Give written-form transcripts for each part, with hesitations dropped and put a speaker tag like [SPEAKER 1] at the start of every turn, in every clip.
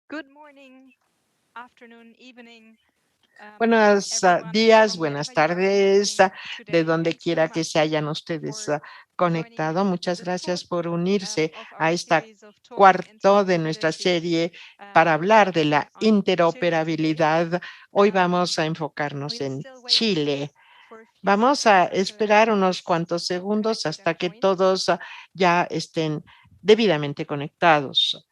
[SPEAKER 1] Good morning, afternoon, evening,
[SPEAKER 2] Buenos
[SPEAKER 1] everyone
[SPEAKER 2] días,
[SPEAKER 1] from
[SPEAKER 2] buenas
[SPEAKER 1] wherever you are
[SPEAKER 2] tardes,
[SPEAKER 1] listening
[SPEAKER 2] de
[SPEAKER 1] today.
[SPEAKER 2] donde
[SPEAKER 1] Thanks so
[SPEAKER 2] quiera que se
[SPEAKER 1] much
[SPEAKER 2] hayan ustedes
[SPEAKER 1] for joining
[SPEAKER 2] conectado. Muchas
[SPEAKER 1] the
[SPEAKER 2] gracias
[SPEAKER 1] fourth
[SPEAKER 2] por unirse
[SPEAKER 1] of our
[SPEAKER 2] a esta
[SPEAKER 1] series of talking
[SPEAKER 2] cuarto de nuestra
[SPEAKER 1] interoperability
[SPEAKER 2] serie para hablar de la
[SPEAKER 1] on Chile today.
[SPEAKER 2] interoperabilidad. Hoy vamos a enfocarnos
[SPEAKER 1] We'll
[SPEAKER 2] en
[SPEAKER 1] still wait
[SPEAKER 2] Chile.
[SPEAKER 1] for a few
[SPEAKER 2] Vamos a
[SPEAKER 1] seconds until
[SPEAKER 2] esperar
[SPEAKER 1] everyone
[SPEAKER 2] unos
[SPEAKER 1] is
[SPEAKER 2] cuantos segundos
[SPEAKER 1] connected and
[SPEAKER 2] hasta que
[SPEAKER 1] joined.
[SPEAKER 2] todos ya estén debidamente conectados.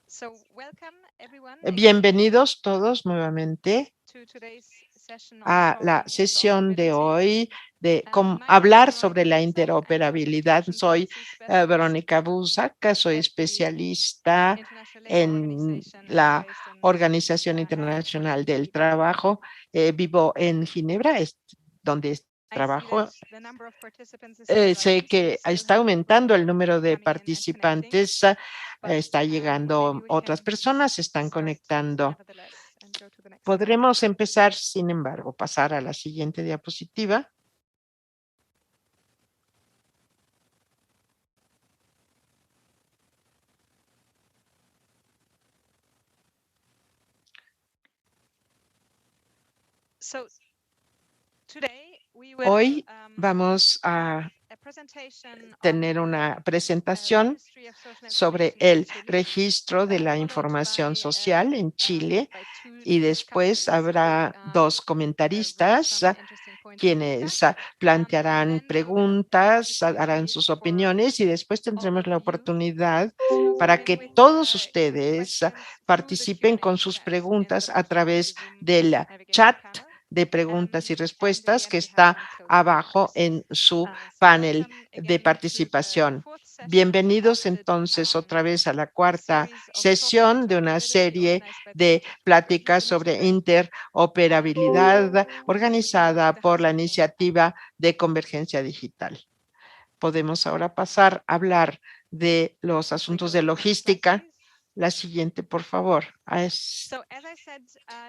[SPEAKER 1] So welcome everyone again
[SPEAKER 2] Bienvenidos todos nuevamente
[SPEAKER 1] to today's session on
[SPEAKER 2] a la
[SPEAKER 1] talking
[SPEAKER 2] sesión de
[SPEAKER 1] interoperability.
[SPEAKER 2] hoy de
[SPEAKER 1] My name is
[SPEAKER 2] hablar
[SPEAKER 1] Veronica
[SPEAKER 2] sobre la
[SPEAKER 1] Busak. I'm a
[SPEAKER 2] interoperabilidad.
[SPEAKER 1] communication
[SPEAKER 2] Soy
[SPEAKER 1] policy specialist
[SPEAKER 2] Verónica Busaca, soy
[SPEAKER 1] at the
[SPEAKER 2] especialista
[SPEAKER 1] International Labour
[SPEAKER 2] en
[SPEAKER 1] Organization
[SPEAKER 2] la
[SPEAKER 1] based in
[SPEAKER 2] Organización
[SPEAKER 1] Frankfurt,
[SPEAKER 2] Internacional del
[SPEAKER 1] Sweden.
[SPEAKER 2] Trabajo. Vivo en Ginebra, donde
[SPEAKER 1] I see that
[SPEAKER 2] trabajo.
[SPEAKER 1] the number of participants is still
[SPEAKER 2] Sé
[SPEAKER 1] rising, so we
[SPEAKER 2] que
[SPEAKER 1] still
[SPEAKER 2] está
[SPEAKER 1] have people
[SPEAKER 2] aumentando el número de
[SPEAKER 1] coming in and connecting.
[SPEAKER 2] participantes,
[SPEAKER 1] But
[SPEAKER 2] está
[SPEAKER 1] maybe
[SPEAKER 2] llegando
[SPEAKER 1] we
[SPEAKER 2] otras
[SPEAKER 1] can
[SPEAKER 2] personas, se están
[SPEAKER 1] start
[SPEAKER 2] conectando.
[SPEAKER 1] nevertheless and go to the next slide.
[SPEAKER 2] Podremos empezar, sin embargo, pasar a la siguiente diapositiva.
[SPEAKER 1] So today we will
[SPEAKER 2] Hoy vamos
[SPEAKER 1] have
[SPEAKER 2] a
[SPEAKER 1] a presentation on
[SPEAKER 2] tener
[SPEAKER 1] the
[SPEAKER 2] una presentación
[SPEAKER 1] Registry of Social
[SPEAKER 2] sobre
[SPEAKER 1] Information in
[SPEAKER 2] el
[SPEAKER 1] Chile,
[SPEAKER 2] registro de la
[SPEAKER 1] followed
[SPEAKER 2] información
[SPEAKER 1] by
[SPEAKER 2] social en Chile,
[SPEAKER 1] two
[SPEAKER 2] y después
[SPEAKER 1] discussants who
[SPEAKER 2] habrá dos
[SPEAKER 1] raised
[SPEAKER 2] comentaristas
[SPEAKER 1] some interesting points in the chat.
[SPEAKER 2] quienes
[SPEAKER 1] And
[SPEAKER 2] plantearán
[SPEAKER 1] then we will have the
[SPEAKER 2] preguntas, harán
[SPEAKER 1] opportunity
[SPEAKER 2] sus
[SPEAKER 1] for
[SPEAKER 2] opiniones, y después
[SPEAKER 1] all
[SPEAKER 2] tendremos
[SPEAKER 1] of
[SPEAKER 2] la
[SPEAKER 1] you
[SPEAKER 2] oportunidad
[SPEAKER 1] to come
[SPEAKER 2] para
[SPEAKER 1] in
[SPEAKER 2] que
[SPEAKER 1] with
[SPEAKER 2] todos
[SPEAKER 1] your
[SPEAKER 2] ustedes
[SPEAKER 1] questions through the
[SPEAKER 2] participen con
[SPEAKER 1] Q&A
[SPEAKER 2] sus
[SPEAKER 1] chat in the
[SPEAKER 2] preguntas a
[SPEAKER 1] bottom of the
[SPEAKER 2] través
[SPEAKER 1] Zoom
[SPEAKER 2] del
[SPEAKER 1] navigation
[SPEAKER 2] chat
[SPEAKER 1] panel.
[SPEAKER 2] de preguntas y
[SPEAKER 1] And in the
[SPEAKER 2] respuestas que
[SPEAKER 1] end, we have
[SPEAKER 2] está
[SPEAKER 1] some closing
[SPEAKER 2] abajo
[SPEAKER 1] remarks.
[SPEAKER 2] en su
[SPEAKER 1] So
[SPEAKER 2] panel
[SPEAKER 1] welcome
[SPEAKER 2] de
[SPEAKER 1] again to the
[SPEAKER 2] participación.
[SPEAKER 1] fourth session of
[SPEAKER 2] Bienvenidos
[SPEAKER 1] the
[SPEAKER 2] entonces otra vez a la cuarta
[SPEAKER 1] series of talking
[SPEAKER 2] sesión de una
[SPEAKER 1] interoperability
[SPEAKER 2] serie
[SPEAKER 1] organized by the
[SPEAKER 2] de pláticas
[SPEAKER 1] European
[SPEAKER 2] sobre
[SPEAKER 1] Initiative.
[SPEAKER 2] interoperabilidad
[SPEAKER 1] We can move to
[SPEAKER 2] organizada
[SPEAKER 1] the
[SPEAKER 2] por la
[SPEAKER 1] housekeeping.
[SPEAKER 2] Iniciativa de Convergencia Digital. Podemos ahora pasar a hablar de los
[SPEAKER 1] We go
[SPEAKER 2] asuntos
[SPEAKER 1] to
[SPEAKER 2] de
[SPEAKER 1] the next slide,
[SPEAKER 2] logística.
[SPEAKER 1] please.
[SPEAKER 2] La siguiente, por favor.
[SPEAKER 1] So as I said,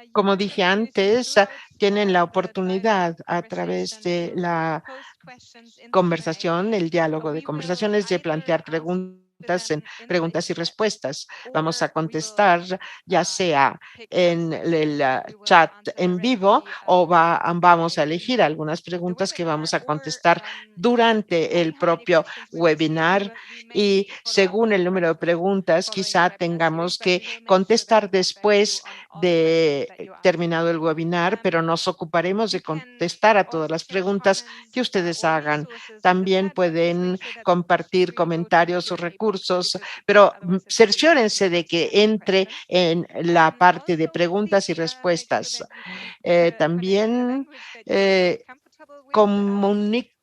[SPEAKER 1] you
[SPEAKER 2] Como
[SPEAKER 1] have the
[SPEAKER 2] dije
[SPEAKER 1] opportunity
[SPEAKER 2] antes,
[SPEAKER 1] throughout
[SPEAKER 2] tienen la
[SPEAKER 1] the dialogue
[SPEAKER 2] oportunidad a través
[SPEAKER 1] conversation
[SPEAKER 2] de
[SPEAKER 1] to
[SPEAKER 2] la
[SPEAKER 1] post questions in the Q&A.
[SPEAKER 2] conversación, el diálogo de
[SPEAKER 1] We will
[SPEAKER 2] conversaciones, de
[SPEAKER 1] either
[SPEAKER 2] plantear
[SPEAKER 1] answer
[SPEAKER 2] preguntas en
[SPEAKER 1] them in the live
[SPEAKER 2] preguntas y
[SPEAKER 1] chat,
[SPEAKER 2] respuestas. Vamos a
[SPEAKER 1] or we will
[SPEAKER 2] contestar ya sea
[SPEAKER 1] pick some
[SPEAKER 2] en el
[SPEAKER 1] questions that we will
[SPEAKER 2] chat
[SPEAKER 1] answer
[SPEAKER 2] en vivo,
[SPEAKER 1] directly
[SPEAKER 2] o vamos a
[SPEAKER 1] in
[SPEAKER 2] elegir algunas
[SPEAKER 1] the
[SPEAKER 2] preguntas que
[SPEAKER 1] webinar,
[SPEAKER 2] vamos a
[SPEAKER 1] or
[SPEAKER 2] contestar durante
[SPEAKER 1] depending
[SPEAKER 2] el
[SPEAKER 1] how many
[SPEAKER 2] propio
[SPEAKER 1] questions we receive,
[SPEAKER 2] webinar,
[SPEAKER 1] we
[SPEAKER 2] y
[SPEAKER 1] may follow up
[SPEAKER 2] según
[SPEAKER 1] with
[SPEAKER 2] el
[SPEAKER 1] the
[SPEAKER 2] número de
[SPEAKER 1] questions
[SPEAKER 2] preguntas,
[SPEAKER 1] following the
[SPEAKER 2] quizá
[SPEAKER 1] webinar series,
[SPEAKER 2] tengamos
[SPEAKER 1] but
[SPEAKER 2] que
[SPEAKER 1] we will make sure that we
[SPEAKER 2] contestar
[SPEAKER 1] come back to you
[SPEAKER 2] después
[SPEAKER 1] on all the questions
[SPEAKER 2] de
[SPEAKER 1] that you ask.
[SPEAKER 2] terminado el webinar, pero nos ocuparemos
[SPEAKER 1] You
[SPEAKER 2] de
[SPEAKER 1] can
[SPEAKER 2] contestar a todas
[SPEAKER 1] also
[SPEAKER 2] las
[SPEAKER 1] share
[SPEAKER 2] preguntas que
[SPEAKER 1] comments
[SPEAKER 2] ustedes
[SPEAKER 1] or
[SPEAKER 2] hagan.
[SPEAKER 1] resources in the
[SPEAKER 2] También
[SPEAKER 1] chat, but please make
[SPEAKER 2] pueden
[SPEAKER 1] sure that the questions
[SPEAKER 2] compartir
[SPEAKER 1] really go to the
[SPEAKER 2] comentarios o
[SPEAKER 1] Q&A box
[SPEAKER 2] recursos,
[SPEAKER 1] because
[SPEAKER 2] pero
[SPEAKER 1] otherwise it will be
[SPEAKER 2] cerciórense de que
[SPEAKER 1] spam
[SPEAKER 2] entre
[SPEAKER 1] questions.
[SPEAKER 2] en la parte de
[SPEAKER 1] Also,
[SPEAKER 2] preguntas y
[SPEAKER 1] please make sure
[SPEAKER 2] respuestas.
[SPEAKER 1] that you connect in a
[SPEAKER 2] También
[SPEAKER 1] language that you are very
[SPEAKER 2] eh,
[SPEAKER 1] comfortable with.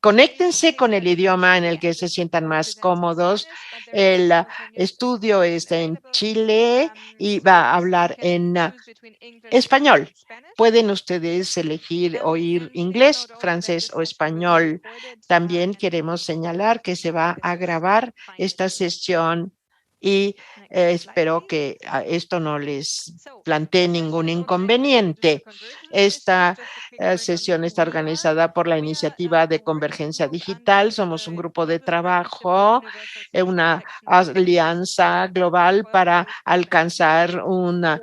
[SPEAKER 1] Today
[SPEAKER 2] conéctense
[SPEAKER 1] is
[SPEAKER 2] con el idioma en el que se
[SPEAKER 1] this
[SPEAKER 2] sientan
[SPEAKER 1] will
[SPEAKER 2] más
[SPEAKER 1] present in
[SPEAKER 2] cómodos.
[SPEAKER 1] Spanish, but there is
[SPEAKER 2] El
[SPEAKER 1] simultaneous
[SPEAKER 2] estudio
[SPEAKER 1] translation
[SPEAKER 2] está en
[SPEAKER 1] available.
[SPEAKER 2] Chile y
[SPEAKER 1] So
[SPEAKER 2] va a
[SPEAKER 1] you
[SPEAKER 2] hablar
[SPEAKER 1] can
[SPEAKER 2] en
[SPEAKER 1] choose between English and
[SPEAKER 2] español.
[SPEAKER 1] Spanish.
[SPEAKER 2] Pueden ustedes elegir oír
[SPEAKER 1] And please
[SPEAKER 2] inglés,
[SPEAKER 1] note also that
[SPEAKER 2] francés
[SPEAKER 1] this
[SPEAKER 2] o
[SPEAKER 1] session will be
[SPEAKER 2] español.
[SPEAKER 1] recorded
[SPEAKER 2] También
[SPEAKER 1] and will
[SPEAKER 2] queremos
[SPEAKER 1] be posted
[SPEAKER 2] señalar que se
[SPEAKER 1] if
[SPEAKER 2] va
[SPEAKER 1] this
[SPEAKER 2] a
[SPEAKER 1] is
[SPEAKER 2] grabar
[SPEAKER 1] fine with
[SPEAKER 2] esta
[SPEAKER 1] you.
[SPEAKER 2] sesión, y
[SPEAKER 1] Next slide,
[SPEAKER 2] espero
[SPEAKER 1] please.
[SPEAKER 2] que esto no les
[SPEAKER 1] So
[SPEAKER 2] plantee
[SPEAKER 1] this session
[SPEAKER 2] ningún
[SPEAKER 1] is organized by the Digital
[SPEAKER 2] inconveniente.
[SPEAKER 1] Convergence Initiative.
[SPEAKER 2] Esta
[SPEAKER 1] Just a quick word on
[SPEAKER 2] sesión está
[SPEAKER 1] who we are.
[SPEAKER 2] organizada por la
[SPEAKER 1] We are
[SPEAKER 2] Iniciativa
[SPEAKER 1] a
[SPEAKER 2] de
[SPEAKER 1] working
[SPEAKER 2] Convergencia
[SPEAKER 1] group under
[SPEAKER 2] Digital. Somos un
[SPEAKER 1] the
[SPEAKER 2] grupo de
[SPEAKER 1] Global Partnership for
[SPEAKER 2] trabajo,
[SPEAKER 1] Universal Social
[SPEAKER 2] una
[SPEAKER 1] Protection Mechanisms,
[SPEAKER 2] alianza
[SPEAKER 1] or
[SPEAKER 2] global
[SPEAKER 1] COIL
[SPEAKER 2] para
[SPEAKER 1] post-2030,
[SPEAKER 2] alcanzar
[SPEAKER 1] or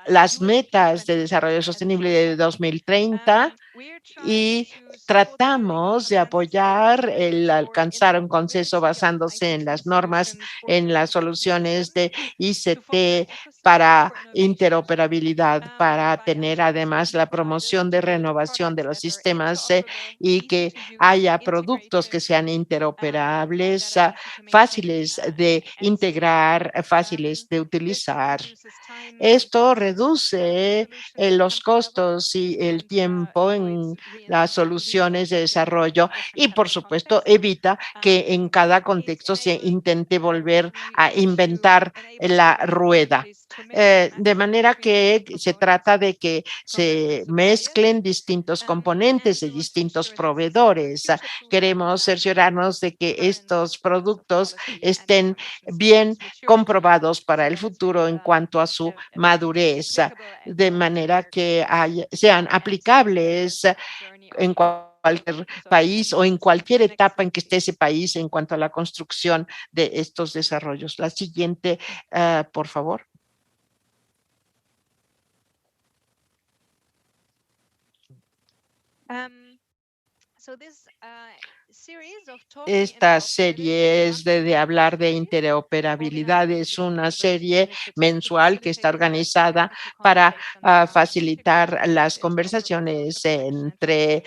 [SPEAKER 2] las
[SPEAKER 1] UNP
[SPEAKER 2] metas de desarrollo
[SPEAKER 1] 2030 as it's
[SPEAKER 2] sostenible
[SPEAKER 1] shortened.
[SPEAKER 2] de 2030,
[SPEAKER 1] We're trying
[SPEAKER 2] y
[SPEAKER 1] to support the building of
[SPEAKER 2] tratamos
[SPEAKER 1] a
[SPEAKER 2] de
[SPEAKER 1] landscape
[SPEAKER 2] apoyar el
[SPEAKER 1] for
[SPEAKER 2] alcanzar un consenso
[SPEAKER 1] interoperability of
[SPEAKER 2] basándose en
[SPEAKER 1] ICT
[SPEAKER 2] las normas,
[SPEAKER 1] solutions for
[SPEAKER 2] en las
[SPEAKER 1] communication
[SPEAKER 2] soluciones
[SPEAKER 1] systems,
[SPEAKER 2] de
[SPEAKER 1] to foster an
[SPEAKER 2] ICT
[SPEAKER 1] ecosystem
[SPEAKER 2] para
[SPEAKER 1] for innovation,
[SPEAKER 2] interoperabilidad, para
[SPEAKER 1] by
[SPEAKER 2] tener
[SPEAKER 1] allowing
[SPEAKER 2] además
[SPEAKER 1] solution
[SPEAKER 2] la
[SPEAKER 1] providers
[SPEAKER 2] promoción
[SPEAKER 1] to
[SPEAKER 2] de
[SPEAKER 1] build
[SPEAKER 2] renovación de
[SPEAKER 1] products
[SPEAKER 2] los
[SPEAKER 1] that are
[SPEAKER 2] sistemas,
[SPEAKER 1] interoperable,
[SPEAKER 2] y
[SPEAKER 1] easy
[SPEAKER 2] que
[SPEAKER 1] to use,
[SPEAKER 2] haya productos que
[SPEAKER 1] integrated,
[SPEAKER 2] sean
[SPEAKER 1] that
[SPEAKER 2] interoperables,
[SPEAKER 1] are easy to maintain,
[SPEAKER 2] fáciles de
[SPEAKER 1] and scalable.
[SPEAKER 2] integrar, fáciles de
[SPEAKER 1] This
[SPEAKER 2] utilizar.
[SPEAKER 1] reduces time and
[SPEAKER 2] Esto
[SPEAKER 1] cost for
[SPEAKER 2] reduce
[SPEAKER 1] solutions at
[SPEAKER 2] los
[SPEAKER 1] country level
[SPEAKER 2] costos y el
[SPEAKER 1] and
[SPEAKER 2] tiempo
[SPEAKER 1] avoids
[SPEAKER 2] en las soluciones de
[SPEAKER 1] resources in
[SPEAKER 2] desarrollo,
[SPEAKER 1] different
[SPEAKER 2] y por
[SPEAKER 1] country
[SPEAKER 2] supuesto
[SPEAKER 1] contexts.
[SPEAKER 2] evita que en cada
[SPEAKER 1] It
[SPEAKER 2] contexto se intente volver a
[SPEAKER 1] aims to
[SPEAKER 2] inventar
[SPEAKER 1] enable
[SPEAKER 2] la
[SPEAKER 1] European
[SPEAKER 2] rueda.
[SPEAKER 1] countries to make
[SPEAKER 2] De
[SPEAKER 1] massive
[SPEAKER 2] manera
[SPEAKER 1] increases
[SPEAKER 2] que
[SPEAKER 1] in
[SPEAKER 2] se
[SPEAKER 1] components
[SPEAKER 2] trata de que
[SPEAKER 1] from different
[SPEAKER 2] se
[SPEAKER 1] suppliers,
[SPEAKER 2] mezclen distintos
[SPEAKER 1] and
[SPEAKER 2] componentes
[SPEAKER 1] we
[SPEAKER 2] de
[SPEAKER 1] want to
[SPEAKER 2] distintos
[SPEAKER 1] ensure that systems are
[SPEAKER 2] proveedores.
[SPEAKER 1] future-proof
[SPEAKER 2] Queremos
[SPEAKER 1] under
[SPEAKER 2] cerciorarnos de que
[SPEAKER 1] current
[SPEAKER 2] estos productos
[SPEAKER 1] policy and
[SPEAKER 2] estén
[SPEAKER 1] information
[SPEAKER 2] bien
[SPEAKER 1] systems maturity,
[SPEAKER 2] comprobados para
[SPEAKER 1] so
[SPEAKER 2] el
[SPEAKER 1] that it's
[SPEAKER 2] futuro
[SPEAKER 1] really
[SPEAKER 2] en cuanto a su madurez,
[SPEAKER 1] applicable and
[SPEAKER 2] de manera
[SPEAKER 1] multi-year
[SPEAKER 2] que sean
[SPEAKER 1] and we
[SPEAKER 2] aplicables
[SPEAKER 1] journey
[SPEAKER 2] en
[SPEAKER 1] over
[SPEAKER 2] cualquier país o en cualquier etapa en que esté ese país en cuanto a la construcción de estos desarrollos. La siguiente, por favor. Esta serie es de hablar de interoperabilidad, es una serie mensual que está organizada para facilitar las conversaciones entre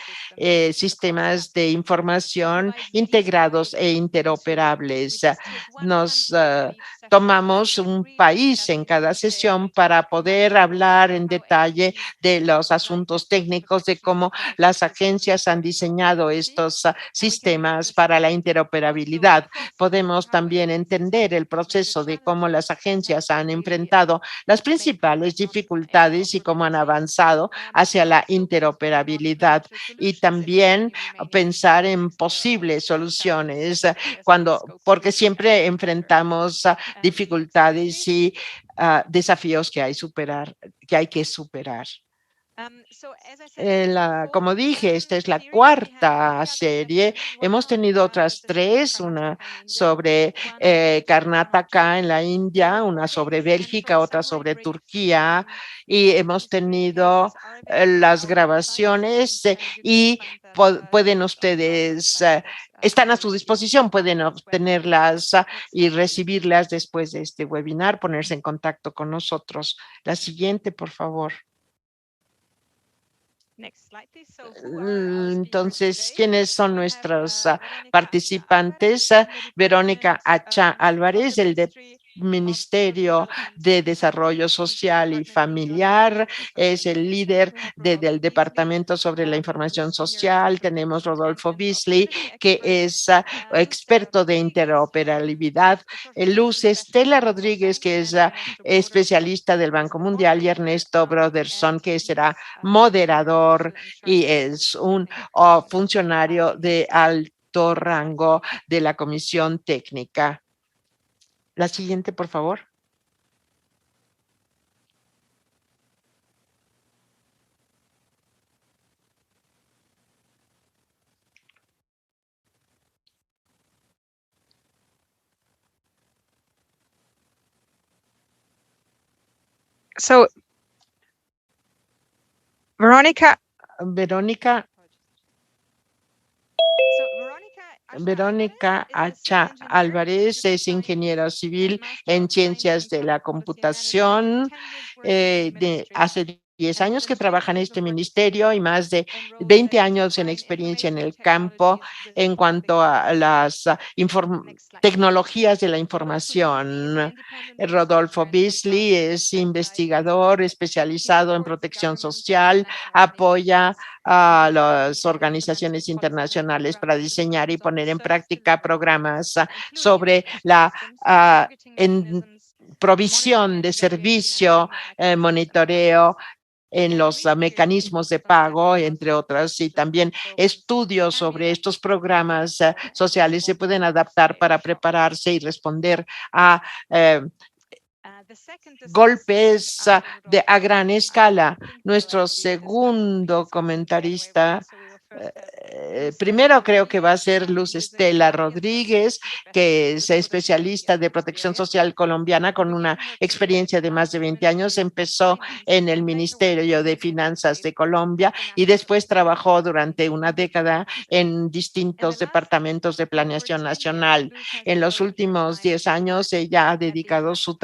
[SPEAKER 2] sistemas de información integrados e interoperables. Nos tomamos un país en cada sesión para poder hablar en detalle de los asuntos técnicos, de cómo las agencias han diseñado estos sistemas para la interoperabilidad. Podemos también entender el proceso de cómo las agencias han enfrentado las principales dificultades y cómo han avanzado hacia la interoperabilidad y también pensar en posibles soluciones porque siempre enfrentamos dificultades y desafíos que hay que superar. Como dije, esta es la cuarta serie. Hemos tenido otras tres, una sobre Karnataka en la India, una sobre Bélgica, otra sobre Turquía, y hemos tenido las grabaciones y pueden ustedes, están a su disposición, pueden obtenerlas y recibirlas después de este webinar, ponerse en contacto con nosotros. La siguiente, por favor. Entonces, ¿quiénes son nuestros participantes? Verónica Acha Álvarez, del Ministerio de Desarrollo Social y Familiar, es el líder del Departamento sobre la Información Social. Tenemos Rodolfo Beasley, que es experto de interoperabilidad. Luz Estela Rodríguez, que es especialista del Banco Mundial, y Ernesto Broderson, que será moderador y es un funcionario de alto rango de la Comisión Técnica. La siguiente, por favor.
[SPEAKER 3] So, Verónica
[SPEAKER 2] Acha Álvarez es ingeniera civil en ciencias de la computación. Hace 10 años que trabaja en este ministerio y más de 20 años en experiencia en el campo en cuanto a las tecnologías de la información. Rodolfo Beasley es investigador especializado en protección social, apoya a las organizaciones internacionales para diseñar y poner en práctica programas sobre la provisión de servicio, monitoreo en los mecanismos de pago, entre otras, y también estudios sobre estos programas sociales se pueden adaptar para prepararse y responder a golpes a gran escala. Nuestro segundo comentarista, primero creo que va a ser Luz Estela Rodríguez, que es especialista de protección social colombiana con una experiencia de más de 20 años. Empezó en el Ministerio de Finanzas de Colombia y después trabajó durante una década en distintos departamentos de planeación nacional. En los últimos 10 años, ella ha dedicado su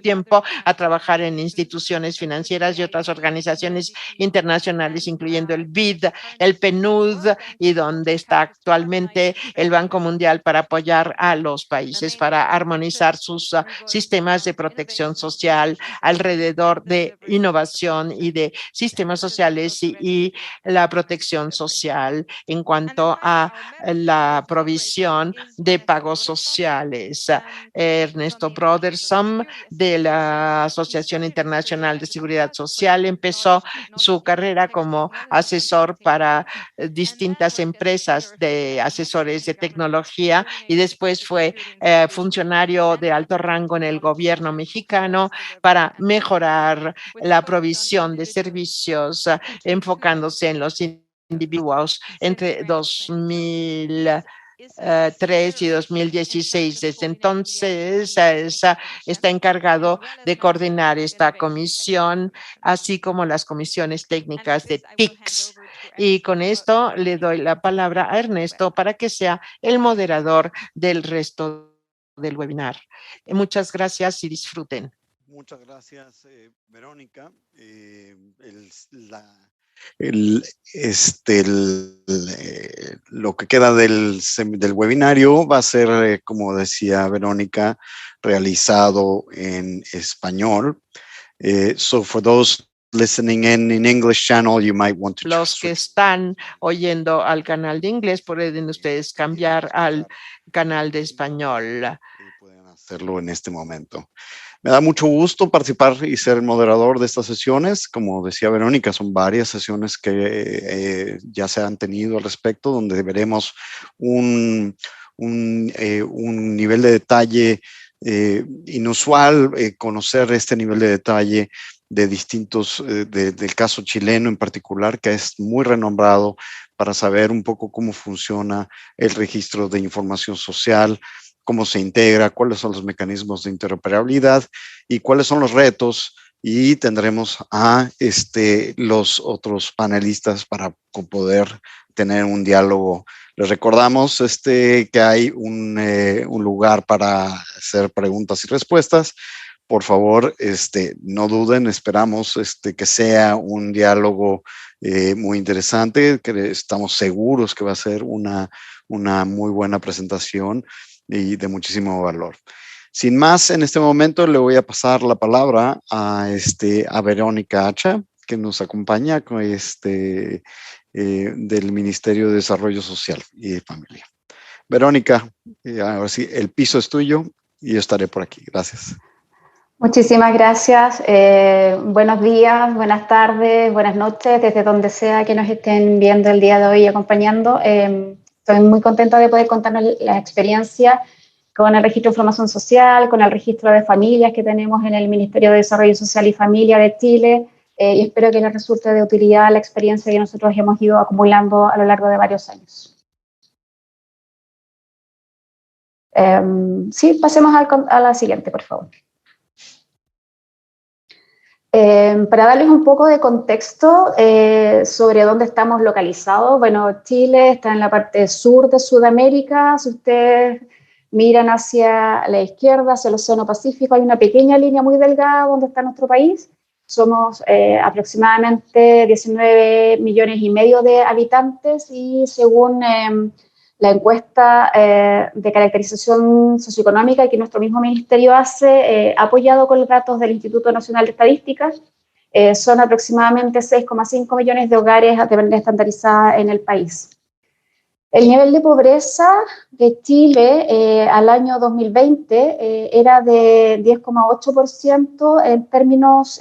[SPEAKER 2] tiempo a trabajar en instituciones financieras y otras organizaciones internacionales, incluyendo el BID, el PNUD y donde está actualmente el Banco Mundial para apoyar a los países para armonizar sus sistemas de protección social alrededor de innovación y de sistemas sociales y la protección social en cuanto a la provisión de pagos sociales. Ernesto Broderson, de la Asociación Internacional de Seguridad Social, empezó su carrera como asesor para distintas empresas de asesores de tecnología y después fue funcionario de alto rango en el gobierno mexicano para mejorar la provisión de servicios enfocándose en los individuos entre 2003 y 2016. Desde entonces, está encargado de coordinar esta comisión, así como las comisiones técnicas de TICS. Y con esto le doy la palabra a Ernesto para que sea el moderador del resto del webinar. Muchas gracias y disfruten.
[SPEAKER 4] Muchas gracias, Verónica. Lo que queda del webinario va a ser, como decía Verónica, realizado en español. So for those listening in English channel, you might want to
[SPEAKER 2] Los que están oyendo al canal de inglés pueden ustedes cambiar al canal de español.
[SPEAKER 4] Pueden hacerlo en este momento. Me da mucho gusto participar y ser el moderador de estas sesiones. Como decía Verónica, son varias sesiones que ya se han tenido al respecto, donde veremos un nivel de detalle inusual, conocer este nivel de detalle de distintos, del caso chileno en particular, que es muy renombrado para saber un poco cómo funciona el registro de información social, cómo se integra, cuáles son los mecanismos de interoperabilidad y cuáles son los retos. Y tendremos a los otros panelistas para poder tener un diálogo. Les recordamos que hay un lugar para hacer preguntas y respuestas. Por favor, no duden, esperamos que sea un diálogo muy interesante, que estamos seguros que va a ser una muy buena presentación y de muchísimo valor. Sin más, en este momento le voy a pasar la palabra a Verónica Hacha, que nos acompaña con del Ministerio de Desarrollo Social y de Familia. Verónica, ahora sí, el piso es tuyo y yo estaré por aquí. Gracias.
[SPEAKER 5] Muchísimas gracias. Buenos días, buenas tardes, buenas noches, desde donde sea que nos estén viendo el día de hoy y acompañando. Estoy muy contenta de poder contarnos la experiencia con el registro de información social, con el registro de familias que tenemos en el Ministerio de Desarrollo Social y Familia de Chile, y espero que les resulte de utilidad la experiencia que nosotros hemos ido acumulando a lo largo de varios años. Sí, pasemos a la siguiente, por favor. Para darles un poco de contexto sobre dónde estamos localizados, bueno, Chile está en la parte sur de Sudamérica. Si ustedes miran hacia la izquierda, hacia el Océano Pacífico, hay una pequeña línea muy delgada donde está nuestro país. Somos aproximadamente 19,5 millones de habitantes y según la encuesta de caracterización socioeconómica que nuestro mismo ministerio hace, apoyado con los datos del Instituto Nacional de Estadísticas, son aproximadamente 6,5 millones de hogares de manera estandarizada en el país. El nivel de pobreza de Chile al año 2020 era de 10,8% en términos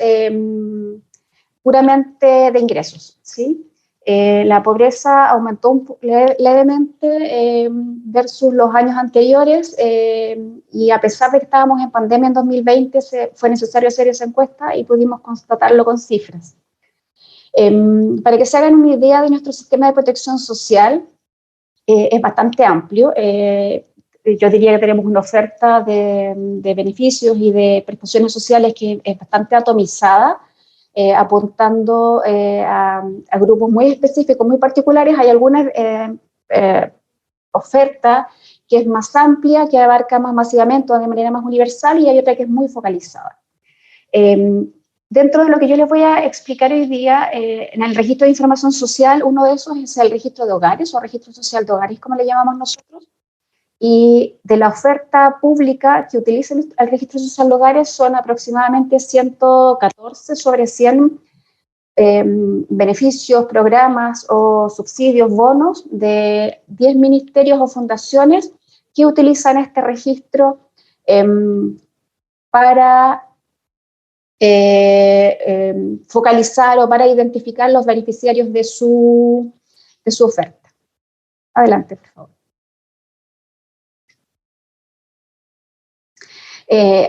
[SPEAKER 5] puramente de ingresos, ¿sí? La pobreza aumentó levemente versus los años anteriores y a pesar de que estábamos en pandemia en 2020 fue necesario hacer esa encuesta y pudimos constatarlo con cifras. Para que se hagan una idea de nuestro sistema de protección social, es bastante amplio. Yo diría que tenemos una oferta de beneficios y de prestaciones sociales que es bastante atomizada, apuntando a grupos muy específicos, muy particulares. Hay alguna oferta que es más amplia, que abarca más masivamente o de manera más universal, y hay otra que es muy focalizada. Dentro de lo que yo les voy a explicar hoy día, en el registro de información social, uno de esos es el registro de hogares o registro social de hogares, como le llamamos nosotros. Y de la oferta pública que utiliza el registro social de hogares son aproximadamente 114 sobre 100 beneficios, programas o subsidios, bonos de 10 ministerios o fundaciones que utilizan este registro para focalizar o para identificar los beneficiarios de su oferta. Adelante, por favor.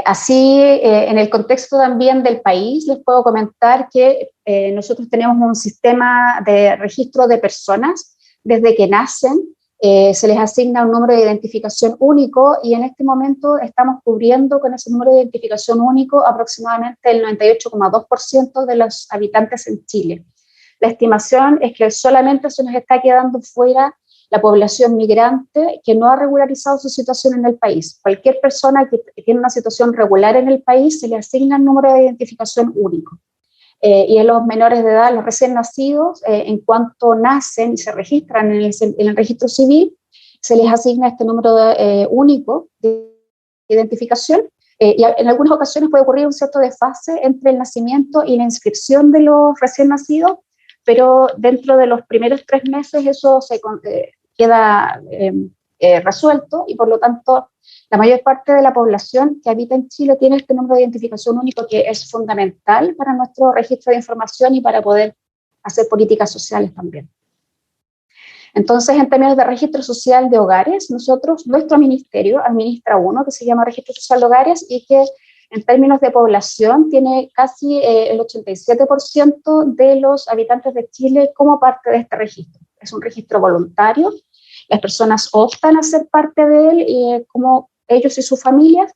[SPEAKER 5] Así, en el contexto también del país, les puedo comentar que nosotros tenemos un sistema de registro de personas desde que nacen. Se les asigna un número de identificación único y en este momento estamos cubriendo con ese número de identificación único aproximadamente el 98,2% de los habitantes en Chile. La estimación es que solamente se nos está quedando fuera la población migrante que no ha regularizado su situación en el país. Cualquier persona que tiene una situación regular en el país se le asigna el número de identificación único. Y en los menores de edad, los recién nacidos, en cuanto nacen y se registran en el registro civil, se les asigna este número único de identificación. Y en algunas ocasiones puede ocurrir un cierto desfase entre el nacimiento y la inscripción de los recién nacidos, pero dentro de los primeros 3 meses eso se queda resuelto y por lo tanto la mayor parte de la población que habita en Chile tiene este número de identificación único que es fundamental para nuestro registro de información y para poder hacer políticas sociales también. Entonces, en términos de registro social de hogares, nuestro ministerio administra uno que se llama Registro Social de Hogares y que en términos de población tiene casi el 87% de los habitantes de Chile como parte de este registro. Es un registro voluntario, las personas optan a ser parte de él, como ellos y sus familias,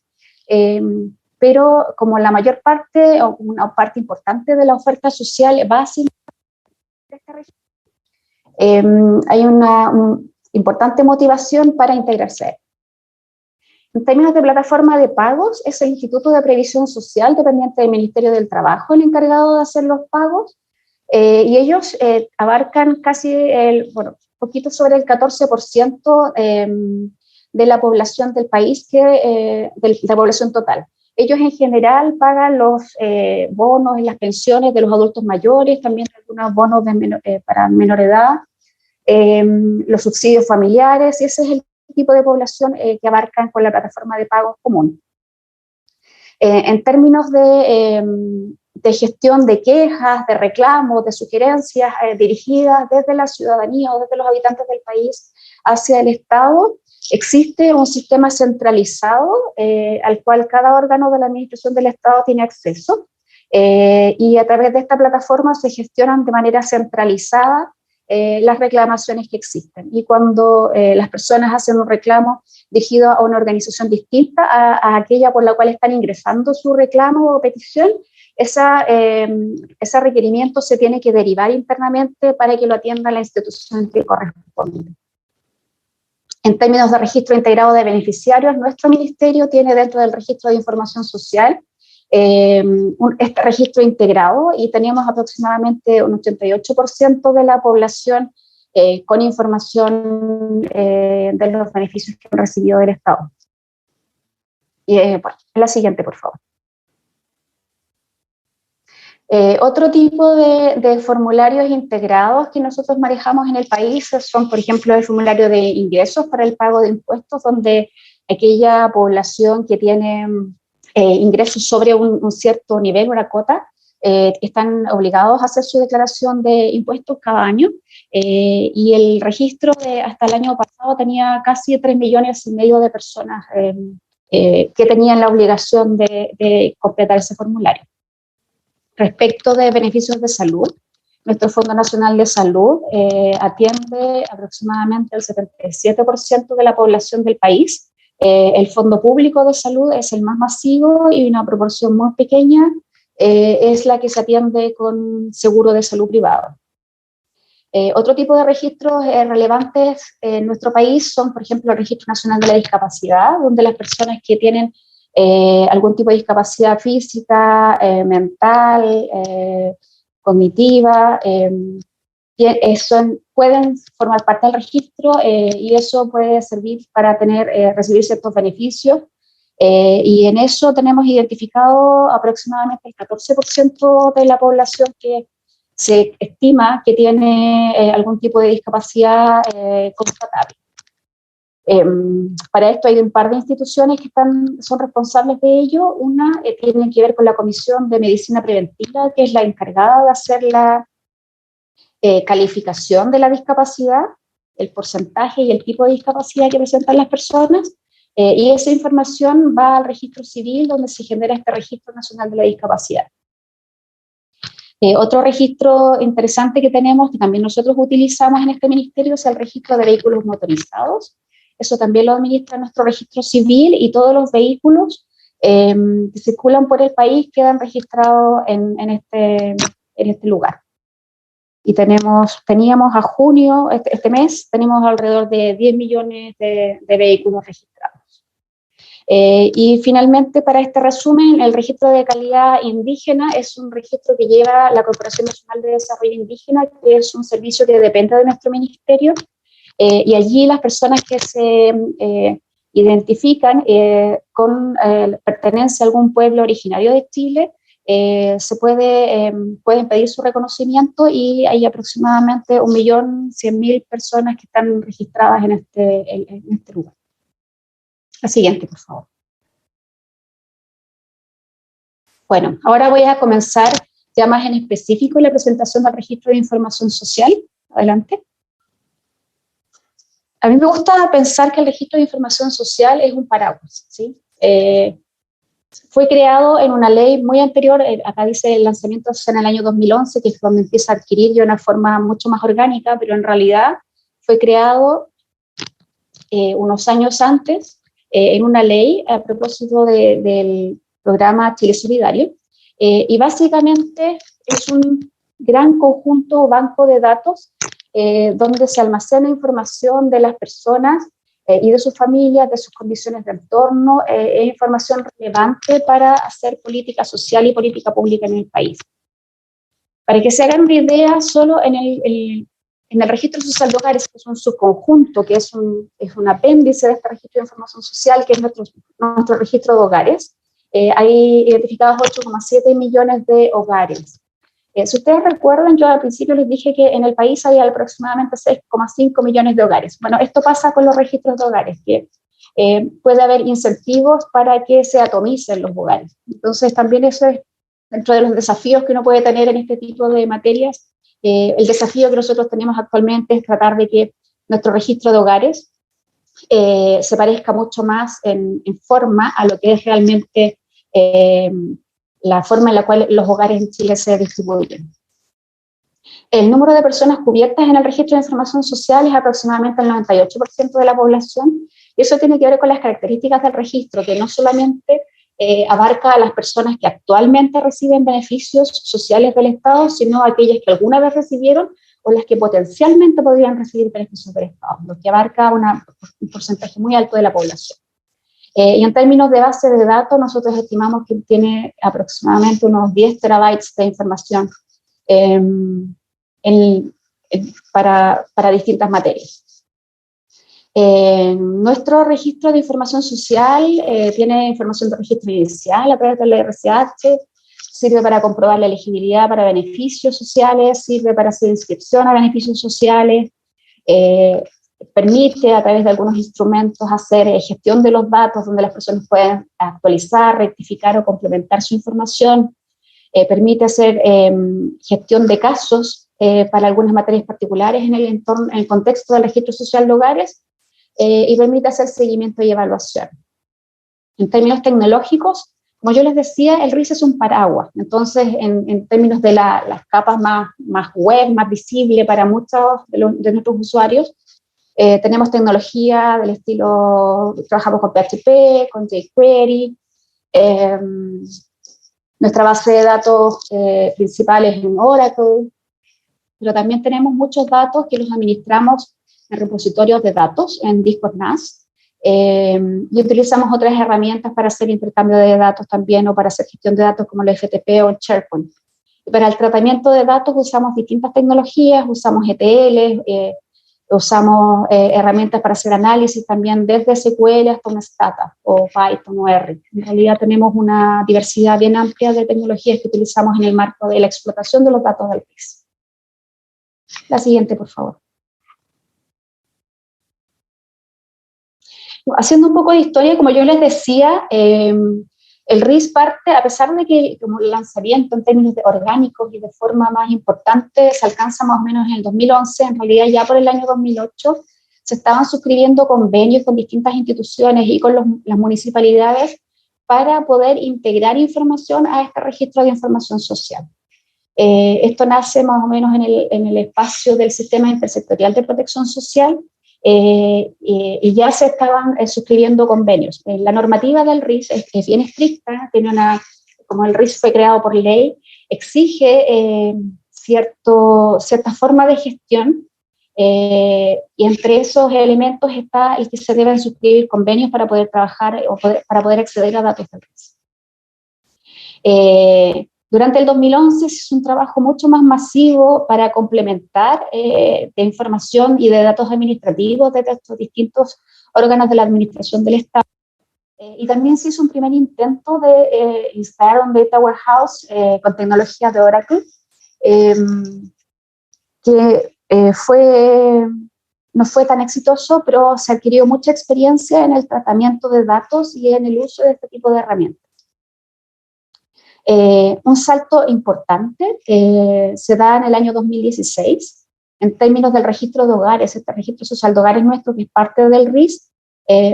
[SPEAKER 5] pero como la mayor parte o una parte importante de la oferta social va a ser de este registro, hay una importante motivación para integrarse. En términos de plataforma de pagos, es el Instituto de Previsión Social, dependiente del Ministerio del Trabajo, el encargado de hacer los pagos, y ellos abarcan casi poquito sobre el 14% de la población del país, de la población total. Ellos en general pagan los bonos y las pensiones de los adultos mayores, también algunos bonos para menor edad, los subsidios familiares, y ese es el tipo de población que abarcan con la plataforma de pagos común. En términos de gestión de quejas, de reclamos, de sugerencias dirigidas desde la ciudadanía o desde los habitantes del país hacia el Estado, existe un sistema centralizado al cual cada órgano de la administración del Estado tiene acceso, y a través de esta plataforma se gestionan de manera centralizada las reclamaciones que existen. Y cuando las personas hacen un reclamo dirigido a una organización distinta a aquella por la cual están ingresando su reclamo o petición, ese requerimiento se tiene que derivar internamente para que lo atienda la institución que corresponde. En términos de registro integrado de beneficiarios, nuestro ministerio tiene dentro del registro de información social este registro integrado y tenemos aproximadamente un 88% de la población con información de los beneficios que han recibido del Estado. Y bueno, la siguiente, por favor. Otro tipo de formularios integrados que nosotros manejamos en el país son, por ejemplo, el formulario de ingresos para el pago de impuestos, donde aquella población que tiene ingresos sobre un cierto nivel, una cota, están obligados a hacer su declaración de impuestos cada año, y el registro hasta el año pasado tenía casi 3,5 millones de personas que tenían la obligación de completar ese formulario. Respecto de beneficios de salud, nuestro Fondo Nacional de Salud atiende aproximadamente el 77% de la población del país. El Fondo Público de Salud es el más masivo y una proporción muy pequeña es la que se atiende con seguro de salud privado. Otro tipo de registros relevantes en nuestro país son, por ejemplo, el Registro Nacional de la Discapacidad, donde las personas que tienen algún tipo de discapacidad física, mental, cognitiva, pueden formar parte del registro y eso puede servir para recibir ciertos beneficios. Y en eso tenemos identificado aproximadamente el 14% de la población que se estima que tiene algún tipo de discapacidad constatable. Para esto hay un par de instituciones que son responsables de ello. Una tiene que ver con la Comisión de Medicina Preventiva, que es la encargada de hacer la calificación de la discapacidad, el porcentaje y el tipo de discapacidad que presentan las personas. y esa información va al registro civil, donde se genera este Registro Nacional de la Discapacidad. Otro registro interesante que tenemos, que también nosotros utilizamos en este ministerio, es el registro de vehículos motorizados. Eso también lo administra nuestro registro civil, y todos los vehículos que circulan por el país quedan registrados en este lugar. Y teníamos a junio, este mes, tenemos alrededor de 10 millones de vehículos registrados. Y finalmente, para este resumen, el registro de calidad indígena es un registro que lleva la Corporación Nacional de Desarrollo Indígena, que es un servicio que depende de nuestro ministerio, y allí las personas que se identifican con pertenencia a algún pueblo originario de Chile, pueden pedir su reconocimiento, y hay aproximadamente 1.100.000 personas que están registradas en este lugar. La siguiente, por favor. Bueno, ahora voy a comenzar ya más en específico la presentación del registro de información social. Adelante. A mí me gusta pensar que el registro de información social es un paraguas, ¿sí? Fue creado en una ley muy anterior, acá dice el lanzamiento en el año 2011, que es cuando empieza a adquirir de una forma mucho más orgánica, pero en realidad fue creado unos años antes, en una ley a propósito del programa Chile Solidario, y básicamente es un gran conjunto, banco de datos, donde se almacena información de las personas y de sus familias, de sus condiciones de entorno, es información relevante para hacer política social y política pública en el país. Para que se hagan una idea, solo en el registro social de hogares, que es un subconjunto, que es un apéndice de este registro de información social, que es nuestro registro de hogares, hay identificados 8,7 millones de hogares. Si ustedes recuerdan, yo al principio les dije que en el país hay aproximadamente 6,5 millones de hogares. Bueno, esto pasa con los registros de hogares, que puede haber incentivos para que se atomicen los hogares. Entonces, también eso es dentro de los desafíos que uno puede tener en este tipo de materias. El desafío que nosotros tenemos actualmente es tratar de que nuestro registro de hogares se parezca mucho más en forma a lo que es realmente la forma en la cual los hogares en Chile se distribuyen. El número de personas cubiertas en el registro de información social es aproximadamente el 98% de la población, y eso tiene que ver con las características del registro, que no solamente abarca a las personas que actualmente reciben beneficios sociales del Estado, sino aquellas que alguna vez recibieron o las que potencialmente podrían recibir beneficios del Estado, lo que abarca un porcentaje muy alto de la población. Y en términos de base de datos, nosotros estimamos que tiene aproximadamente unos 10 terabytes de información para distintas materias. Nuestro registro de información social tiene información de registro inicial a través del RCH, sirve para comprobar la elegibilidad para beneficios sociales, sirve para hacer inscripción a beneficios sociales, permite a través de algunos instrumentos hacer gestión de los datos, donde las personas pueden actualizar, rectificar o complementar su información, permite hacer gestión de casos para algunas materias particulares en el contexto del registro social de hogares, y permite hacer seguimiento y evaluación. En términos tecnológicos, como yo les decía, el RIS es un paraguas. Entonces, en términos de las capas más web, más visible para muchos de nuestros usuarios, tenemos tecnología del estilo, trabajamos con PHP, con jQuery, nuestra base de datos principal es en Oracle, pero también tenemos muchos datos que los administramos en repositorios de datos, en discos NAS, y utilizamos otras herramientas para hacer intercambio de datos también, o para hacer gestión de datos como el FTP o el SharePoint. Y para el tratamiento de datos usamos distintas tecnologías, usamos ETL, usamos herramientas para hacer análisis también desde SQL hasta Stata o Python o R. En realidad tenemos una diversidad bien amplia de tecnologías que utilizamos en el marco de la explotación de los datos del RIS. La siguiente, por favor. Haciendo un poco de historia, como yo les decía, el RIS parte, a pesar de que como el lanzamiento en términos orgánicos y de forma más importante se alcanza más o menos en el 2011, en realidad ya por el año 2008 se estaban suscribiendo convenios con distintas instituciones y con las municipalidades para poder integrar información a este registro de información social. Esto nace más o menos en el espacio del Sistema Intersectorial de Protección Social, y ya se estaban suscribiendo convenios. La normativa del RIS es bien estricta, tiene como el RIS fue creado por ley, exige cierta forma de gestión, y entre esos elementos está el que se deben suscribir convenios para poder trabajar o para poder acceder a datos del RIS. Durante el 2011 se hizo un trabajo mucho más masivo para complementar de información y de datos administrativos de estos distintos órganos de la administración del Estado. Y también se hizo un primer intento de instalar un data warehouse con tecnología de Oracle, que no fue tan exitoso, pero se adquirió mucha experiencia en el tratamiento de datos y en el uso de este tipo de herramientas. Un salto importante se da en el año 2016, en términos del registro de hogares. Este registro social de hogares nuestro, que es parte del RIS,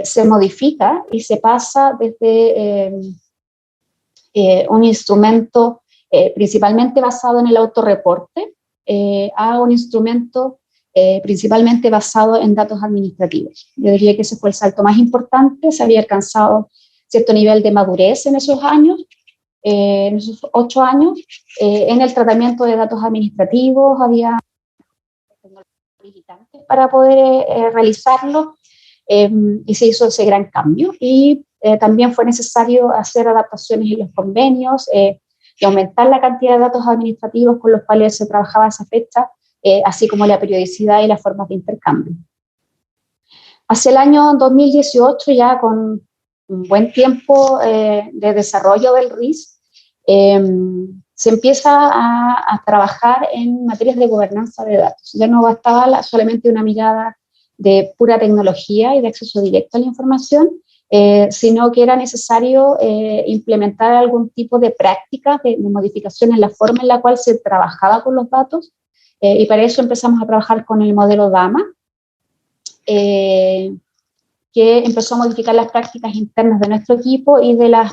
[SPEAKER 5] se modifica y se pasa desde un instrumento principalmente basado en el autorreporte a un instrumento principalmente basado en datos administrativos. Yo diría que ese fue el salto más importante. Se había alcanzado cierto nivel de madurez en esos años, en esos 8 años, en el tratamiento de datos administrativos. Había tecnologías habilitantes para poder realizarlo, y se hizo ese gran cambio. Y también fue necesario hacer adaptaciones en los convenios y aumentar la cantidad de datos administrativos con los cuales se trabajaba a esa fecha, así como la periodicidad y las formas de intercambio. Hacia el año 2018, ya con un buen tiempo de desarrollo del RIS, se empieza a trabajar en materias de gobernanza de datos. Ya no bastaba solamente una mirada de pura tecnología y de acceso directo a la información, sino que era necesario implementar algún tipo de prácticas de modificación en la forma en la cual se trabajaba con los datos, y para eso empezamos a trabajar con el modelo DAMA, que empezó a modificar las prácticas internas de nuestro equipo y de las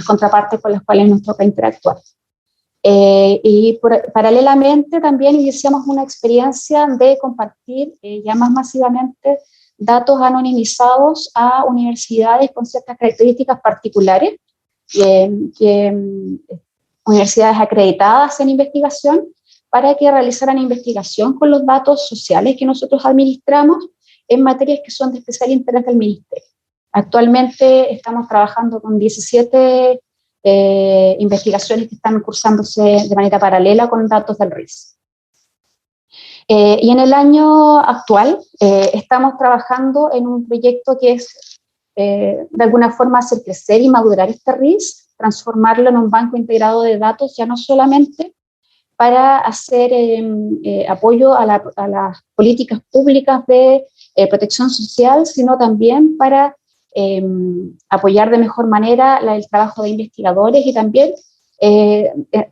[SPEAKER 5] contrapartes con las cuales nos toca interactuar. Paralelamente también iniciamos una experiencia de compartir ya más masivamente datos anonimizados a universidades con ciertas características particulares, universidades acreditadas en investigación, para que realizaran investigación con los datos sociales que nosotros administramos en materias que son de especial interés del Ministerio. Actualmente estamos trabajando con 17 investigaciones que están cursándose de manera paralela con datos del RIS. Y en el año actual estamos trabajando en un proyecto que es de alguna forma hacer crecer y madurar este RIS, transformarlo en un banco integrado de datos, ya no solamente para hacer apoyo a las políticas públicas de protección social, sino también para apoyar de mejor manera el trabajo de investigadores y también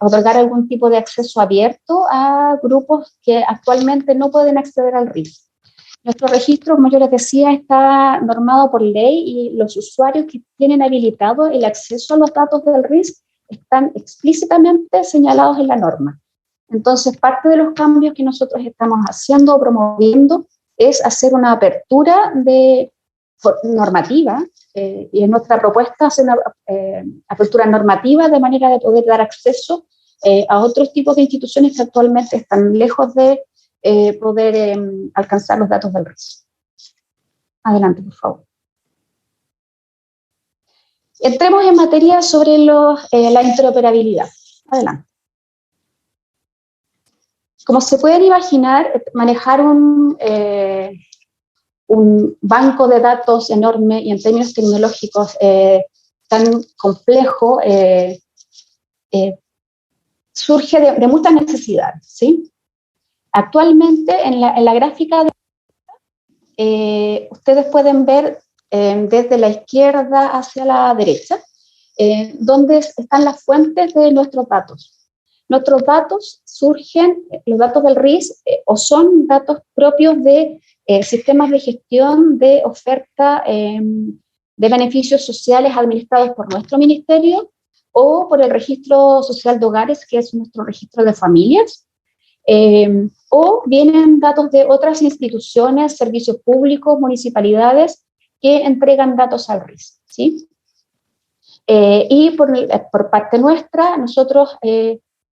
[SPEAKER 5] otorgar algún tipo de acceso abierto a grupos que actualmente no pueden acceder al RIS. Nuestro registro, como yo les decía, está normado por ley y los usuarios que tienen habilitado el acceso a los datos del RIS están explícitamente señalados en la norma. Entonces, parte de los cambios que nosotros estamos haciendo o promoviendo es hacer una apertura normativa, y en nuestra propuesta hacer una apertura normativa de manera de poder dar acceso a otros tipos de instituciones que actualmente están lejos de poder alcanzar los datos del RIS. Adelante, por favor. Entremos en materia sobre la interoperabilidad. Adelante. Como se pueden imaginar, manejar un banco de datos enorme y en términos tecnológicos tan complejo surge de muchas necesidades, ¿sí? Actualmente, en la gráfica ustedes pueden ver desde la izquierda hacia la derecha dónde están las fuentes de nuestros datos. Nuestros datos surgen, los datos del RIS, o son datos propios de sistemas de gestión de oferta de beneficios sociales administrados por nuestro ministerio o por el Registro Social de Hogares, que es nuestro registro de familias, o vienen datos de otras instituciones, servicios públicos, municipalidades que entregan datos al RIS, ¿sí? Y por parte nuestra, nosotros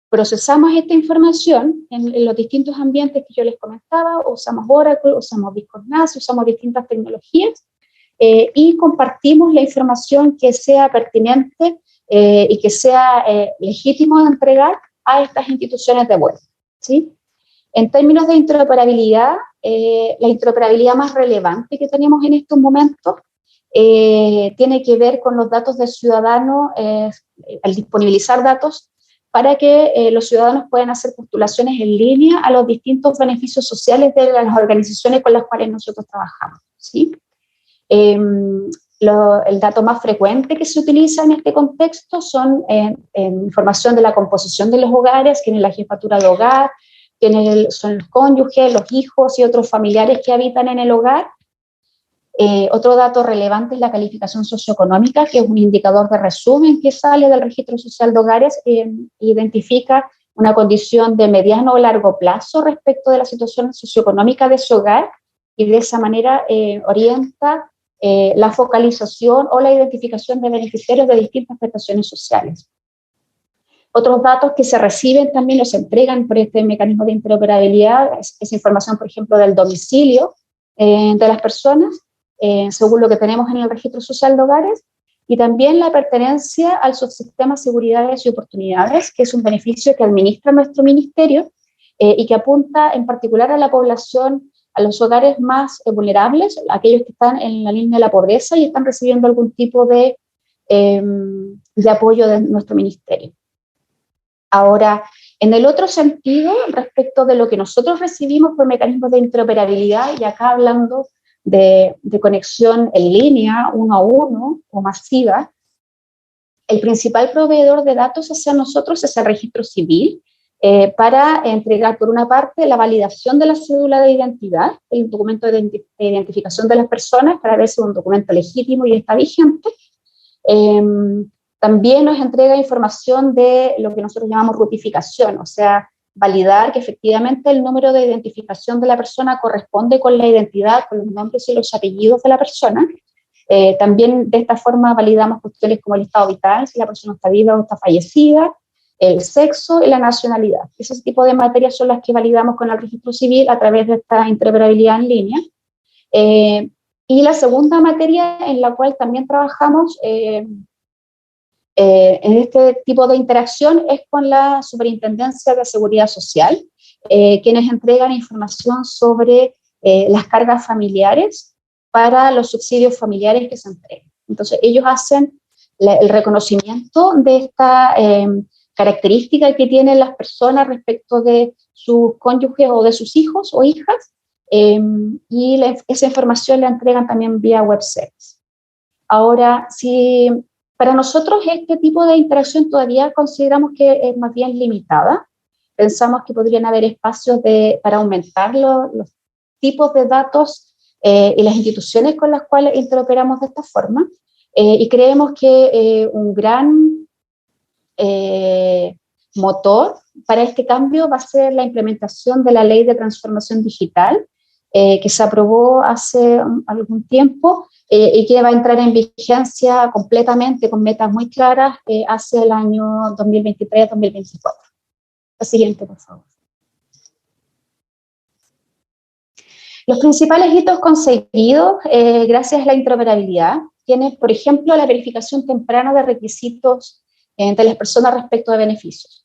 [SPEAKER 5] procesamos esta información en los distintos ambientes que yo les comentaba, usamos Oracle, usamos Discord-NAS, usamos distintas tecnologías, y compartimos la información que sea pertinente y que sea legítimo de entregar a estas instituciones de vuelta, ¿sí? En términos de interoperabilidad, la interoperabilidad más relevante que tenemos en estos momentos tiene que ver con los datos del ciudadano, al disponibilizar datos para que los ciudadanos puedan hacer postulaciones en línea a los distintos beneficios sociales de las organizaciones con las cuales nosotros trabajamos, ¿sí? El dato más frecuente que se utiliza en este contexto son información de la composición de los hogares, quién es la jefatura de hogar, quiénes son los cónyuges, los hijos y otros familiares que habitan en el hogar. Otro dato relevante es la calificación socioeconómica, que es un indicador de resumen que sale del Registro Social de Hogares, identifica una condición de mediano o largo plazo respecto de la situación socioeconómica de su hogar y de esa manera orienta la focalización o la identificación de beneficiarios de distintas prestaciones sociales. Otros datos que se reciben también los entregan por este mecanismo de interoperabilidad es información, por ejemplo, del domicilio de las personas, según lo que tenemos en el Registro Social de Hogares, y también la pertenencia al subsistema Seguridades y Oportunidades, que es un beneficio que administra nuestro ministerio y que apunta en particular a la población, a los hogares más vulnerables, aquellos que están en la línea de la pobreza y están recibiendo algún tipo de apoyo de nuestro ministerio. Ahora, en el otro sentido, respecto de lo que nosotros recibimos por mecanismos de interoperabilidad, y acá hablando de conexión en línea, 1 a 1 o masiva, el principal proveedor de datos hacia nosotros es el registro civil, para entregar, por una parte, la validación de la cédula de identidad, el documento de identificación de las personas, para ver si es un documento legítimo y está vigente. También nos entrega información de lo que nosotros llamamos rutificación, o sea, validar que efectivamente el número de identificación de la persona corresponde con la identidad, con los nombres y los apellidos de la persona. También de esta forma validamos cuestiones como el estado vital, si la persona está viva o está fallecida, el sexo y la nacionalidad. Ese tipo de materias son las que validamos con el registro civil a través de esta interoperabilidad en línea. Y la segunda materia en la cual también trabajamos en este tipo de interacción es con la Superintendencia de Seguridad Social, quienes entregan información sobre las cargas familiares para los subsidios familiares que se entregan. Entonces, ellos hacen el reconocimiento de esta característica que tienen las personas respecto de sus cónyuges o de sus hijos o hijas, y esa información la entregan también vía web service. Ahora, si para nosotros este tipo de interacción todavía consideramos que es más bien limitada, pensamos que podrían haber espacios para aumentar los tipos de datos y las instituciones con las cuales interoperamos de esta forma, y creemos que un gran motor para este cambio va a ser la implementación de la Ley de Transformación Digital, que se aprobó hace algún tiempo y que va a entrar en vigencia completamente con metas muy claras hacia el año 2023-2024. La siguiente, por favor. Los principales hitos conseguidos gracias a la interoperabilidad tienen, por ejemplo, la verificación temprana de requisitos de las personas respecto de beneficios.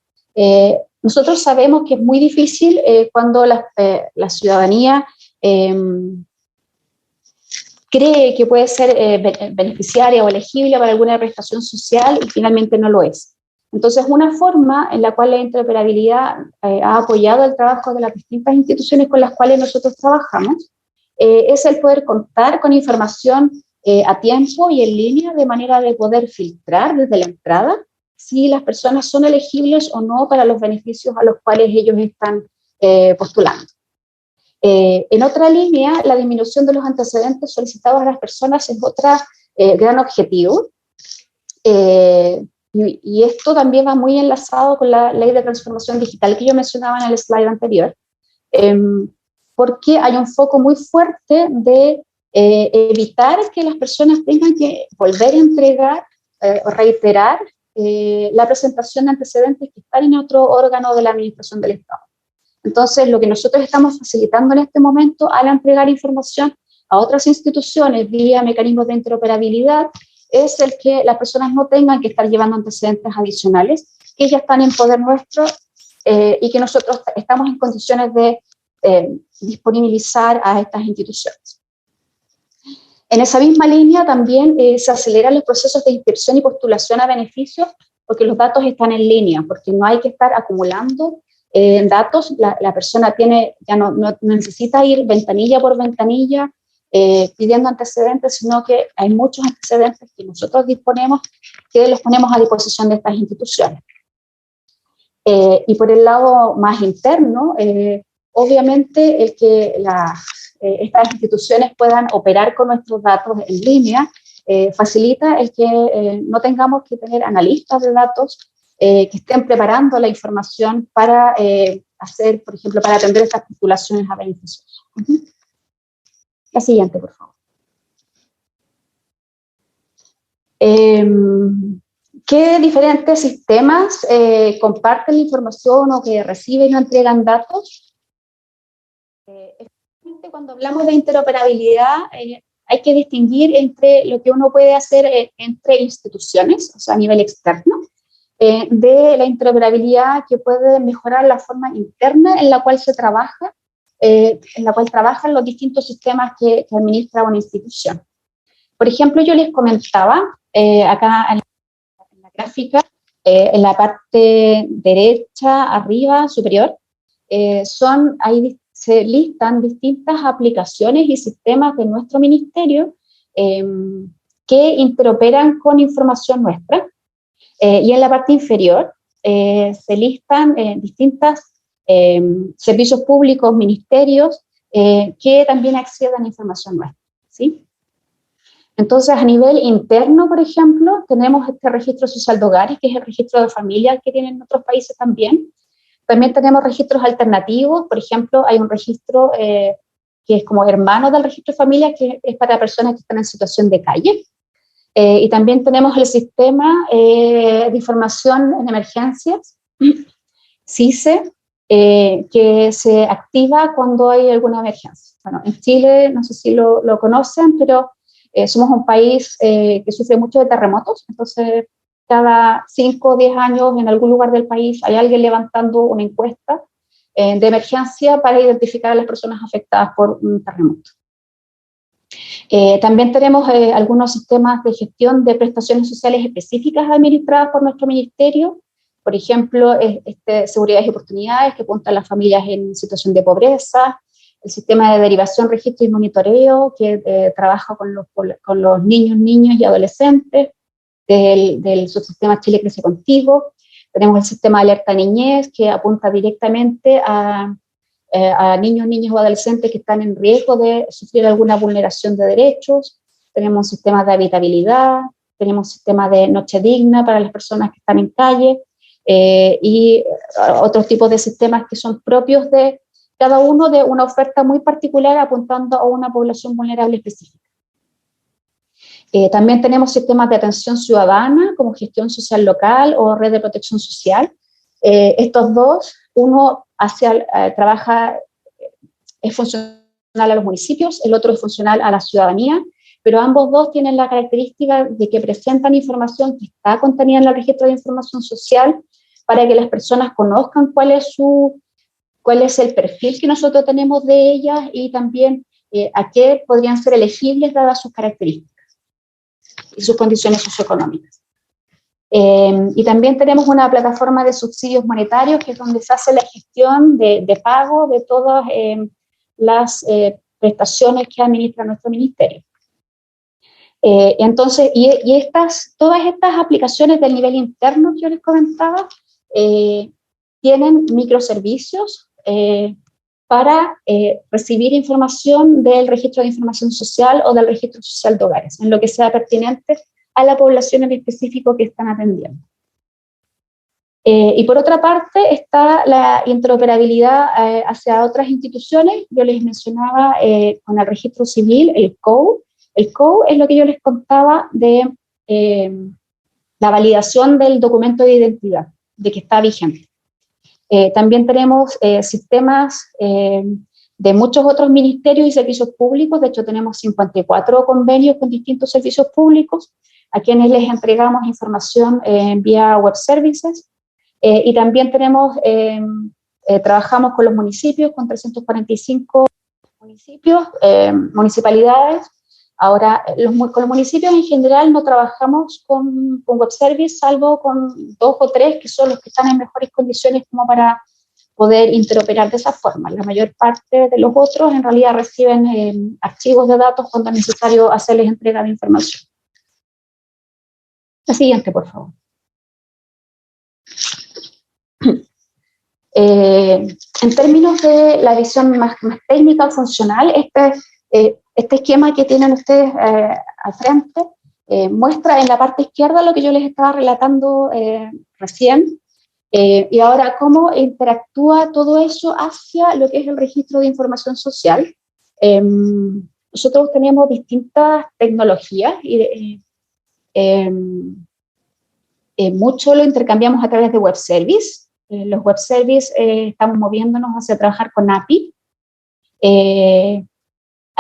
[SPEAKER 5] Nosotros sabemos que es muy difícil cuando la ciudadanía cree que puede ser beneficiaria o elegible para alguna prestación social y finalmente no lo es. Entonces, una forma en la cual la interoperabilidad ha apoyado el trabajo de las distintas instituciones con las cuales nosotros trabajamos es el poder contar con información a tiempo y en línea, de manera de poder filtrar desde la entrada si las personas son elegibles o no para los beneficios a los cuales ellos están postulando. En otra línea, la disminución de los antecedentes solicitados a las personas es otra gran objetivo. Y esto también va muy enlazado con la ley de transformación digital que yo mencionaba en el slide anterior, porque hay un foco muy fuerte de evitar que las personas tengan que volver a entregar o reiterar la presentación de antecedentes que están en otro órgano de la administración del Estado. Entonces, lo que nosotros estamos facilitando en este momento al entregar información a otras instituciones vía mecanismos de interoperabilidad es el que las personas no tengan que estar llevando antecedentes adicionales, que ya están en poder nuestro y que nosotros estamos en condiciones de disponibilizar a estas instituciones. En esa misma línea también se aceleran los procesos de inscripción y postulación a beneficios porque los datos están en línea, porque no hay que estar acumulando datos. La persona ya no necesita ir ventanilla por ventanilla pidiendo antecedentes, sino que hay muchos antecedentes que nosotros disponemos, que los ponemos a disposición de estas instituciones. Y por el lado más interno, obviamente el que estas instituciones puedan operar con nuestros datos en línea facilita el que no tengamos que tener analistas de datos que estén preparando la información para hacer, por ejemplo, para atender estas postulaciones a beneficios. La siguiente, por favor. ¿Qué diferentes sistemas comparten la información o que reciben o entregan datos? Cuando hablamos de interoperabilidad, hay que distinguir entre lo que uno puede hacer entre instituciones, o sea, a nivel externo, de la interoperabilidad que puede mejorar la forma interna en la cual se trabaja, en la cual trabajan los distintos sistemas que administra una institución. Por ejemplo, yo les comentaba acá en la gráfica, en la parte derecha, arriba, superior, ahí se listan distintas aplicaciones y sistemas de nuestro ministerio que interoperan con información nuestra. Y en la parte inferior se listan distintos servicios públicos, ministerios, que también acceden a información nuestra, ¿sí? Entonces, a nivel interno, por ejemplo, tenemos este registro social de hogares, que es el registro de familias que tienen otros países también. También tenemos registros alternativos, por ejemplo, hay un registro que es como hermano del registro de familias, que es para personas que están en situación de calle. Y también tenemos el sistema de información en emergencias, SISE, que se activa cuando hay alguna emergencia. Bueno, en Chile, no sé si lo conocen, pero somos un país que sufre mucho de terremotos, entonces cada 5 o 10 años en algún lugar del país hay alguien levantando una encuesta de emergencia para identificar a las personas afectadas por un terremoto. También tenemos algunos sistemas de gestión de prestaciones sociales específicas administradas por nuestro ministerio, por ejemplo, seguridades y oportunidades que apuntan a las familias en situación de pobreza, el sistema de derivación, registro y monitoreo que trabaja con los niños y adolescentes del subsistema Chile Crece Contigo. Tenemos el sistema de alerta niñez que apunta directamente a niños o adolescentes que están en riesgo de sufrir alguna vulneración de derechos. Tenemos sistemas de habitabilidad, tenemos sistemas de noche digna para las personas que están en calle y otros tipos de sistemas que son propios de cada uno de una oferta muy particular apuntando a una población vulnerable específica. También tenemos sistemas de atención ciudadana como gestión social local o red de protección social. Estos dos, uno es funcional a los municipios, el otro es funcional a la ciudadanía, pero ambos dos tienen la característica de que presentan información que está contenida en el registro de información social para que las personas conozcan cuál es el perfil que nosotros tenemos de ellas y también a qué podrían ser elegibles dadas sus características y sus condiciones socioeconómicas. Y también tenemos una plataforma de subsidios monetarios que es donde se hace la gestión de pago de todas las prestaciones que administra nuestro ministerio. Entonces, todas estas aplicaciones del nivel interno que yo les comentaba tienen microservicios para recibir información del registro de información social o del registro social de hogares, en lo que sea pertinente a la población en específico que están atendiendo. Y por otra parte está la interoperabilidad hacia otras instituciones. Yo les mencionaba con el registro civil, el COU. El COU es lo que yo les contaba de la validación del documento de identidad, de que está vigente. También tenemos sistemas de muchos otros ministerios y servicios públicos. De hecho, tenemos 54 convenios con distintos servicios públicos a quienes les entregamos información vía web services. Y también tenemos, trabajamos con los municipios, con 345 municipios, municipalidades. Ahora, con los municipios en general no trabajamos con web service, salvo con 2 o 3 que son los que están en mejores condiciones como para poder interoperar de esa forma. La mayor parte de los otros en realidad reciben archivos de datos cuando es necesario hacerles entrega de información. La siguiente, por favor. En términos de la visión más técnica o funcional, este esquema que tienen ustedes al frente muestra en la parte izquierda lo que yo les estaba relatando recién, y ahora cómo interactúa todo eso hacia lo que es el registro de información social. Nosotros tenemos distintas tecnologías y mucho lo intercambiamos a través de web service. Los web service estamos moviéndonos hacia trabajar con API.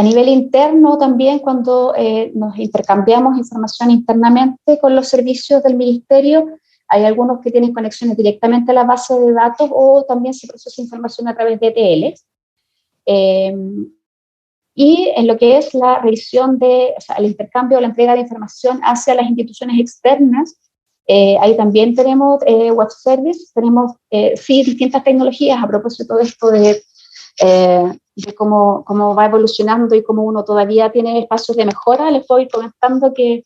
[SPEAKER 5] A nivel interno también, cuando nos intercambiamos información internamente con los servicios del ministerio, hay algunos que tienen conexiones directamente a la base de datos o también se procesa información a través de ETLs. Y en lo que es la revisión o sea, el intercambio o la entrega de información hacia las instituciones externas, ahí también tenemos web service, tenemos sí distintas tecnologías a propósito de esto de cómo va evolucionando y cómo uno todavía tiene espacios de mejora. Les voy comentando que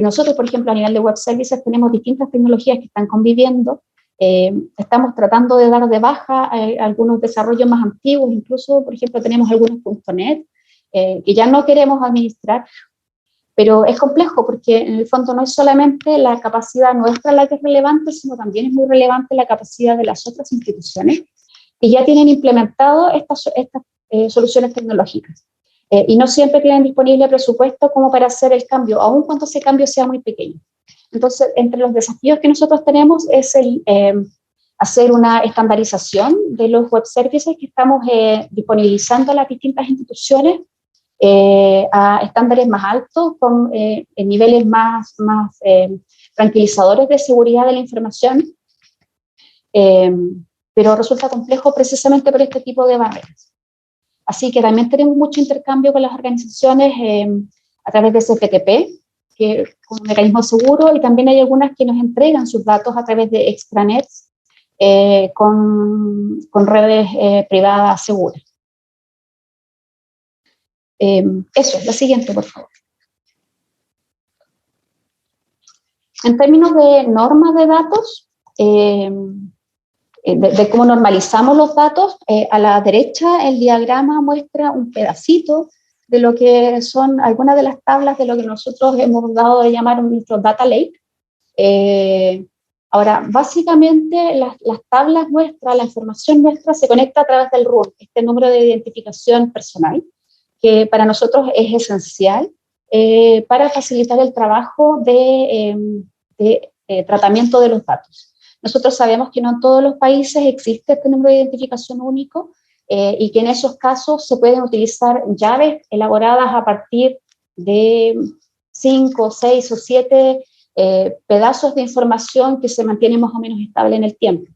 [SPEAKER 5] nosotros, por ejemplo, a nivel de web services tenemos distintas tecnologías que están conviviendo. Estamos tratando de dar de baja algunos desarrollos más antiguos, incluso, por ejemplo, tenemos algunos .NET que ya no queremos administrar, pero es complejo porque en el fondo no es solamente la capacidad nuestra la que es relevante, sino también es muy relevante la capacidad de las otras instituciones que ya tienen implementado estas soluciones tecnológicas. Y no siempre tienen disponible presupuesto como para hacer el cambio, aun cuando ese cambio sea muy pequeño. Entonces, entre los desafíos que nosotros tenemos es el hacer una estandarización de los web services que estamos disponibilizando a las distintas instituciones a estándares más altos, con niveles más tranquilizadores de seguridad de la información, pero resulta complejo precisamente por este tipo de barreras. Así que también tenemos mucho intercambio con las organizaciones a través de CFTP, que es un mecanismo seguro, y también hay algunas que nos entregan sus datos a través de extranets con redes privadas seguras. Eso, la siguiente, por favor. En términos de normas de datos, de cómo normalizamos los datos, a la derecha el diagrama muestra un pedacito de lo que son algunas de las tablas de lo que nosotros hemos dado de llamar nuestro data lake. Ahora, básicamente las tablas nuestras, la información nuestra se conecta a través del RUN, este número de identificación personal, que para nosotros es esencial para facilitar el trabajo de tratamiento de los datos. Nosotros sabemos que no en todos los países existe este número de identificación único y que en esos casos se pueden utilizar llaves elaboradas a partir de 5, 6 o 7 pedazos de información que se mantienen más o menos estable en el tiempo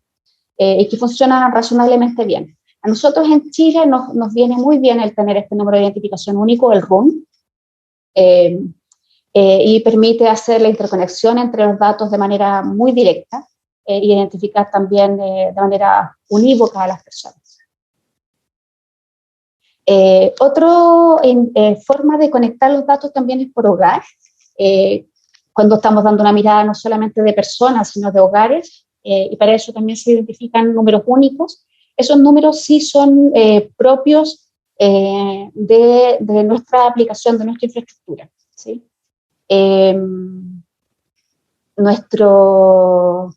[SPEAKER 5] y que funcionan razonablemente bien. A nosotros en Chile nos viene muy bien el tener este número de identificación único, el RUN, y permite hacer la interconexión entre los datos de manera muy directa e identificar también de manera unívoca a las personas. Otra forma de conectar los datos también es por hogar, cuando estamos dando una mirada no solamente de personas, sino de hogares, y para eso también se identifican números únicos. esos números sí son propios de nuestra aplicación, de nuestra infraestructura, ¿sí? Nuestro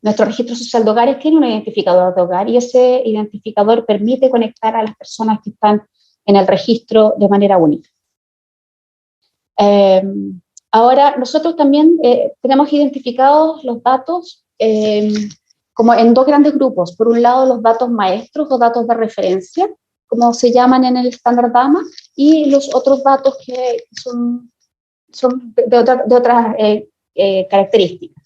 [SPEAKER 5] registro social de hogares tiene un identificador de hogar y ese identificador permite conectar a las personas que están en el registro de manera única. Ahora, nosotros también tenemos identificados los datos como en dos grandes grupos. Por un lado, los datos maestros o datos de referencia, como se llaman en el estándar DAMA, y los otros datos que son de otras características.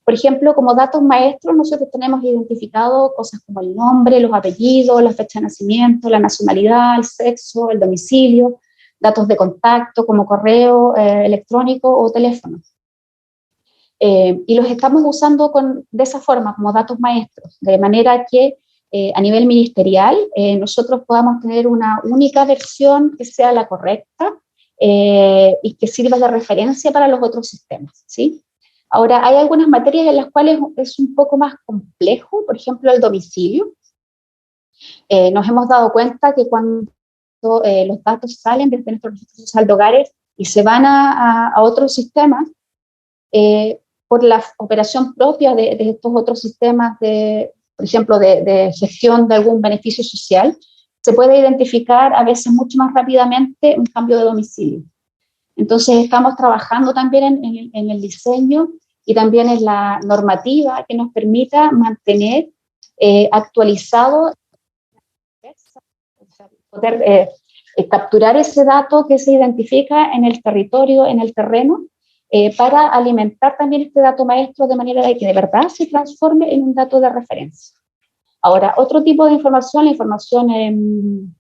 [SPEAKER 5] Por ejemplo, como datos maestros, nosotros tenemos identificado cosas como el nombre, los apellidos, la fecha de nacimiento, la nacionalidad, el sexo, el domicilio, datos de contacto como correo electrónico o teléfono. Y los estamos usando de esa forma, como datos maestros, de manera que a nivel ministerial nosotros podamos tener una única versión que sea la correcta y que sirva de referencia para los otros sistemas, ¿sí? Ahora, hay algunas materias en las cuales es un poco más complejo, por ejemplo, el domicilio. Nos hemos dado cuenta que cuando los datos salen desde nuestro registro social de hogares y se van a otros sistemas, por la operación propia de estos otros sistemas, por ejemplo, de gestión de algún beneficio social, se puede identificar a veces mucho más rápidamente un cambio de domicilio. Entonces, estamos trabajando también en el diseño y también en la normativa que nos permita mantener actualizado, poder capturar ese dato que se identifica en el territorio, en el terreno, para alimentar también este dato maestro de manera de que de verdad se transforme en un dato de referencia. Ahora, otro tipo de información, la información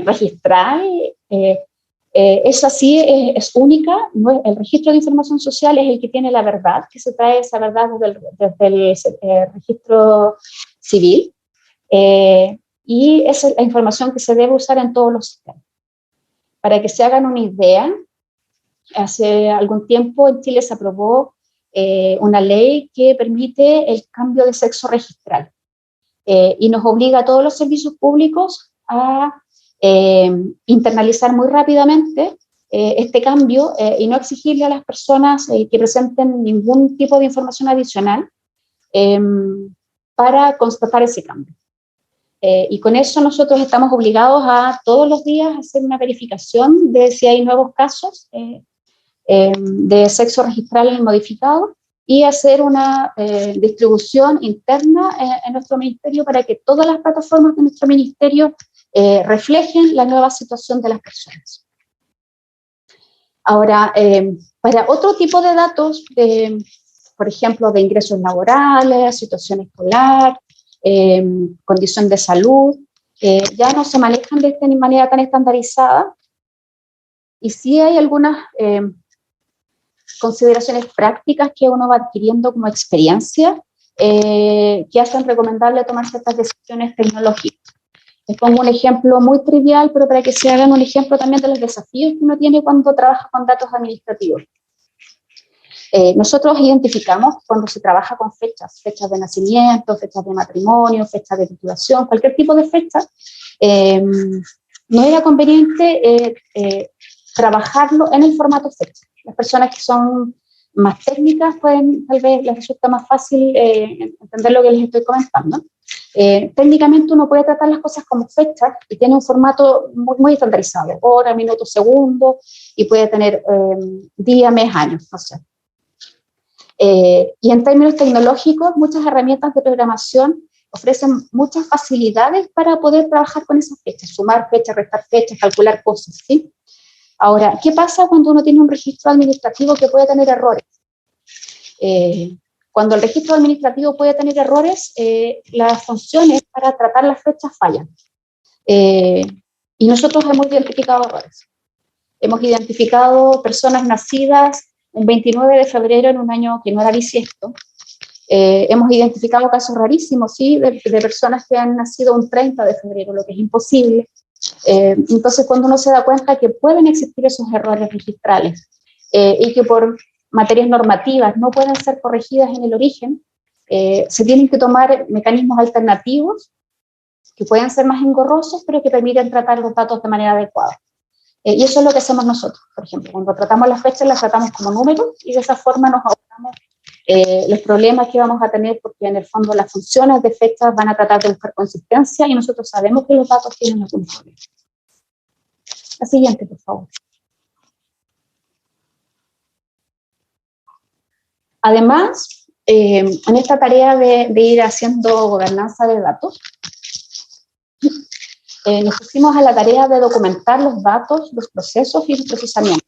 [SPEAKER 5] registral, esa sí es única, ¿no? El registro de información social es el que tiene la verdad, que se trae esa verdad desde el registro civil, y esa es la información que se debe usar en todos los sistemas. Para que se hagan una idea, hace algún tiempo en Chile se aprobó una ley que permite el cambio de sexo registral y nos obliga a todos los servicios públicos a internalizar muy rápidamente este cambio y no exigirle a las personas que presenten ningún tipo de información adicional para constatar ese cambio. Y con eso nosotros estamos obligados a todos los días hacer una verificación de si hay nuevos casos de sexo registral modificado y hacer una distribución interna en nuestro ministerio para que todas las plataformas de nuestro ministerio reflejen la nueva situación de las personas. Ahora, para otro tipo de datos, por ejemplo, de ingresos laborales, situación escolar, condición de salud, ya no se manejan de esta manera tan estandarizada, y sí hay algunas consideraciones prácticas que uno va adquiriendo como experiencia que hacen recomendable tomar ciertas decisiones tecnológicas. Les pongo un ejemplo muy trivial, pero para que se hagan un ejemplo también de los desafíos que uno tiene cuando trabaja con datos administrativos. Nosotros identificamos cuando se trabaja con fechas de nacimiento, fechas de matrimonio, fechas de titulación, cualquier tipo de fecha, no era conveniente trabajarlo en el formato fecha. Las personas que son más técnicas tal vez les resulta más fácil entender lo que les estoy comentando. Técnicamente uno puede tratar las cosas como fechas y tiene un formato muy estandarizado, hora, minuto, segundo, y puede tener día, mes, año, no sé. Y en términos tecnológicos, muchas herramientas de programación ofrecen muchas facilidades para poder trabajar con esas fechas, sumar fechas, restar fechas, calcular cosas, ¿sí? Ahora, ¿qué pasa cuando uno tiene un registro administrativo que puede tener errores? Cuando el registro administrativo puede tener errores, las funciones para tratar las fechas fallan. Y nosotros hemos identificado errores. Hemos identificado personas nacidas un 29 de febrero en un año que no era bisiesto. Hemos identificado casos rarísimos, ¿sí? de personas que han nacido un 30 de febrero, lo que es imposible. Entonces, cuando uno se da cuenta que pueden existir esos errores registrales y que por materias normativas no pueden ser corregidas en el origen, se tienen que tomar mecanismos alternativos que pueden ser más engorrosos, pero que permiten tratar los datos de manera adecuada. Y eso es lo que hacemos nosotros, por ejemplo. Cuando tratamos las fechas, las tratamos como números y de esa forma nos ahorramos los problemas que vamos a tener, porque en el fondo las funciones de fechas van a tratar de buscar consistencia y nosotros sabemos que los datos tienen algún problema. La siguiente, por favor. Además, en esta tarea de ir haciendo gobernanza de datos, nos pusimos a la tarea de documentar los datos, los procesos y los procesamientos.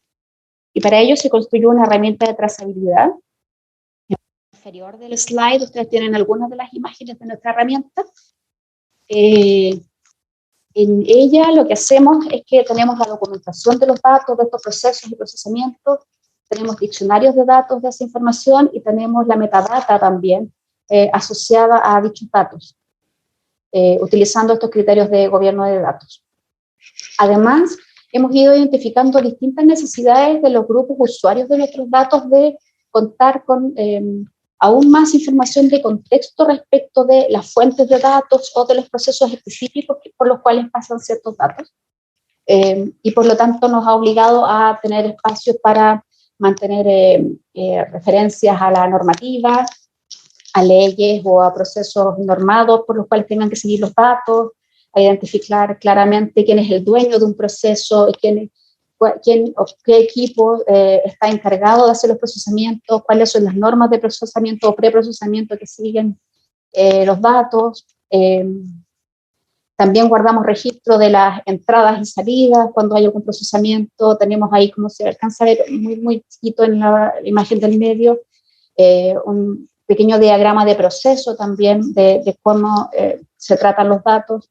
[SPEAKER 5] Y para ello se construyó una herramienta de trazabilidad. En el inferior del slide ustedes tienen algunas de las imágenes de nuestra herramienta. En ella lo que hacemos es que tenemos la documentación de los datos, de estos procesos y procesamientos, tenemos diccionarios de datos de esa información y tenemos la metadata también asociada a dichos datos, utilizando estos criterios de gobierno de datos. Además, hemos ido identificando distintas necesidades de los grupos usuarios de nuestros datos de contar con aún más información de contexto respecto de las fuentes de datos o de los procesos específicos por los cuales pasan ciertos datos. Y por lo tanto nos ha obligado a tener espacios para mantener referencias a la normativa, a leyes o a procesos normados por los cuales tengan que seguir los datos, a identificar claramente quién es el dueño de un proceso, quién o qué equipo está encargado de hacer los procesamientos, cuáles son las normas de procesamiento o preprocesamiento que siguen los datos. También guardamos registro de las entradas y salidas cuando hay algún procesamiento. Tenemos ahí, como se alcanza a ver muy chiquito en la imagen del medio, un pequeño diagrama de proceso también de cómo se tratan los datos.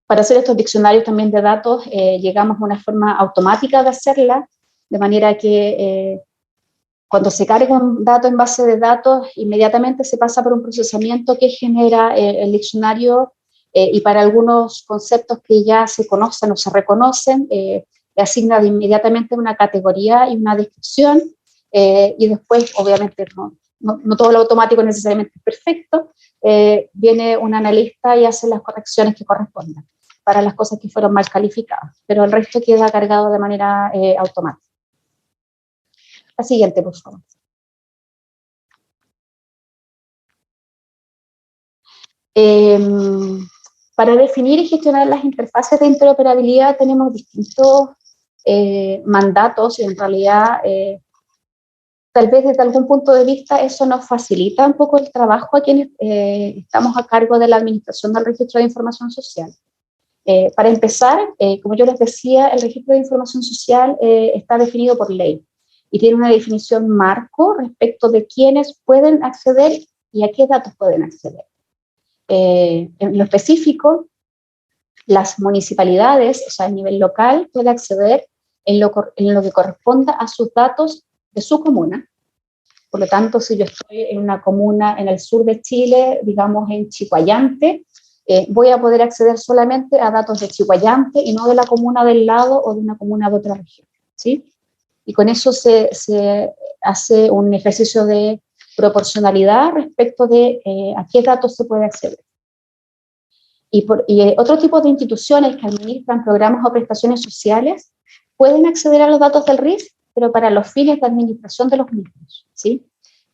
[SPEAKER 5] Para hacer estos diccionarios también de datos, llegamos a una forma automática de hacerla, de manera que cuando se carga un dato en base de datos, inmediatamente se pasa por un procesamiento que genera el diccionario y para algunos conceptos que ya se conocen o se reconocen, le asigna inmediatamente una categoría y una descripción, y después, obviamente, no todo lo automático necesariamente es perfecto, viene un analista y hace las correcciones que correspondan para las cosas que fueron mal calificadas, pero el resto queda cargado de manera automática. La siguiente, por favor. Para definir y gestionar las interfaces de interoperabilidad tenemos distintos mandatos y en realidad tal vez desde algún punto de vista eso nos facilita un poco el trabajo a quienes estamos a cargo de la administración del registro de información social. Para empezar, como yo les decía, el registro de información social está definido por ley y tiene una definición marco respecto de quiénes pueden acceder y a qué datos pueden acceder. En lo específico, las municipalidades, o sea, a nivel local, pueden acceder en lo que corresponda a sus datos de su comuna. Por lo tanto, si yo estoy en una comuna en el sur de Chile, digamos en Chihuayante, voy a poder acceder solamente a datos de Chihuayante y no de la comuna del lado o de una comuna de otra región, ¿sí? Y con eso se hace un ejercicio de proporcionalidad respecto de a qué datos se puede acceder. Y otro tipo de instituciones que administran programas o prestaciones sociales pueden acceder a los datos del RIS, pero para los fines de administración de los mismos, ¿sí?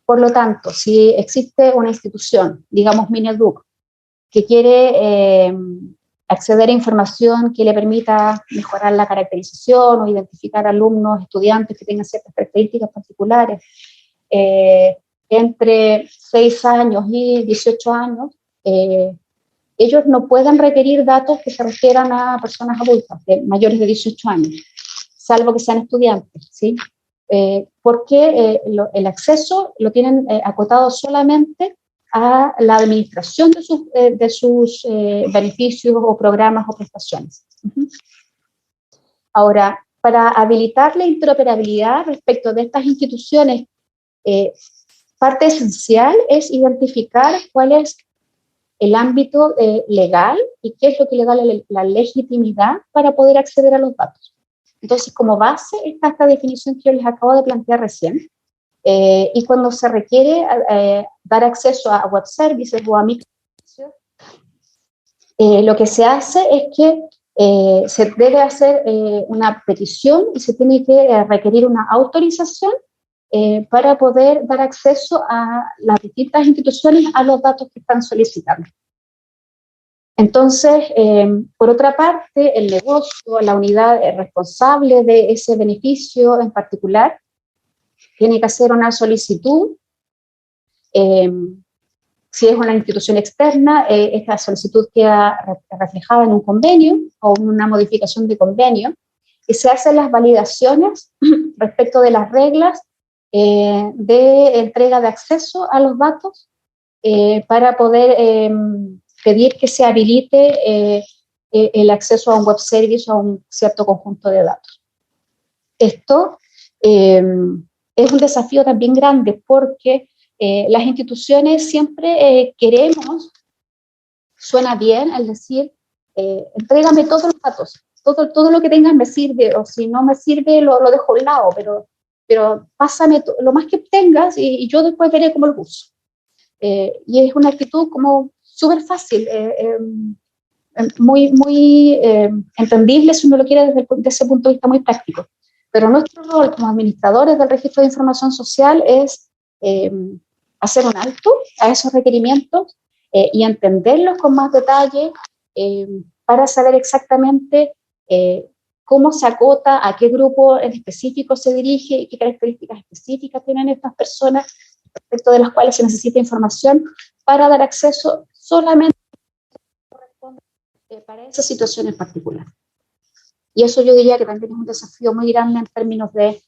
[SPEAKER 5] Por lo tanto, si existe una institución, digamos Mineduc, que quiere acceder a información que le permita mejorar la caracterización o identificar alumnos, estudiantes que tengan ciertas características particulares, entre 6 años y 18 años, ellos no pueden requerir datos que se refieran a personas adultas, mayores de 18 años, salvo que sean estudiantes, ¿sí? Porque el acceso lo tienen acotado solamente a la administración de sus beneficios o programas o prestaciones. Ahora, para habilitar la interoperabilidad respecto de estas instituciones, parte esencial es identificar cuál es el ámbito legal y qué es lo que le da la legitimidad para poder acceder a los datos. Entonces, como base está esta definición que yo les acabo de plantear recién, Y cuando se requiere dar acceso a web services o a microservicios, lo que se hace es que se debe hacer una petición y se tiene que requerir una autorización para poder dar acceso a las distintas instituciones a los datos que están solicitando. Entonces, por otra parte, el negocio, la unidad responsable de ese beneficio en particular, tiene que hacer una solicitud. Si es una institución externa, esta solicitud queda reflejada en un convenio o una modificación de convenio, y se hacen las validaciones respecto de las reglas de entrega de acceso a los datos para poder pedir que se habilite el acceso a un web service o a un cierto conjunto de datos. Esto es un desafío también grande porque las instituciones siempre queremos, suena bien el decir, entrégame todos los datos, todo lo que tengas me sirve, o si no me sirve lo dejo a un lado, pero pásame lo más que tengas y yo después veré cómo lo uso. Y es una actitud como súper fácil, muy entendible si uno lo quiere desde ese punto de vista muy práctico. Pero nuestro rol como administradores del registro de información social es hacer un alto a esos requerimientos y entenderlos con más detalle para saber exactamente cómo se acota, a qué grupo en específico se dirige y qué características específicas tienen estas personas respecto de las cuales se necesita información para dar acceso solamente para esa situación en particular. Y eso yo diría que también es un desafío muy grande en términos de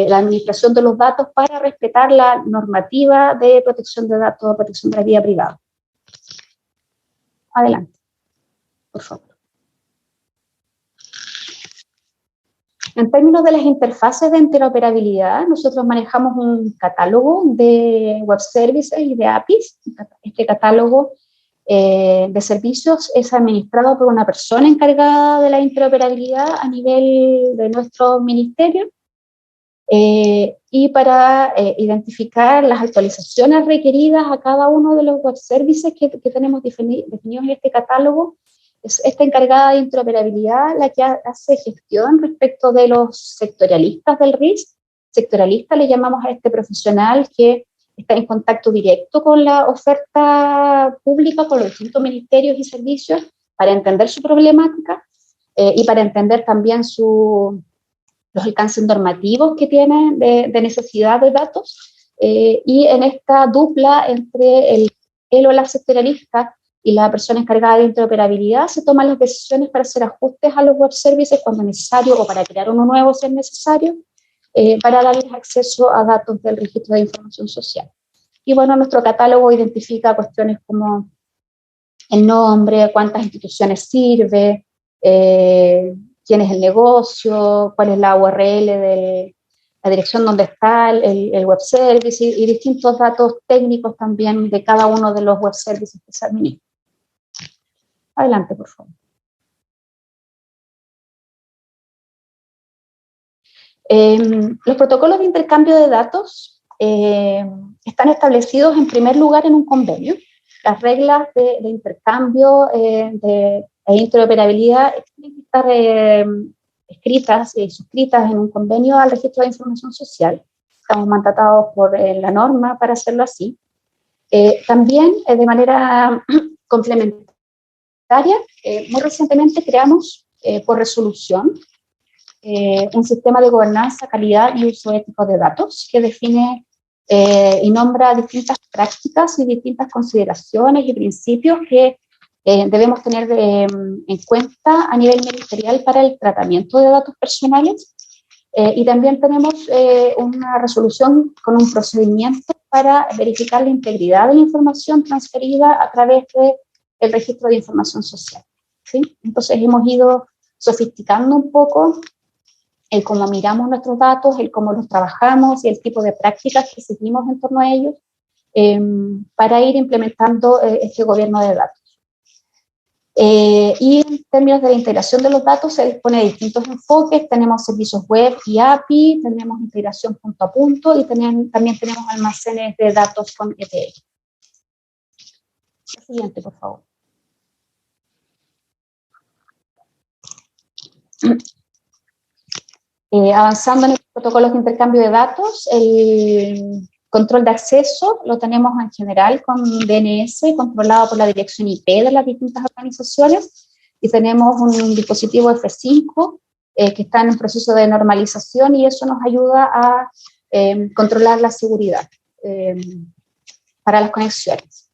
[SPEAKER 5] la administración de los datos para respetar la normativa de protección de datos, protección de la vida privada. Adelante, por favor. En términos de las interfaces de interoperabilidad, nosotros manejamos un catálogo de web services y de APIs. Este catálogo de servicios es administrado por una persona encargada de la interoperabilidad a nivel de nuestro ministerio y para identificar las actualizaciones requeridas a cada uno de los web services que tenemos definidos en este catálogo. Es esta encargada de interoperabilidad la que hace gestión respecto de los sectorialistas del RIS. Sectorialista le llamamos a este profesional que está en contacto directo con la oferta pública, con los distintos ministerios y servicios, para entender su problemática y para entender también los alcances normativos que tienen de necesidad de datos. Y en esta dupla entre él o la sectorialista y la persona encargada de interoperabilidad se toman las decisiones para hacer ajustes a los web services cuando es necesario o para crear uno nuevo si es necesario, para darles acceso a datos del registro de información social. Y bueno, nuestro catálogo identifica cuestiones como el nombre, cuántas instituciones sirve, quién es el negocio, cuál es la URL de la dirección donde está el web service y distintos datos técnicos también de cada uno de los web services que se administran. Adelante, por favor. Los protocolos de intercambio de datos están establecidos en primer lugar en un convenio. Las reglas de intercambio e interoperabilidad tienen que estar escritas y suscritas en un convenio al registro de información social. Estamos mandatados por la norma para hacerlo así. También, de manera complementaria, muy recientemente creamos por resolución un sistema de gobernanza, calidad y uso ético de datos que define y nombra distintas prácticas y distintas consideraciones y principios que debemos tener en cuenta a nivel ministerial para el tratamiento de datos personales. Y también tenemos una resolución con un procedimiento para verificar la integridad de la información transferida a través del registro de información social. ¿Sí? Entonces hemos ido sofisticando un poco el cómo miramos nuestros datos, el cómo los trabajamos y el tipo de prácticas que seguimos en torno a ellos para ir implementando este gobierno de datos. Y en términos de la integración de los datos, se dispone de distintos enfoques. Tenemos servicios web y API, tenemos integración punto a punto y también tenemos almacenes de datos con ETL. La siguiente, por favor. Avanzando en los protocolos de intercambio de datos, el control de acceso lo tenemos en general con DNS, controlado por la dirección IP de las distintas organizaciones, y tenemos un dispositivo F5 que está en un proceso de normalización, y eso nos ayuda a controlar la seguridad para las conexiones.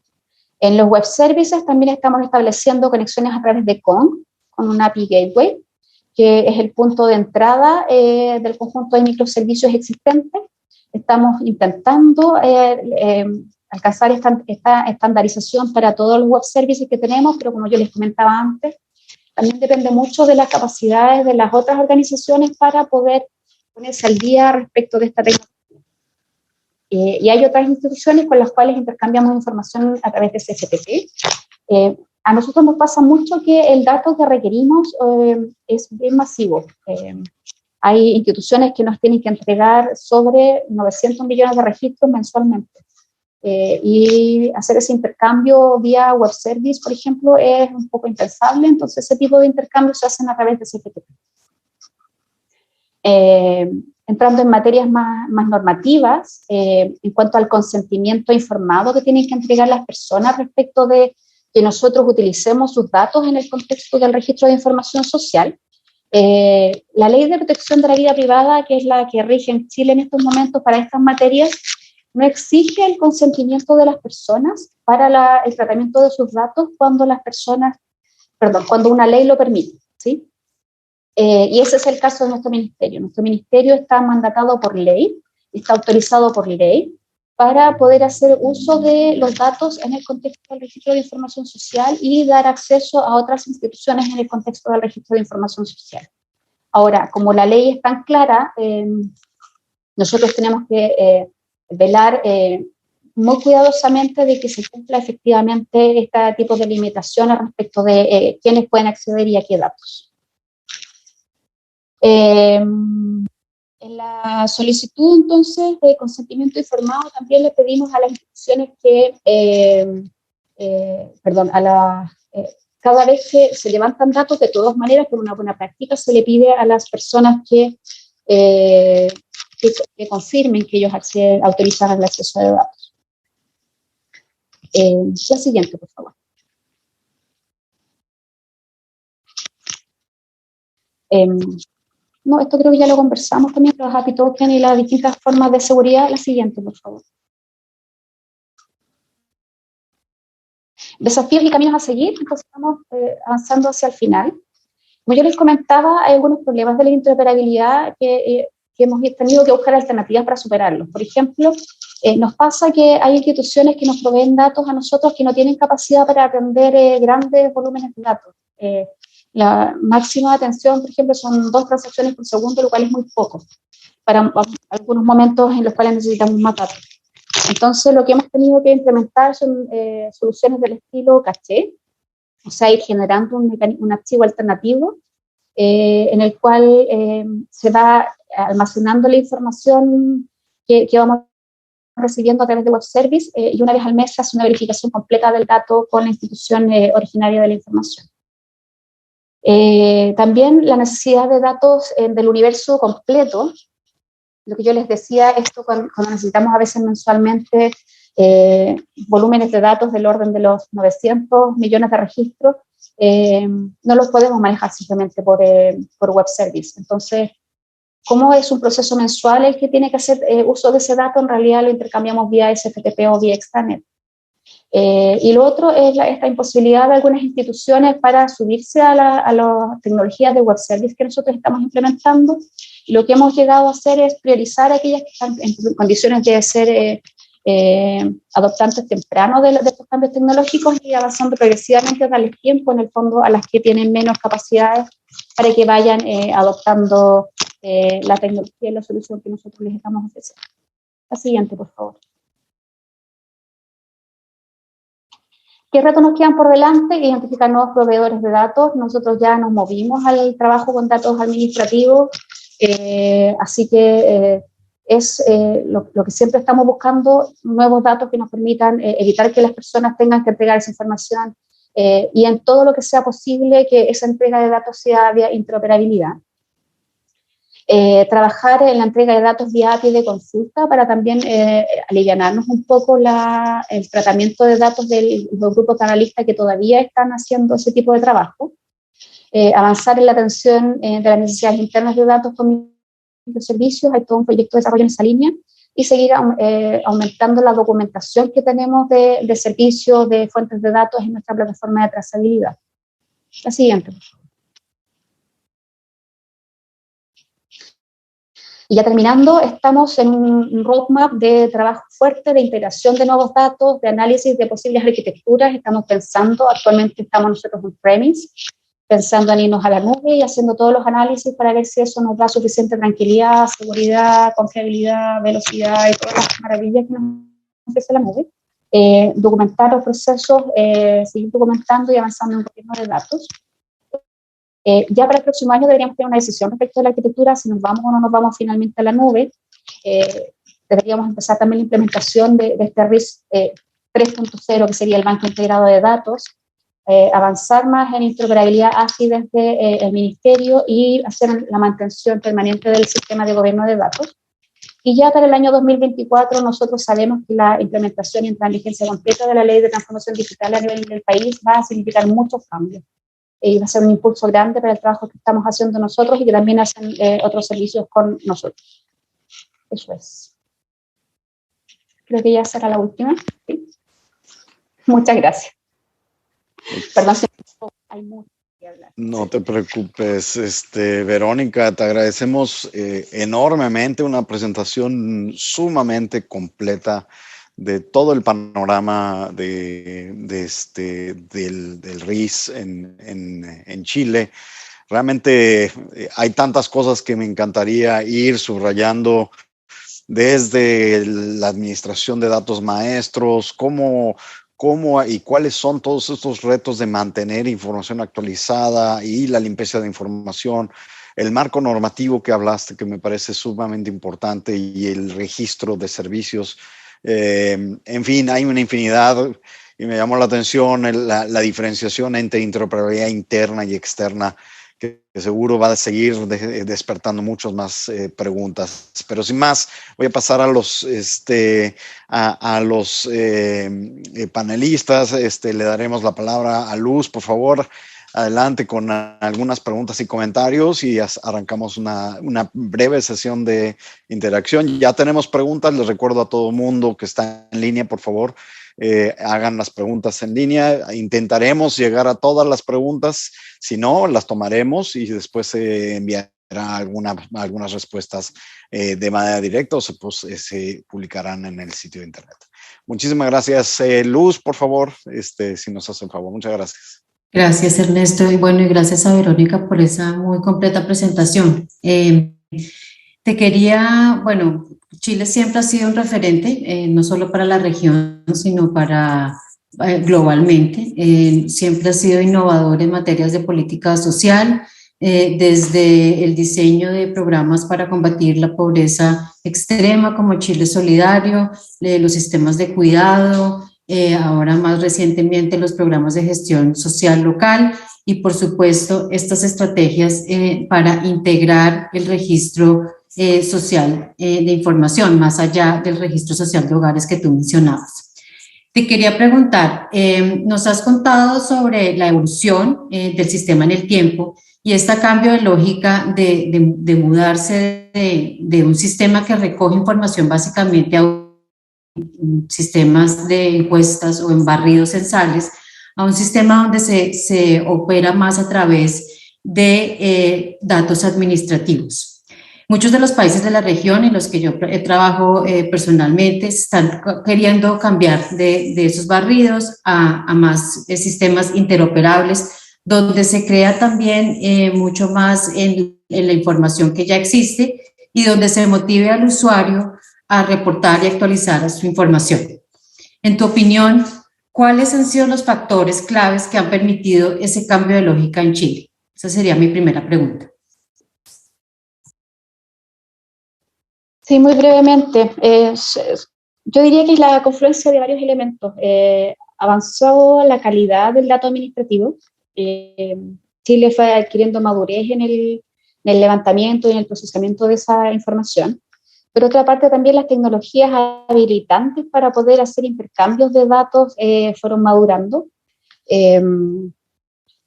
[SPEAKER 5] En los web services también estamos estableciendo conexiones a través de con un API Gateway, que es el punto de entrada del conjunto de microservicios existentes. Estamos intentando alcanzar esta estandarización para todos los web services que tenemos, pero como yo les comentaba antes, también depende mucho de las capacidades de las otras organizaciones para poder ponerse al día respecto de esta tecnología. Y hay otras instituciones con las cuales intercambiamos información a través de CFTP. A nosotros nos pasa mucho que el dato que requerimos es bien masivo. Hay instituciones que nos tienen que entregar sobre 900 millones de registros mensualmente. Y hacer ese intercambio vía web service, por ejemplo, es un poco impensable. Entonces, ese tipo de intercambios se hacen a través de CFTP. Entrando en materias más normativas, en cuanto al consentimiento informado que tienen que entregar las personas respecto de que nosotros utilicemos sus datos en el contexto del registro de información social. La Ley de Protección de la Vida Privada, que es la que rige en Chile en estos momentos para estas materias, no exige el consentimiento de las personas para el tratamiento de sus datos cuando cuando una ley lo permite, ¿sí? Y ese es el caso de nuestro ministerio. Nuestro ministerio está mandatado por ley, está autorizado por ley para poder hacer uso de los datos en el contexto del registro de información social y dar acceso a otras instituciones en el contexto del registro de información social. Ahora, como la ley es tan clara, nosotros tenemos que velar muy cuidadosamente de que se cumpla efectivamente este tipo de limitaciones respecto de quiénes pueden acceder y a qué datos. En la solicitud, entonces, de consentimiento informado, también le pedimos a las instituciones que, cada vez que se levantan datos, de todas maneras, por una buena práctica, se le pide a las personas que confirmen que ellos autorizan el acceso de datos. La siguiente, por favor. No, esto creo que ya lo conversamos también, los API token y las distintas formas de seguridad. La siguiente, por favor. Desafíos y caminos a seguir, entonces estamos avanzando hacia el final. Como yo les comentaba, hay algunos problemas de la interoperabilidad que hemos tenido que buscar alternativas para superarlos. Por ejemplo, nos pasa que hay instituciones que nos proveen datos a nosotros que no tienen capacidad para atender grandes volúmenes de datos. La máxima atención, por ejemplo, son 2 transacciones por segundo, lo cual es muy poco para algunos momentos en los cuales necesitamos más datos. Entonces, lo que hemos tenido que implementar son soluciones del estilo caché, o sea, ir generando un archivo alternativo en el cual se va almacenando la información que vamos recibiendo a través de web service y una vez al mes se hace una verificación completa del dato con la institución originaria de la información. También la necesidad de datos del universo completo, lo que yo les decía, esto cuando necesitamos a veces mensualmente volúmenes de datos del orden de los 900 millones de registros, no los podemos manejar simplemente por web service. Entonces, como es un proceso mensual el que tiene que hacer uso de ese dato, en realidad lo intercambiamos vía SFTP o vía extranet. Y lo otro es esta imposibilidad de algunas instituciones para subirse a las tecnologías de web service que nosotros estamos implementando. Y lo que hemos llegado a hacer es priorizar aquellas que están en condiciones de ser adoptantes tempranos de estos cambios tecnológicos y avanzando progresivamente, darles tiempo en el fondo a las que tienen menos capacidades para que vayan adoptando la tecnología y la solución que nosotros les estamos ofreciendo. La siguiente, por favor. ¿Qué retos nos quedan por delante? Identificar nuevos proveedores de datos. Nosotros ya nos movimos al trabajo con datos administrativos, así que es lo que siempre estamos buscando, nuevos datos que nos permitan evitar que las personas tengan que entregar esa información y en todo lo que sea posible que esa entrega de datos sea vía interoperabilidad. Trabajar en la entrega de datos vía API de consulta para también alivianarnos un poco el tratamiento de datos de los grupos de analistas que todavía están haciendo ese tipo de trabajo. Avanzar en la atención de las necesidades internas de datos con microservicios, hay todo un proyecto de desarrollo en esa línea, y seguir aumentando la documentación que tenemos de servicios, de fuentes de datos en nuestra plataforma de trazabilidad. La siguiente. Y ya terminando, estamos en un roadmap de trabajo fuerte, de integración de nuevos datos, de análisis de posibles arquitecturas. Estamos pensando, actualmente estamos nosotros en premise, pensando en irnos a la nube y haciendo todos los análisis para ver si eso nos da suficiente tranquilidad, seguridad, confiabilidad, velocidad y todas las maravillas que nos ofrece la nube. Documentar los procesos, seguir documentando y avanzando en un gobierno de datos. Ya para el próximo año deberíamos tener una decisión respecto a la arquitectura, si nos vamos o no nos vamos finalmente a la nube. Deberíamos empezar también la implementación de este RIS 3.0, que sería el banco integrado de datos, avanzar más en interoperabilidad ágil desde el ministerio y hacer la mantención permanente del sistema de gobierno de datos. Y ya para el año 2024 nosotros sabemos que la implementación y inteligencia completa de la ley de transformación digital a nivel del país va a significar muchos cambios. Y va a ser un impulso grande para el trabajo que estamos haciendo nosotros y que también hacen otros servicios con nosotros. Eso es. Creo que ya será la última. ¿Sí? Muchas gracias. Perdón si hay mucho que hablar.
[SPEAKER 4] No te preocupes, Verónica, te agradecemos enormemente, una presentación sumamente completa de todo el panorama del RIS en Chile. Realmente hay tantas cosas que me encantaría ir subrayando, desde la administración de datos maestros, cómo y cuáles son todos estos retos de mantener información actualizada y la limpieza de información, el marco normativo que hablaste, que me parece sumamente importante, y el registro de servicios. En fin, hay una infinidad, y me llamó la atención la diferenciación entre interoperabilidad interna y externa, que seguro va a seguir despertando muchas más preguntas. Pero sin más, voy a pasar a los panelistas. Le daremos la palabra a Luz, por favor. Adelante con algunas preguntas y comentarios y arrancamos una breve sesión de interacción. Ya tenemos preguntas, les recuerdo a todo mundo que está en línea, por favor, hagan las preguntas en línea. Intentaremos llegar a todas las preguntas, si no, las tomaremos y después se enviará algunas respuestas de manera directa o se publicarán en el sitio de internet. Muchísimas gracias. Luz, por favor, si nos hace un favor. Muchas gracias.
[SPEAKER 6] Gracias, Ernesto, y gracias a Verónica por esa muy completa presentación. Te quería, Chile siempre ha sido un referente, no solo para la región, sino para globalmente. Siempre ha sido innovador en materias de política social, desde el diseño de programas para combatir la pobreza extrema como Chile Solidario, los sistemas de cuidado, ahora más recientemente los programas de gestión social local y por supuesto estas estrategias para integrar el registro social de información más allá del registro social de hogares que tú mencionabas. Te quería preguntar, nos has contado sobre la evolución del sistema en el tiempo y este cambio de lógica de mudarse de un sistema que recoge información básicamente a sistemas de encuestas o en barridos censales a un sistema donde se opera más a través de datos administrativos. Muchos de los países de la región en los que yo trabajo personalmente están queriendo cambiar de esos barridos a más sistemas interoperables, donde se crea también mucho más en la información que ya existe y donde se motive al usuario a reportar y actualizar su información. En tu opinión, ¿cuáles han sido los factores claves que han permitido ese cambio de lógica en Chile? Esa sería mi primera pregunta.
[SPEAKER 5] Sí, muy brevemente. Yo diría que es la confluencia de varios elementos. Avanzó la calidad del dato administrativo. Chile fue adquiriendo madurez en el levantamiento y en el procesamiento de esa información. Por otra parte, también las tecnologías habilitantes para poder hacer intercambios de datos fueron madurando.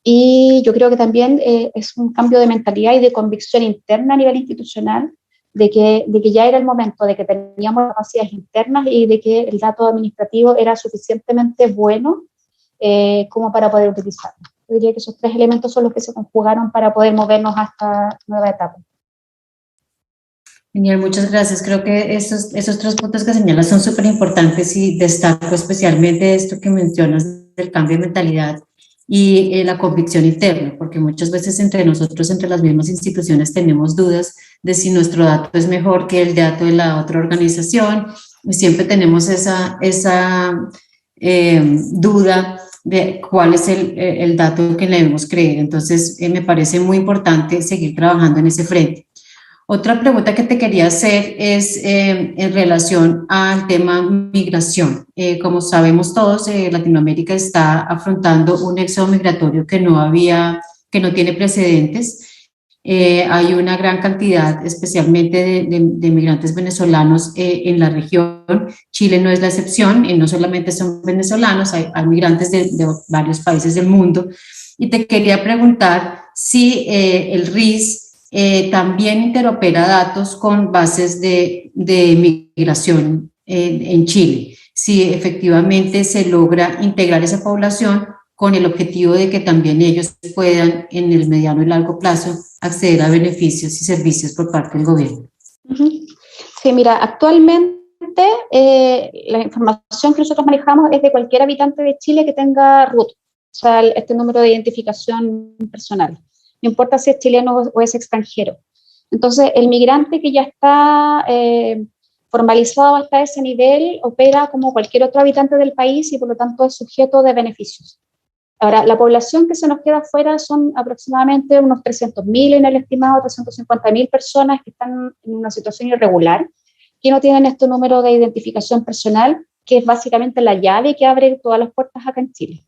[SPEAKER 5] Y yo creo que también es un cambio de mentalidad y de convicción interna a nivel institucional de que ya era el momento, de que teníamos capacidades internas y de que el dato administrativo era suficientemente bueno como para poder utilizarlo. Yo diría que esos tres elementos son los que se conjugaron para poder movernos a esta nueva etapa.
[SPEAKER 6] Genial, muchas gracias. Creo que esos tres puntos que señalas son súper importantes y destaco especialmente esto que mencionas del cambio de mentalidad y la convicción interna, porque muchas veces entre nosotros, entre las mismas instituciones, tenemos dudas de si nuestro dato es mejor que el dato de la otra organización, y siempre tenemos esa duda de cuál es el dato que debemos creer. Entonces, me parece muy importante seguir trabajando en ese frente. Otra pregunta que te quería hacer es en relación al tema migración. Como sabemos todos, Latinoamérica está afrontando un éxodo migratorio que no tiene precedentes. Hay una gran cantidad, especialmente de migrantes venezolanos en la región. Chile no es la excepción, y no solamente son venezolanos, hay migrantes de varios países del mundo. Y te quería preguntar si el RIS también interopera datos con bases de migración en Chile, si efectivamente se logra integrar esa población con el objetivo de que también ellos puedan en el mediano y largo plazo acceder a beneficios y servicios por parte del gobierno.
[SPEAKER 5] Sí, mira, actualmente la información que nosotros manejamos es de cualquier habitante de Chile que tenga RUT, o sea, este número de identificación personal. No importa si es chileno o es extranjero. Entonces, el migrante que ya está formalizado hasta ese nivel opera como cualquier otro habitante del país y por lo tanto es sujeto de beneficios. Ahora, la población que se nos queda afuera son aproximadamente unos 300.000 en el estimado, 350.000 personas que están en una situación irregular, que no tienen este número de identificación personal, que es básicamente la llave que abre todas las puertas acá en Chile.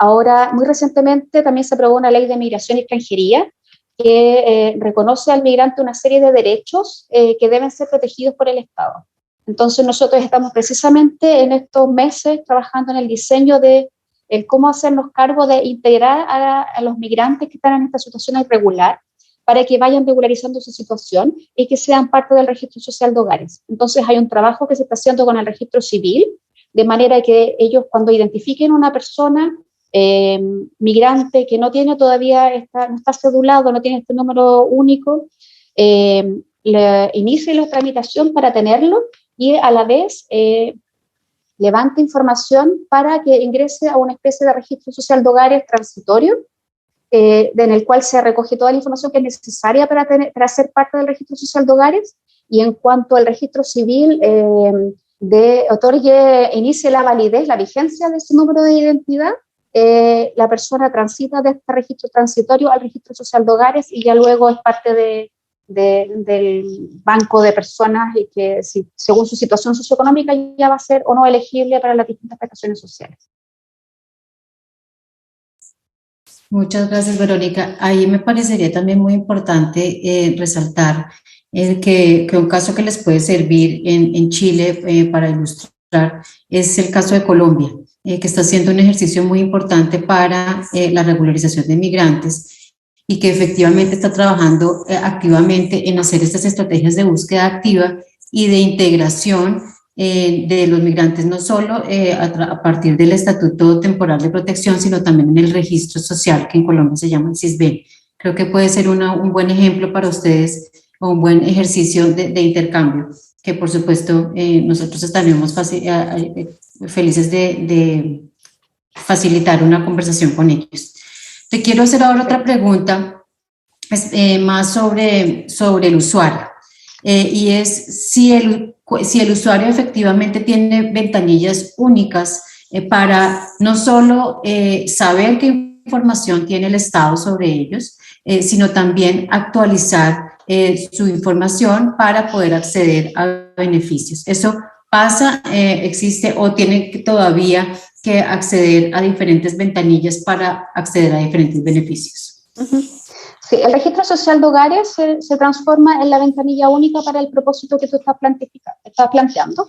[SPEAKER 5] Ahora, muy recientemente también se aprobó una ley de migración y extranjería que reconoce al migrante una serie de derechos que deben ser protegidos por el Estado. Entonces, nosotros estamos precisamente en estos meses trabajando en el diseño de cómo hacernos cargo de integrar a los migrantes que están en esta situación irregular para que vayan regularizando su situación y que sean parte del registro social de hogares. Entonces, hay un trabajo que se está haciendo con el registro civil, de manera que ellos cuando identifiquen una persona migrante que no tiene todavía, no está cedulado, no tiene este número único, le inicie la tramitación para tenerlo y a la vez levante información para que ingrese a una especie de registro social de hogares transitorio, en el cual se recoge toda la información que es necesaria para ser parte del registro social de hogares, y en cuanto al registro civil inicie la validez, la vigencia de ese número de identidad, la persona transita de este registro transitorio al registro social de hogares y ya luego es parte del banco de personas y que según su situación socioeconómica ya va a ser o no elegible para las distintas prestaciones sociales.
[SPEAKER 6] Muchas gracias, Verónica. Ahí me parecería también muy importante resaltar que un caso que les puede servir en Chile para ilustrar es el caso de Colombia, que está haciendo un ejercicio muy importante para la regularización de migrantes y que efectivamente está trabajando activamente en hacer estas estrategias de búsqueda activa y de integración de los migrantes, no solo a partir del Estatuto Temporal de Protección, sino también en el registro social, que en Colombia se llama el SISBEN. Creo que puede ser un buen ejemplo para ustedes, o un buen ejercicio de intercambio, que por supuesto nosotros estaremos felices de facilitar una conversación con ellos. Te quiero hacer ahora otra pregunta, más sobre el usuario, y es si el usuario efectivamente tiene ventanillas únicas para no solo saber qué información tiene el Estado sobre ellos, sino también actualizar su información para poder acceder a beneficios. Eso pasa, existe o tiene todavía que acceder a diferentes ventanillas para acceder a diferentes beneficios.
[SPEAKER 5] Sí, el registro social de hogares se transforma en la ventanilla única para el propósito que tú estás planteando.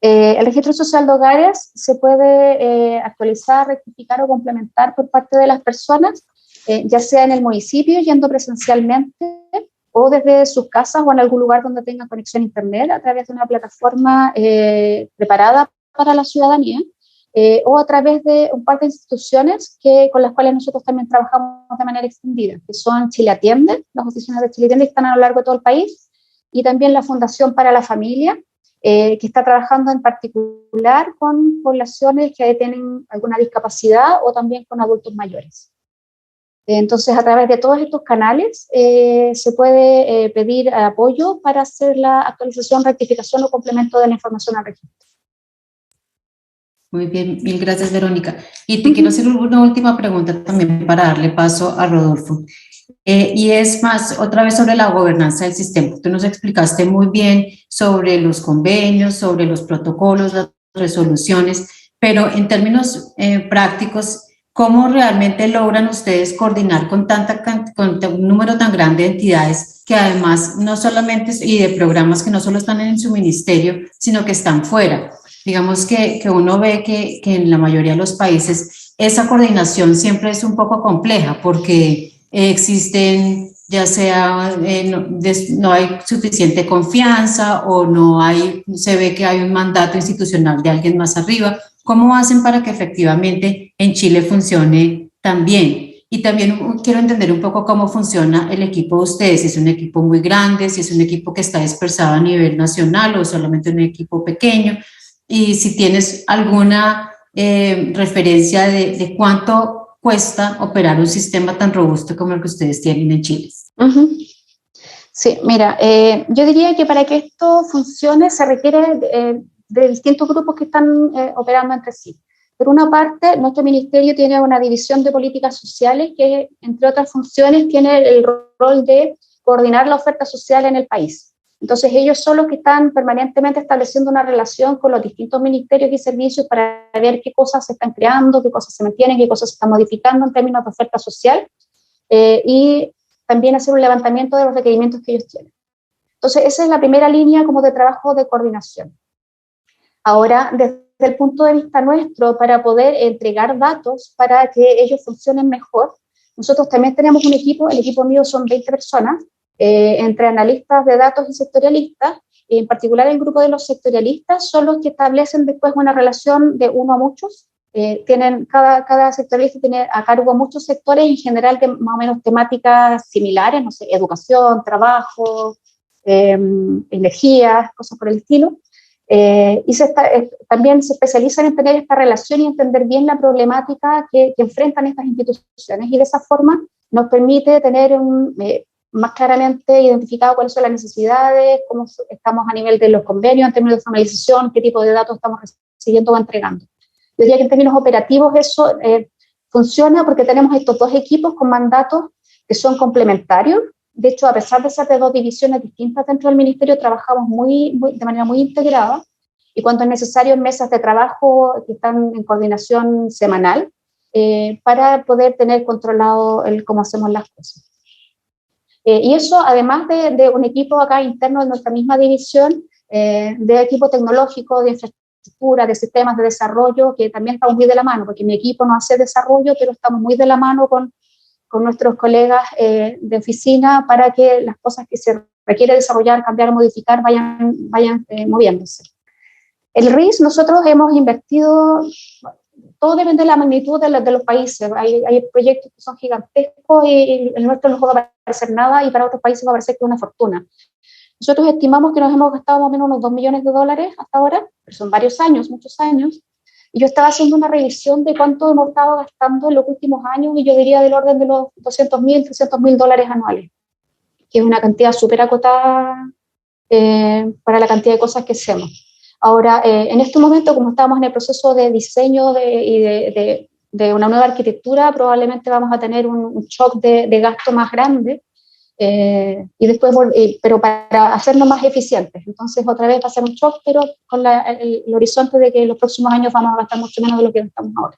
[SPEAKER 5] El registro social de hogares se puede actualizar, rectificar o complementar por parte de las personas, ya sea en el municipio, yendo presencialmente, o desde sus casas o en algún lugar donde tengan conexión a internet a través de una plataforma preparada para la ciudadanía, o a través de un par de instituciones con las cuales nosotros también trabajamos de manera extendida, que son Chile Atiende, las oficinas de Chile Atiende que están a lo largo de todo el país, y también la Fundación para la Familia, que está trabajando en particular con poblaciones que tienen alguna discapacidad o también con adultos mayores. Entonces, a través de todos estos canales se puede pedir apoyo para hacer la actualización, rectificación o complemento de la información al registro.
[SPEAKER 6] Muy bien, mil gracias, Verónica. Y te quiero hacer una última pregunta también para darle paso a Rodolfo. Y es más, otra vez sobre la gobernanza del sistema. Tú nos explicaste muy bien sobre los convenios, sobre los protocolos, las resoluciones, pero en términos prácticos, ¿cómo realmente logran ustedes coordinar con un número tan grande de entidades que además no solamente, y de programas que no solo están en su ministerio, sino que están fuera? Digamos que uno ve que en la mayoría de los países esa coordinación siempre es un poco compleja porque existen, ya sea no hay suficiente confianza o se ve que hay un mandato institucional de alguien más arriba. ¿Cómo hacen para que efectivamente en Chile funcione tan bien? Y también quiero entender un poco cómo funciona el equipo de ustedes, si es un equipo muy grande, si es un equipo que está dispersado a nivel nacional o solamente un equipo pequeño, y si tienes alguna referencia de cuánto cuesta operar un sistema tan robusto como el que ustedes tienen en Chile.
[SPEAKER 5] Sí, mira, yo diría que para que esto funcione se requiere de distintos grupos que están operando entre sí. Por una parte, nuestro ministerio tiene una división de políticas sociales que, entre otras funciones, tiene el rol de coordinar la oferta social en el país. Entonces, ellos son los que están permanentemente estableciendo una relación con los distintos ministerios y servicios para ver qué cosas se están creando, qué cosas se mantienen, qué cosas se están modificando en términos de oferta social, y también hacer un levantamiento de los requerimientos que ellos tienen. Entonces, esa es la primera línea como de trabajo de coordinación. Ahora, desde el punto de vista nuestro, para poder entregar datos para que ellos funcionen mejor, nosotros también tenemos un equipo, el equipo mío son 20 personas, entre analistas de datos y sectorialistas, y en particular el grupo de los sectorialistas son los que establecen después una relación de uno a muchos. Cada sectorialista tiene a cargo muchos sectores, en general de más o menos temáticas similares, no sé, educación, trabajo, energía, cosas por el estilo. Y también se especializan en tener esta relación y entender bien la problemática que enfrentan estas instituciones, y de esa forma nos permite tener más claramente identificado cuáles son las necesidades, cómo estamos a nivel de los convenios, en términos de formalización, qué tipo de datos estamos recibiendo o entregando. Yo diría que en términos operativos eso funciona porque tenemos estos dos equipos con mandatos que son complementarios. De hecho, a pesar de ser de dos divisiones distintas dentro del ministerio, trabajamos de manera muy integrada, y cuando es necesario en mesas de trabajo que están en coordinación semanal para poder tener controlado cómo hacemos las cosas. Y eso, además de un equipo acá interno de nuestra misma división, de equipo tecnológico, de infraestructura, de sistemas de desarrollo, que también estamos muy de la mano, porque mi equipo no hace desarrollo, pero estamos muy de la mano con nuestros colegas de oficina para que las cosas que se requiere desarrollar, cambiar, modificar, vayan moviéndose. El RIS, nosotros hemos invertido, todo depende de la magnitud de los países. Hay proyectos que son gigantescos y el nuestro no va a parecer nada, y para otros países va a parecer que es una fortuna. Nosotros estimamos que nos hemos gastado más o menos unos $2 millones hasta ahora, pero son varios años, muchos años. Y yo estaba haciendo una revisión de cuánto hemos estado gastando en los últimos años, y yo diría del orden de los $200,000, $300,000 anuales, que es una cantidad súper acotada para la cantidad de cosas que hacemos. Ahora, en este momento, como estamos en el proceso de diseño de una nueva arquitectura, probablemente vamos a tener un shock de gasto más grande, y después, pero para hacernos más eficientes. Entonces, otra vez va a ser un shock, pero con el horizonte de que en los próximos años vamos a gastar mucho menos de lo que gastamos ahora.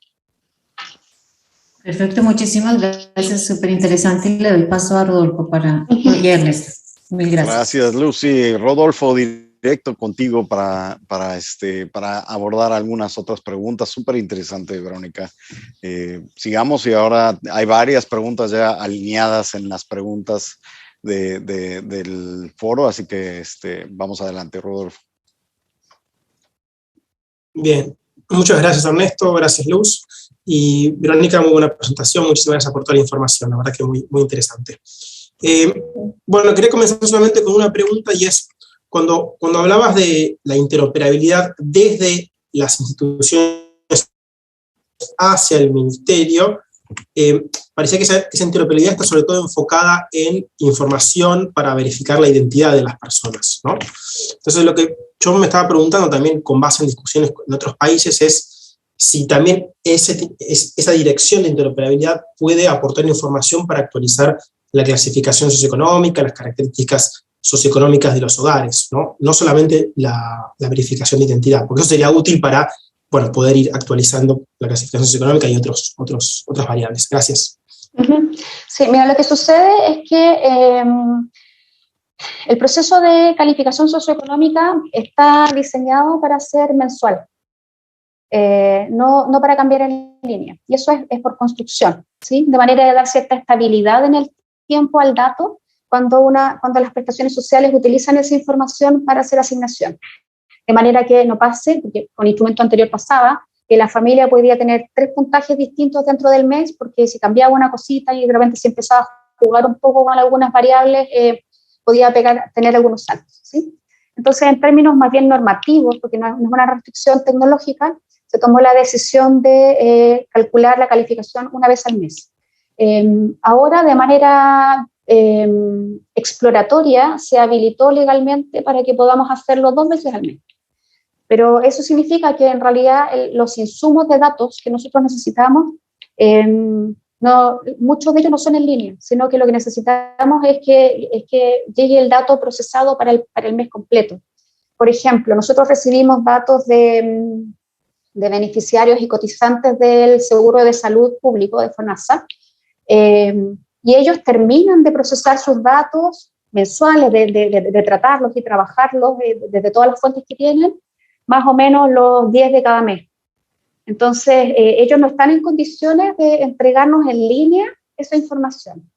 [SPEAKER 6] Perfecto, muchísimas gracias, súper interesante, y le doy paso a Rodolfo y a Ernesto. Mil gracias.
[SPEAKER 4] Gracias, Lucy. Rodolfo, directo contigo para abordar algunas otras preguntas. Súper interesante, Verónica. Sigamos, y ahora hay varias preguntas ya alineadas en las preguntas del foro, así que vamos adelante, Rodolfo.
[SPEAKER 7] Bien, muchas gracias, Ernesto, gracias, Luz. Y Verónica, muy buena presentación, muchísimas gracias por toda la información, la verdad que muy, muy interesante. Bueno, quería comenzar solamente con una pregunta, y es, cuando hablabas de la interoperabilidad desde las instituciones hacia el ministerio, parecía que esa interoperabilidad está sobre todo enfocada en información para verificar la identidad de las personas, ¿no? Entonces, lo que yo me estaba preguntando también con base en discusiones en otros países es si también esa dirección de interoperabilidad puede aportar información para actualizar la clasificación socioeconómica, las características socioeconómicas de los hogares, ¿no? No solamente la verificación de identidad, porque eso sería útil para, bueno, poder ir actualizando la clasificación socioeconómica y otras variables. Gracias.
[SPEAKER 5] Sí, mira, lo que sucede es que el proceso de calificación socioeconómica está diseñado para ser mensual, no para cambiar en línea, y eso es por construcción, ¿sí? De manera de dar cierta estabilidad en el tiempo al dato cuando las prestaciones sociales utilizan esa información para hacer asignación. De manera que no pase, porque con el instrumento anterior pasaba, que la familia podía tener 3 puntajes distintos dentro del mes, porque si cambiaba una cosita y de repente se empezaba a jugar un poco con algunas variables, podía tener algunos saltos, ¿sí? Entonces, en términos más bien normativos, porque no es una restricción tecnológica, se tomó la decisión de calcular la calificación una vez al mes. Ahora, de manera exploratoria, se habilitó legalmente para que podamos hacerlo 2 veces al mes. Pero eso significa que en realidad los insumos de datos que nosotros necesitamos, muchos de ellos no son en línea, sino que lo que necesitamos es que llegue el dato procesado para el mes completo. Por ejemplo, nosotros recibimos datos de beneficiarios y cotizantes del Seguro de Salud Público, de FONASA, y ellos terminan de procesar sus datos mensuales, de tratarlos y trabajarlos desde todas las fuentes que tienen, más o menos los 10 de cada mes. Entonces, ellos no están en condiciones de entregarnos en línea esa información.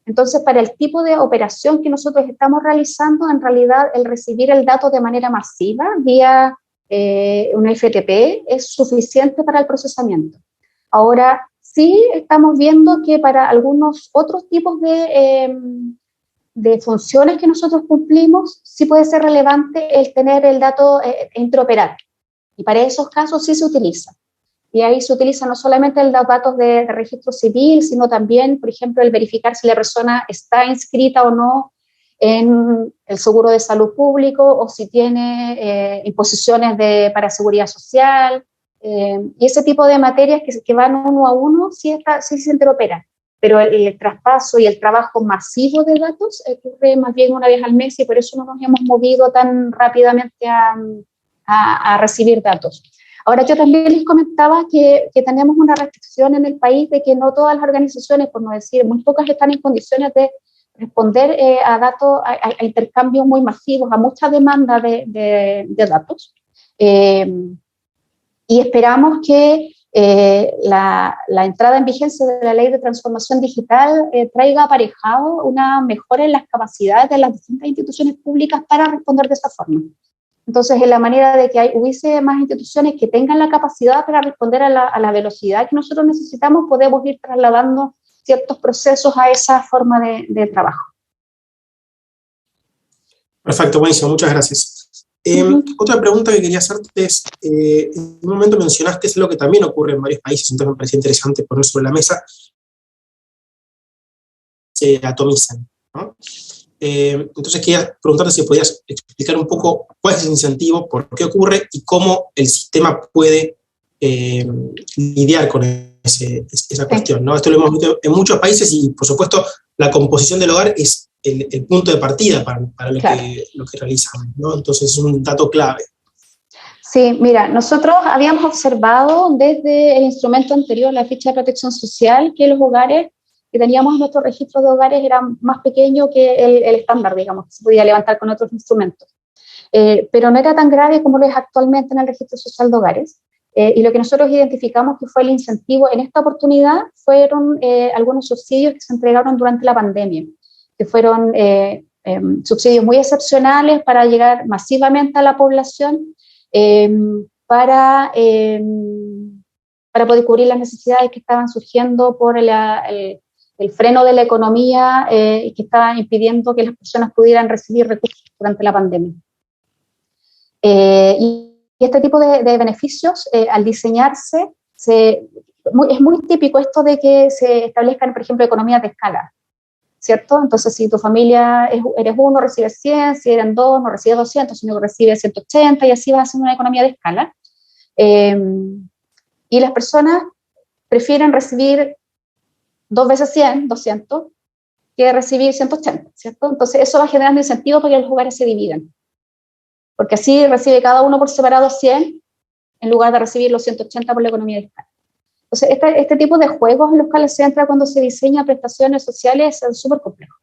[SPEAKER 5] Entonces, para el tipo de operación que nosotros estamos realizando, en realidad el recibir el dato de manera masiva vía un FTP es suficiente para el procesamiento. Ahora, sí estamos viendo que para algunos otros tipos de funciones que nosotros cumplimos, sí puede ser relevante el tener el dato interoperable. Y para esos casos sí se utiliza. Y ahí se utiliza no solamente los datos de registro civil, sino también, por ejemplo, el verificar si la persona está inscrita o no en el seguro de salud público, o si tiene imposiciones para seguridad social, y ese tipo de materias que van uno a uno, sí se interopera. Pero el traspaso y el trabajo masivo de datos ocurre más bien una vez al mes, y por eso no nos hemos movido tan rápidamente a recibir datos. Ahora, yo también les comentaba que tenemos una restricción en el país de que no todas las organizaciones, por no decir muy pocas, están en condiciones de responder a datos, a intercambios muy masivos, a mucha demanda de datos. Y esperamos que la entrada en vigencia de la Ley de Transformación Digital traiga aparejado una mejora en las capacidades de las distintas instituciones públicas para responder de esta forma. Entonces, en la manera de que hubiese más instituciones que tengan la capacidad para responder a la velocidad que nosotros necesitamos, podemos ir trasladando ciertos procesos a esa forma de trabajo.
[SPEAKER 7] Perfecto, buenísimo, muchas gracias. Otra pregunta que quería hacerte es, en un momento mencionaste, es lo que también ocurre en varios países, entonces me parecía interesante poner sobre la mesa, se atomizan, ¿no? Entonces quería preguntarte si podías explicar un poco cuál es el incentivo, por qué ocurre y cómo el sistema puede lidiar con esa cuestión, ¿no? Esto lo hemos visto en muchos países y, por supuesto, la composición del hogar es el punto de partida para lo,
[SPEAKER 5] Claro.
[SPEAKER 7] lo que realizamos, ¿no? Entonces es un dato clave.
[SPEAKER 5] Sí, mira, nosotros habíamos observado desde el instrumento anterior, la ficha de protección social, que los hogares que teníamos en nuestro registro de hogares eran más pequeños que el estándar, digamos, que se podía levantar con otros instrumentos. Pero no era tan grave como lo es actualmente en el registro social de hogares. Y lo que nosotros identificamos que fue el incentivo en esta oportunidad fueron algunos subsidios que se entregaron durante la pandemia, que fueron subsidios muy excepcionales para llegar masivamente a la población, para poder cubrir las necesidades que estaban surgiendo por el freno de la economía y que estaban impidiendo que las personas pudieran recibir recursos durante la pandemia. Y este tipo de beneficios, al diseñarse, es muy típico esto de que se establezcan, por ejemplo, economías de escala, ¿cierto? Entonces, si tu familia eres uno, recibes 100, si eran dos, no recibes 200, sino que recibes 180, y así vas haciendo una economía de escala. Y las personas prefieren recibir 2 veces 100, 200, que recibir 180, ¿cierto? Entonces, eso va generando incentivo para que los hogares se dividan. Porque así recibe cada uno por separado 100, en lugar de recibir los 180 por la economía de escala. Entonces, este tipo de juegos en los cuales se entra cuando se diseña prestaciones sociales es súper complejo.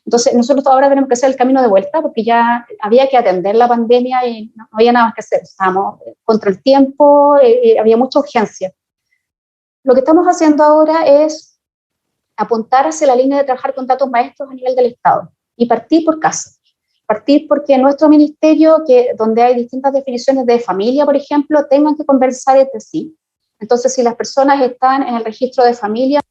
[SPEAKER 5] Entonces, nosotros ahora tenemos que hacer el camino de vuelta, porque ya había que atender la pandemia y no había nada más que hacer. Estábamos contra el tiempo, había mucha urgencia. Lo que estamos haciendo ahora es apuntar hacia la línea de trabajar con datos maestros a nivel del Estado y partir por casa. Partir porque nuestro ministerio, donde hay distintas definiciones de familia, por ejemplo, tengan que conversar entre sí. Entonces, si las personas están en el registro de familia,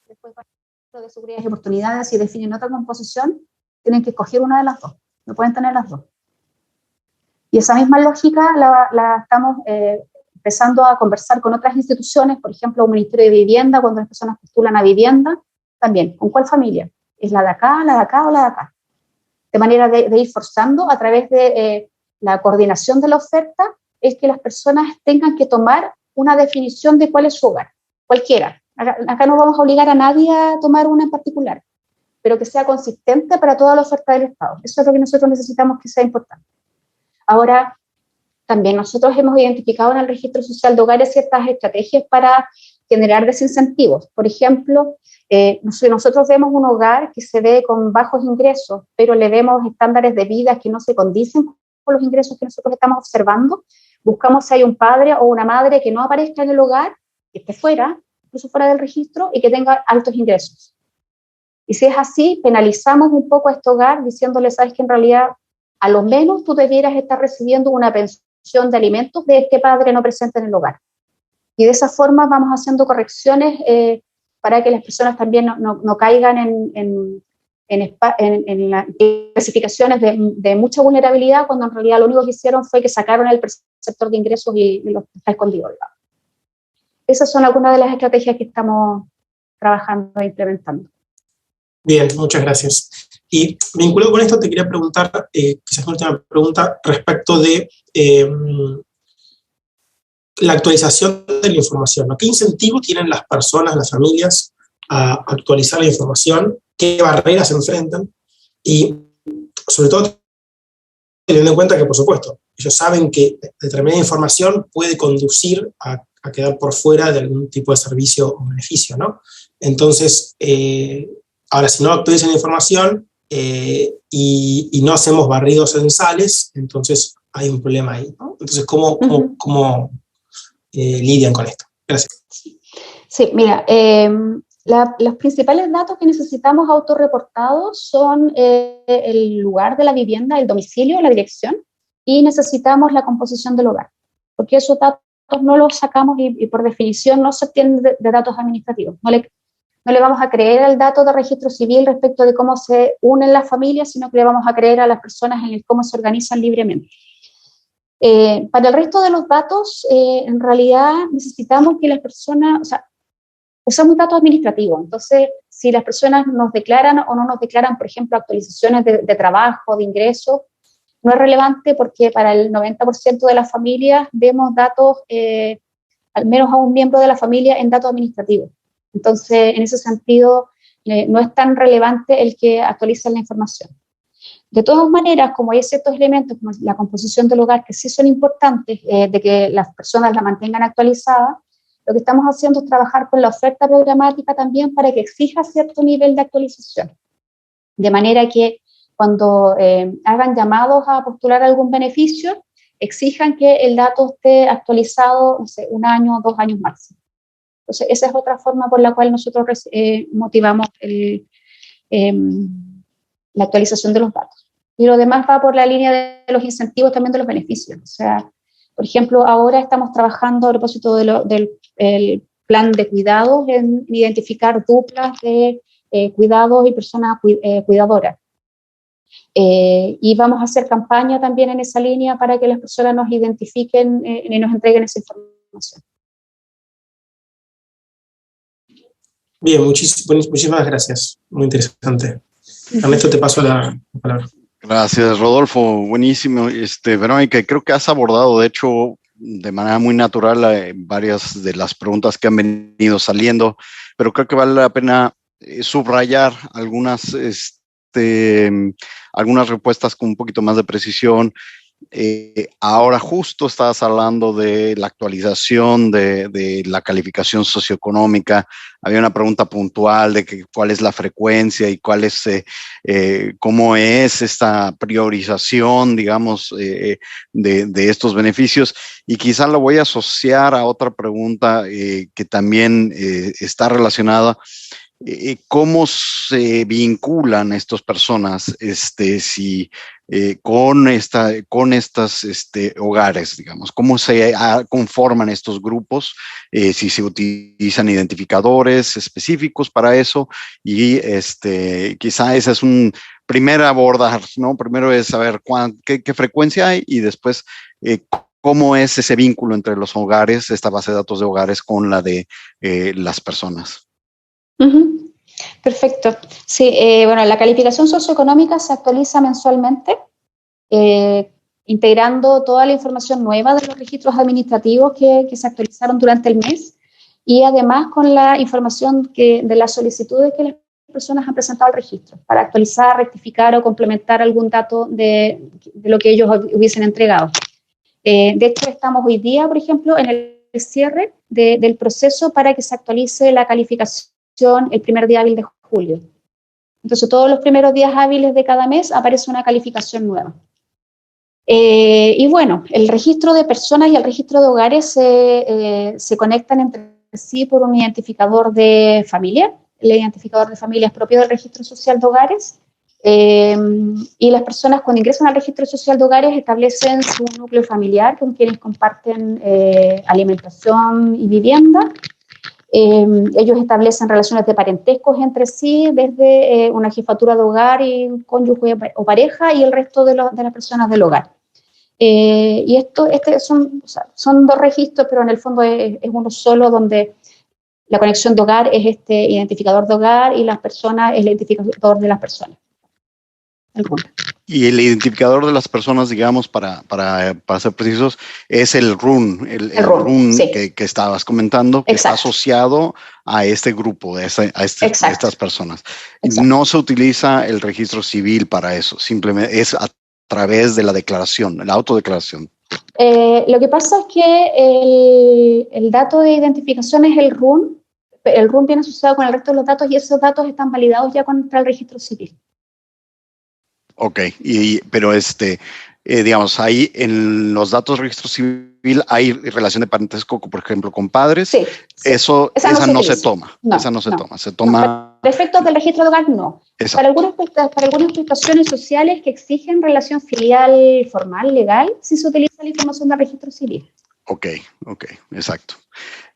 [SPEAKER 5] después van al registro de seguridad y oportunidades y definen otra composición, tienen que escoger una de las dos, no pueden tener las dos. Y esa misma lógica la estamos empezando a conversar con otras instituciones, por ejemplo, un Ministerio de Vivienda, cuando las personas postulan a vivienda, también, ¿con cuál familia? ¿Es la de acá o la de acá? De manera de ir forzando a través de la coordinación de la oferta, es que las personas tengan que tomar una definición de cuál es su hogar, cualquiera. Acá no vamos a obligar a nadie a tomar una en particular, pero que sea consistente para toda la oferta del Estado. Eso es lo que nosotros necesitamos que sea importante. Ahora, también nosotros hemos identificado en el registro social de hogares ciertas estrategias para generar desincentivos. Por ejemplo, nosotros vemos un hogar que se ve con bajos ingresos, pero le vemos estándares de vida que no se condicen con los ingresos que nosotros estamos observando. Buscamos si hay un padre o una madre que no aparezca en el hogar, que esté fuera, incluso fuera del registro, y que tenga altos ingresos. Y si es así, penalizamos un poco a este hogar diciéndole, sabes que en realidad a lo menos tú debieras estar recibiendo una pensión de alimentos de este padre no presente en el hogar. Y de esa forma vamos haciendo correcciones para que las personas también no caigan en las clasificaciones de mucha vulnerabilidad, cuando en realidad lo único que hicieron fue que sacaron el perceptor de ingresos y lo está escondido. Esas son algunas de las estrategias que estamos trabajando e implementando.
[SPEAKER 7] Bien, muchas gracias. Y vinculado con esto te quería preguntar, quizás una última pregunta, respecto de la actualización de la información, ¿no? ¿Qué incentivo tienen las personas, las familias, a actualizar la información? ¿Qué barreras se enfrentan? Y sobre todo teniendo en cuenta que, por supuesto, ellos saben que determinada información puede conducir a quedar por fuera de algún tipo de servicio o beneficio, ¿no? Entonces, ahora, si no actualizan la información y no hacemos barridos censales, entonces hay un problema ahí, ¿no? Entonces, ¿cómo lidian con esto? Gracias.
[SPEAKER 5] Sí, mira, los principales datos que necesitamos autorreportados son el lugar de la vivienda, el domicilio, la dirección, y necesitamos la composición del hogar, porque esos datos no los sacamos y por definición no se obtienen de datos administrativos. No le vamos a creer al dato de registro civil respecto de cómo se unen las familias, sino que le vamos a creer a las personas en cómo se organizan libremente. Para el resto de los datos, en realidad necesitamos que las personas, o sea, usamos datos administrativos. Entonces, si las personas nos declaran o no nos declaran, por ejemplo, actualizaciones de trabajo, de ingresos, no es relevante porque para el 90% de las familias vemos datos, al menos a un miembro de la familia, en datos administrativos. Entonces, en ese sentido, no es tan relevante el que actualiza la información. De todas maneras, como hay ciertos elementos como la composición del hogar que sí son importantes, de que las personas la mantengan actualizada, lo que estamos haciendo es trabajar con la oferta programática también para que exija cierto nivel de actualización. De manera que cuando hagan llamados a postular algún beneficio, exijan que el dato esté actualizado, no sé, 1 año o 2 años máximo. Entonces, esa es otra forma por la cual nosotros motivamos la actualización de los datos. Y lo demás va por la línea de los incentivos, también de los beneficios. O sea, por ejemplo, ahora estamos trabajando a propósito del plan de cuidados en identificar duplas de cuidados y personas cuidadoras. Y vamos a hacer campaña también en esa línea para que las personas nos identifiquen y nos entreguen esa información.
[SPEAKER 7] Bien, muchísimas gracias. Muy interesante. Ernesto, te paso la palabra.
[SPEAKER 4] Gracias, Rodolfo. Buenísimo. Verónica, creo que has abordado, de hecho, de manera muy natural varias de las preguntas que han venido saliendo, pero creo que vale la pena subrayar algunas respuestas con un poquito más de precisión. Ahora justo estabas hablando de la actualización de la calificación socioeconómica. Había una pregunta puntual de cuál es la frecuencia y cómo es esta priorización, digamos, de estos beneficios. Y quizá lo voy a asociar a otra pregunta que también está relacionada. ¿Cómo se vinculan estas personas con estas hogares, digamos? ¿Cómo se conforman estos grupos? Si se utilizan identificadores específicos para eso, y quizá ese es un primer abordar, ¿no? Primero es saber qué frecuencia hay, y después cómo es ese vínculo entre los hogares, esta base de datos de hogares, con la de las personas.
[SPEAKER 5] Perfecto. Sí, bueno, la calificación socioeconómica se actualiza mensualmente, integrando toda la información nueva de los registros administrativos que se actualizaron durante el mes, y además con la información de las solicitudes que las personas han presentado al registro, para actualizar, rectificar o complementar algún dato de lo que ellos hubiesen entregado. De hecho, estamos hoy día, por ejemplo, en el cierre del proceso para que se actualice la calificación el primer día hábil de julio. Entonces, todos los primeros días hábiles de cada mes aparece una calificación nueva. Y bueno, el registro de personas y el registro de hogares se conectan entre sí por un identificador de familia. El identificador de familia es propio del registro social de hogares. Y las personas, cuando ingresan al registro social de hogares, establecen su núcleo familiar con quienes comparten alimentación y vivienda. Ellos establecen relaciones de parentescos entre sí, desde una jefatura de hogar y un cónyuge o pareja, y el resto de las personas del hogar. Y son 2 registros, pero en el fondo es uno solo, donde la conexión de hogar es este identificador de hogar y las personas es el identificador de las personas.
[SPEAKER 4] Y el identificador de las personas, digamos, para ser precisos, es el RUN, el RUN sí, que estabas comentando, que está asociado a este grupo, a estas personas. Exacto. No se utiliza el registro civil para eso, simplemente es a través de la declaración, la autodeclaración.
[SPEAKER 5] Lo que pasa es que el dato de identificación es el RUN. El RUN viene asociado con el resto de los datos, y esos datos están validados ya contra el registro civil.
[SPEAKER 4] Ok, pero digamos, ahí en los datos del registro civil hay relación de parentesco, por ejemplo, con padres. Sí, sí. Esa no se toma. Esa no se toma. Se toma.
[SPEAKER 5] Para efectos del registro de hogar, no. Para algunas prestaciones sociales que exigen relación filial formal, legal, sí se utiliza la información del registro civil.
[SPEAKER 4] Ok, exacto.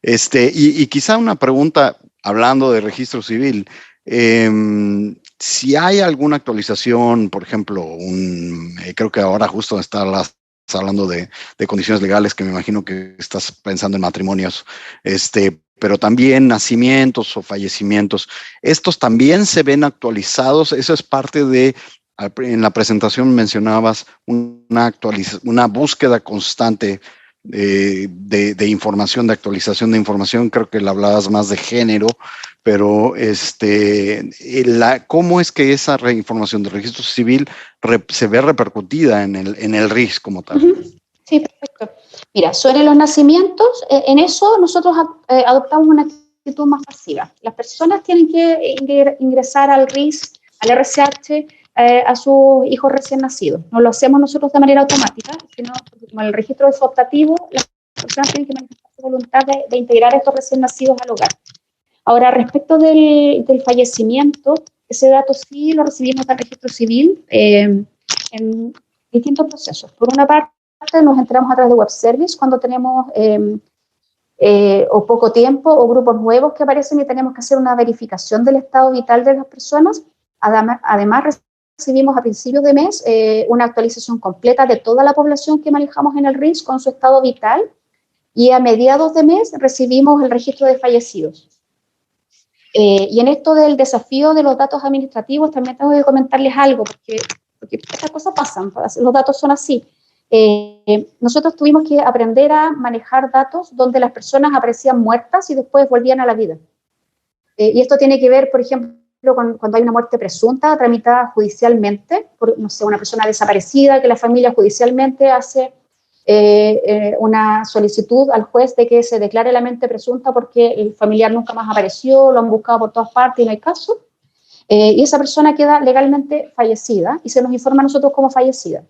[SPEAKER 4] Y quizá una pregunta, hablando de registro civil, si hay alguna actualización, por ejemplo, creo que ahora justo estás hablando de condiciones legales, que me imagino que estás pensando en matrimonios, pero también nacimientos o fallecimientos. ¿Estos también se ven actualizados? Eso es parte de, en la presentación mencionabas una búsqueda constante de información, de actualización de información. Creo que le hablabas más de género, pero ¿cómo es que esa información del registro civil se ve repercutida en el RIS como tal?
[SPEAKER 5] Sí, perfecto. Mira, sobre los nacimientos, en eso nosotros adoptamos una actitud más pasiva. Las personas tienen que ingresar al RIS, al RCH, a sus hijos recién nacidos. No lo hacemos nosotros de manera automática, sino como el registro es optativo, las personas tienen que manifestar su voluntad de integrar a estos recién nacidos al hogar. Ahora, respecto del fallecimiento, ese dato sí lo recibimos del registro civil en distintos procesos. Por una parte, nos enteramos a través de web service cuando tenemos o poco tiempo o grupos nuevos que aparecen y tenemos que hacer una verificación del estado vital de las personas. Además, recibimos a principios de mes una actualización completa de toda la población que manejamos en el RIS con su estado vital, y a mediados de mes recibimos el registro de fallecidos. Y en esto del desafío de los datos administrativos también tengo que comentarles algo, porque estas cosas pasan, los datos son así. Nosotros tuvimos que aprender a manejar datos donde las personas aparecían muertas y después volvían a la vida. Y esto tiene que ver, por ejemplo, cuando hay una muerte presunta tramitada judicialmente, por, no sé, una persona desaparecida, que la familia judicialmente hace una solicitud al juez de que se declare la muerte presunta porque el familiar nunca más apareció, lo han buscado por todas partes y no hay caso, y esa persona queda legalmente fallecida y se nos informa a nosotros como fallecida.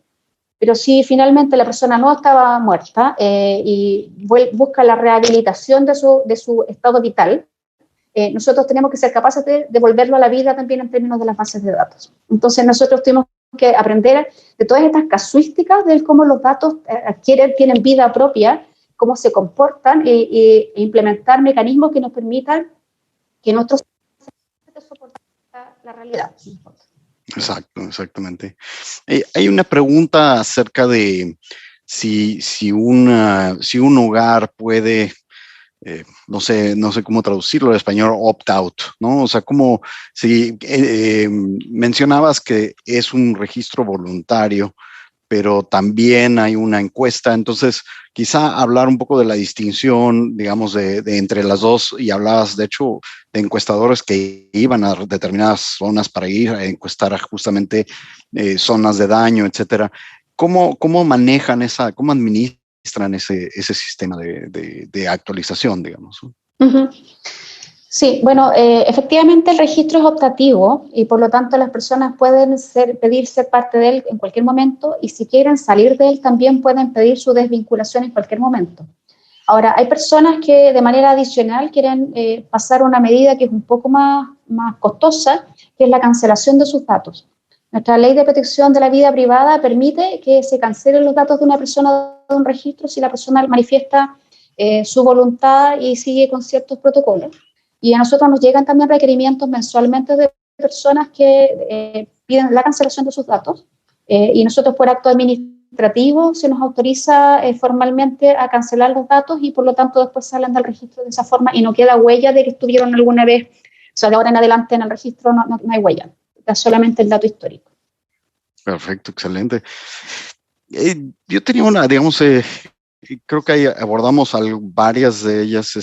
[SPEAKER 5] Pero si finalmente la persona no estaba muerta y busca la rehabilitación de su estado vital, nosotros tenemos que ser capaces de devolverlo a la vida también en términos de las bases de datos. Entonces nosotros tuvimos que aprender de todas estas casuísticas de cómo los datos tienen vida propia, cómo se comportan e implementar mecanismos que nos permitan que nuestros soporten la realidad.
[SPEAKER 4] Exacto, exactamente. Hay una pregunta acerca de si un hogar puede, no sé cómo traducirlo en español, opt-out, ¿no? O sea, como si mencionabas que es un registro voluntario, pero también hay una encuesta, entonces quizá hablar un poco de la distinción, digamos, de entre las dos, y hablabas, de hecho, de encuestadores que iban a determinadas zonas para ir a encuestar justamente zonas de daño, etcétera. ¿Cómo manejan cómo administran ese sistema de actualización, digamos?
[SPEAKER 5] Uh-huh. Sí, bueno, efectivamente el registro es optativo y por lo tanto las personas pueden pedir ser parte de él en cualquier momento, y si quieren salir de él también pueden pedir su desvinculación en cualquier momento. Ahora, hay personas que de manera adicional quieren pasar una medida que es un poco más costosa, que es la cancelación de sus datos. Nuestra ley de protección de la vida privada permite que se cancelen los datos de una persona de un registro si la persona manifiesta su voluntad y sigue con ciertos protocolos. Y a nosotros nos llegan también requerimientos mensualmente de personas que piden la cancelación de sus datos, y nosotros por acto administrativo se nos autoriza formalmente a cancelar los datos, y por lo tanto después salen del registro de esa forma y no queda huella de que estuvieron alguna vez, o sea, de ahora en adelante en el registro no hay huella, da solamente el dato histórico.
[SPEAKER 4] Perfecto, excelente. Yo tenía una, digamos, creo que ahí abordamos varias de ellas.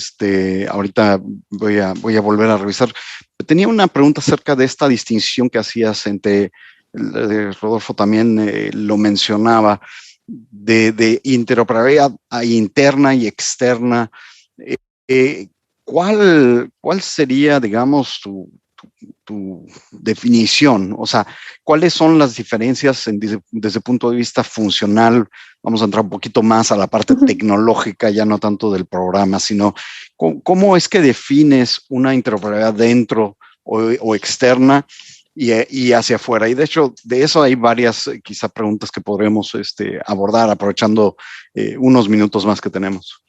[SPEAKER 4] Ahorita voy a volver a revisar. Tenía una pregunta acerca de esta distinción que hacías entre, Rodolfo también lo mencionaba, de interoperabilidad interna y externa. ¿Cuál sería, digamos, tu definición? O sea, ¿cuáles son las diferencias desde el punto de vista funcional? Vamos a entrar un poquito más a la parte tecnológica, ya no tanto del programa, sino ¿cómo es que defines una interoperabilidad dentro o externa y hacia afuera? Y de hecho, de eso hay varias quizá preguntas que podremos abordar aprovechando unos minutos más que tenemos.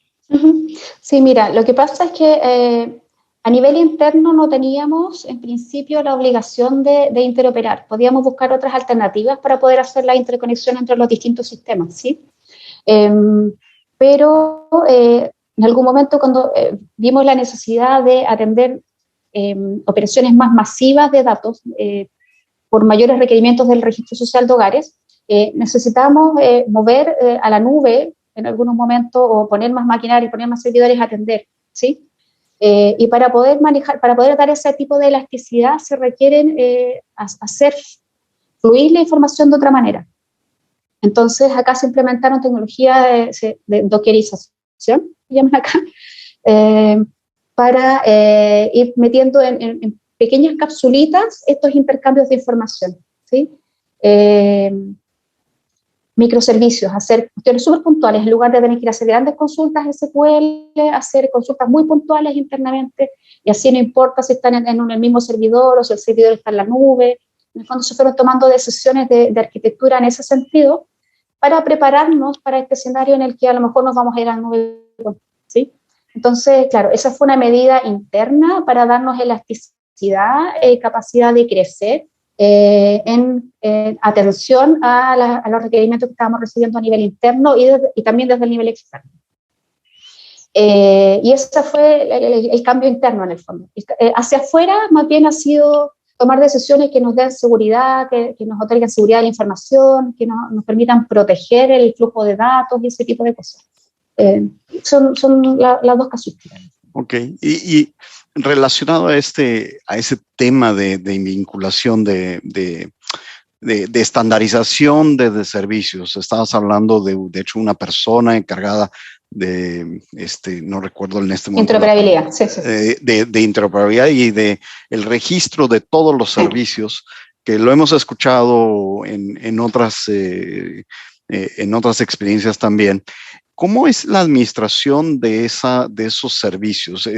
[SPEAKER 5] Sí, mira, lo que pasa es que a nivel interno no teníamos en principio la obligación de interoperar. Podíamos buscar otras alternativas para poder hacer la interconexión entre los distintos sistemas, ¿sí? Pero en algún momento cuando vimos la necesidad de atender operaciones más masivas de datos por mayores requerimientos del registro social de hogares, necesitamos mover a la nube en algunos momentos o poner más maquinaria y poner más servidores a atender, ¿sí? Y para poder manejar, para poder dar ese tipo de elasticidad se requieren hacer fluir la información de otra manera. Entonces acá se implementaron tecnologías de dockerización, se llaman acá, para ir metiendo en pequeñas capsulitas estos intercambios de información, ¿sí? Microservicios, hacer cuestiones súper puntuales, en lugar de tener que ir a hacer grandes consultas SQL, hacer consultas muy puntuales internamente, y así no importa si están en el mismo servidor o si el servidor está en la nube. En el fondo se fueron tomando decisiones de arquitectura en ese sentido para prepararnos para este escenario en el que a lo mejor nos vamos a ir a la nube, ¿sí? Entonces, claro, esa fue una medida interna para darnos elasticidad, capacidad de crecer, en atención a los requerimientos que estábamos recibiendo a nivel interno y también desde el nivel externo. Y ese fue el cambio interno en el fondo. Hacia afuera más bien ha sido tomar decisiones que nos den seguridad, que nos otorguen seguridad de la información, que nos permitan proteger el flujo de datos y ese tipo de cosas. Son las dos casuísticas.
[SPEAKER 4] Ok, y relacionado a ese tema de vinculación, de estandarización de servicios, estabas hablando de hecho una persona encargada de, no recuerdo en este momento.
[SPEAKER 5] Interoperabilidad, sí.
[SPEAKER 4] De interoperabilidad y de el registro de todos los servicios, que lo hemos escuchado en otras experiencias también. ¿Cómo es la administración de esos servicios?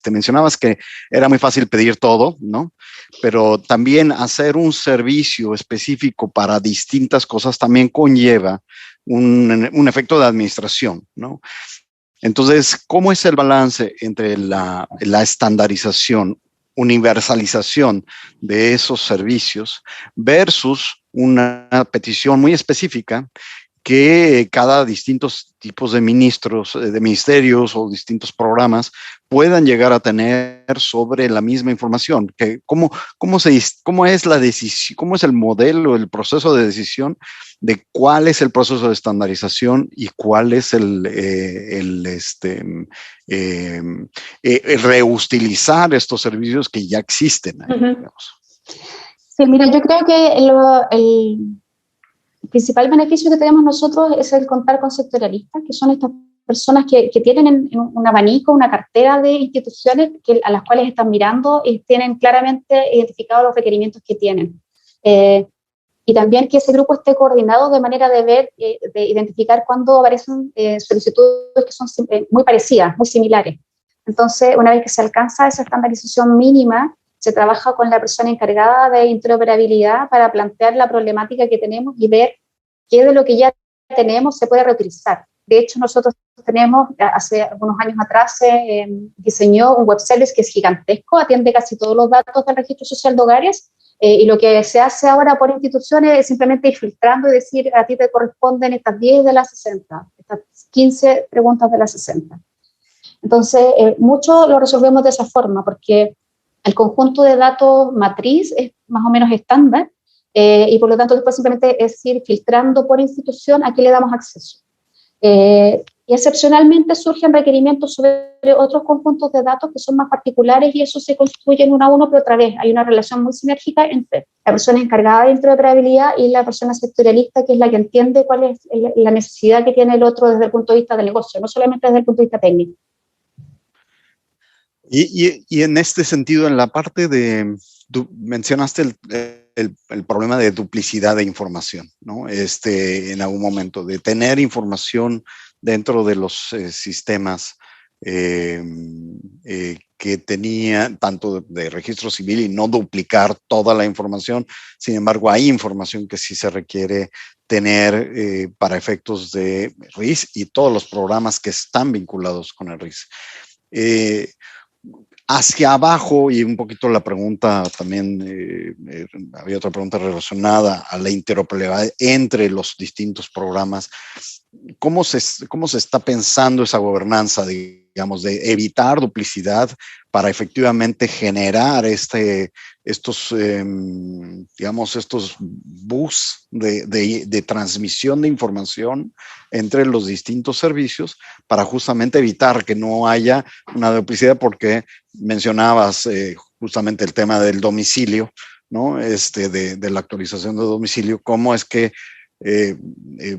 [SPEAKER 4] Te mencionabas que era muy fácil pedir todo, ¿no? Pero también hacer un servicio específico para distintas cosas también conlleva un efecto de administración, ¿no? Entonces, ¿cómo es el balance entre la estandarización, universalización de esos servicios versus una petición muy específica que cada distintos tipos de ministerios o distintos programas puedan llegar a tener sobre la misma información? ¿Cómo es la decisión, cómo es el modelo, el proceso de decisión de cuál es el proceso de estandarización y cuál es el reutilizar estos servicios que ya existen ahí, digamos?
[SPEAKER 5] Sí, mira, yo creo que el principal beneficio que tenemos nosotros es el contar con sectorialistas, que son estas personas que tienen un abanico, una cartera de instituciones a las cuales están mirando y tienen claramente identificados los requerimientos que tienen. Y también que ese grupo esté coordinado de manera de ver, de identificar cuándo aparecen solicitudes que son muy parecidas, muy similares. Entonces, una vez que se alcanza esa estandarización mínima, se trabaja con la persona encargada de interoperabilidad para plantear la problemática que tenemos y ver qué de lo que ya tenemos se puede reutilizar. De hecho, nosotros tenemos, hace algunos años atrás se diseñó un web service que es gigantesco, atiende casi todos los datos del registro social de hogares, y lo que se hace ahora por instituciones es simplemente ir filtrando y decir, a ti te corresponden estas 10 de las 60, estas 15 preguntas de las 60. Entonces, mucho lo resolvemos de esa forma, porque el conjunto de datos matriz es más o menos estándar, y por lo tanto después simplemente es ir filtrando por institución a qué le damos acceso. Y excepcionalmente surgen requerimientos sobre otros conjuntos de datos que son más particulares y eso se construyen uno a uno, pero otra vez hay una relación muy sinérgica entre la persona encargada de interoperabilidad y la persona sectorialista, que es la que entiende cuál es la necesidad que tiene el otro desde el punto de vista del negocio, no solamente desde el punto de vista técnico.
[SPEAKER 4] Y en este sentido, en la parte mencionaste el problema de duplicidad de información, ¿no? En algún momento, de tener información dentro de los sistemas que tenía tanto de registro civil y no duplicar toda la información. Sin embargo, hay información que sí se requiere tener para efectos de RIS y todos los programas que están vinculados con el RIS. Hacia abajo, y un poquito la pregunta también, había otra pregunta relacionada a la interoperabilidad entre los distintos programas. ¿Cómo se está pensando esa gobernanza, digamos, digamos, de evitar duplicidad para efectivamente generar estos bus de transmisión de información entre los distintos servicios para justamente evitar que no haya una duplicidad, porque mencionabas justamente el tema del domicilio, ¿no? De la actualización de domicilio, cómo es que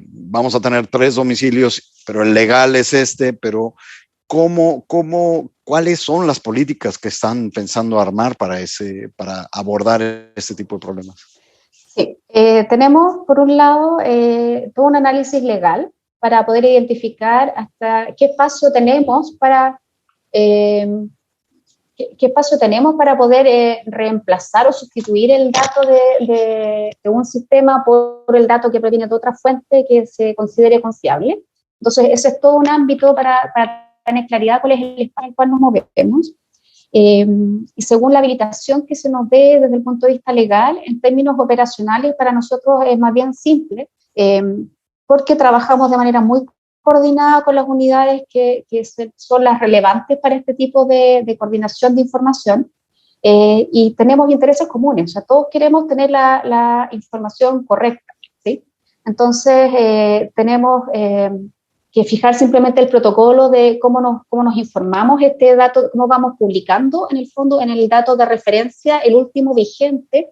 [SPEAKER 4] vamos a tener 3 domicilios, pero el legal es pero ¿cuáles son las políticas que están pensando armar para abordar este tipo de problemas?
[SPEAKER 5] Sí, tenemos por un lado todo un análisis legal para poder identificar hasta qué espacio tenemos para poder reemplazar o sustituir el dato de un sistema por el dato que proviene de otra fuente que se considere confiable. Entonces, ese es todo un ámbito para tener claridad cuál es el espacio en el cual nos movemos. Y según la habilitación que se nos dé desde el punto de vista legal, en términos operacionales, para nosotros es más bien simple, porque trabajamos de manera muy coordinada con las unidades que son las relevantes para este tipo de coordinación de información, y tenemos intereses comunes, o sea, todos queremos tener la información correcta, ¿sí? Entonces, tenemos que fijar simplemente el protocolo de cómo nos informamos este dato, cómo vamos publicando en el fondo en el dato de referencia el último vigente,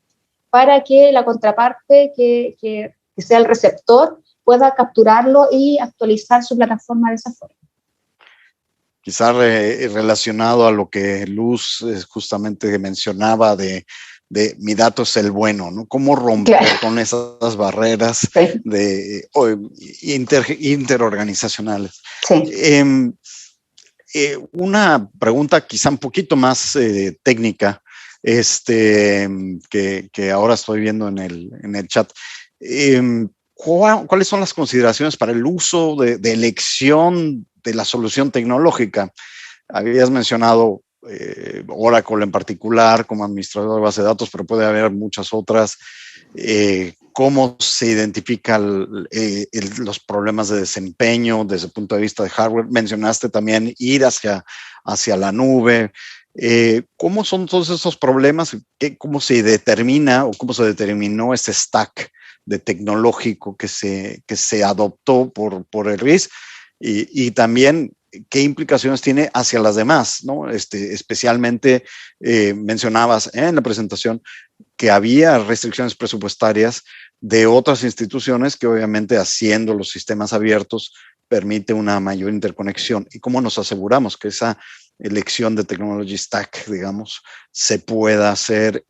[SPEAKER 5] para que la contraparte, que sea el receptor, pueda capturarlo y actualizar su plataforma de esa forma.
[SPEAKER 4] Quizá relacionado a lo que Luz justamente mencionaba de mi dato es el bueno, ¿no? ¿Cómo romper con esas barreras interorganizacional? Sí. Una pregunta quizá un poquito más técnica, que ahora estoy viendo en el chat. ¿Cuáles son las consideraciones para el uso de elección de la solución tecnológica? Habías mencionado Oracle en particular como administrador de base de datos, pero puede haber muchas otras. ¿Cómo se identifican los problemas de desempeño desde el punto de vista de hardware? Mencionaste también ir hacia la nube. ¿Cómo son todos esos problemas? ¿Cómo se determina o cómo se determinó ese stack de tecnológico que se adoptó por el RIS? Y también, ¿qué implicaciones tiene hacia las demás, ¿no? Especialmente mencionabas en la presentación que había restricciones presupuestarias de otras instituciones que obviamente, haciendo los sistemas abiertos, permite una mayor interconexión. ¿Y cómo nos aseguramos que esa elección de technology stack, digamos, se pueda hacer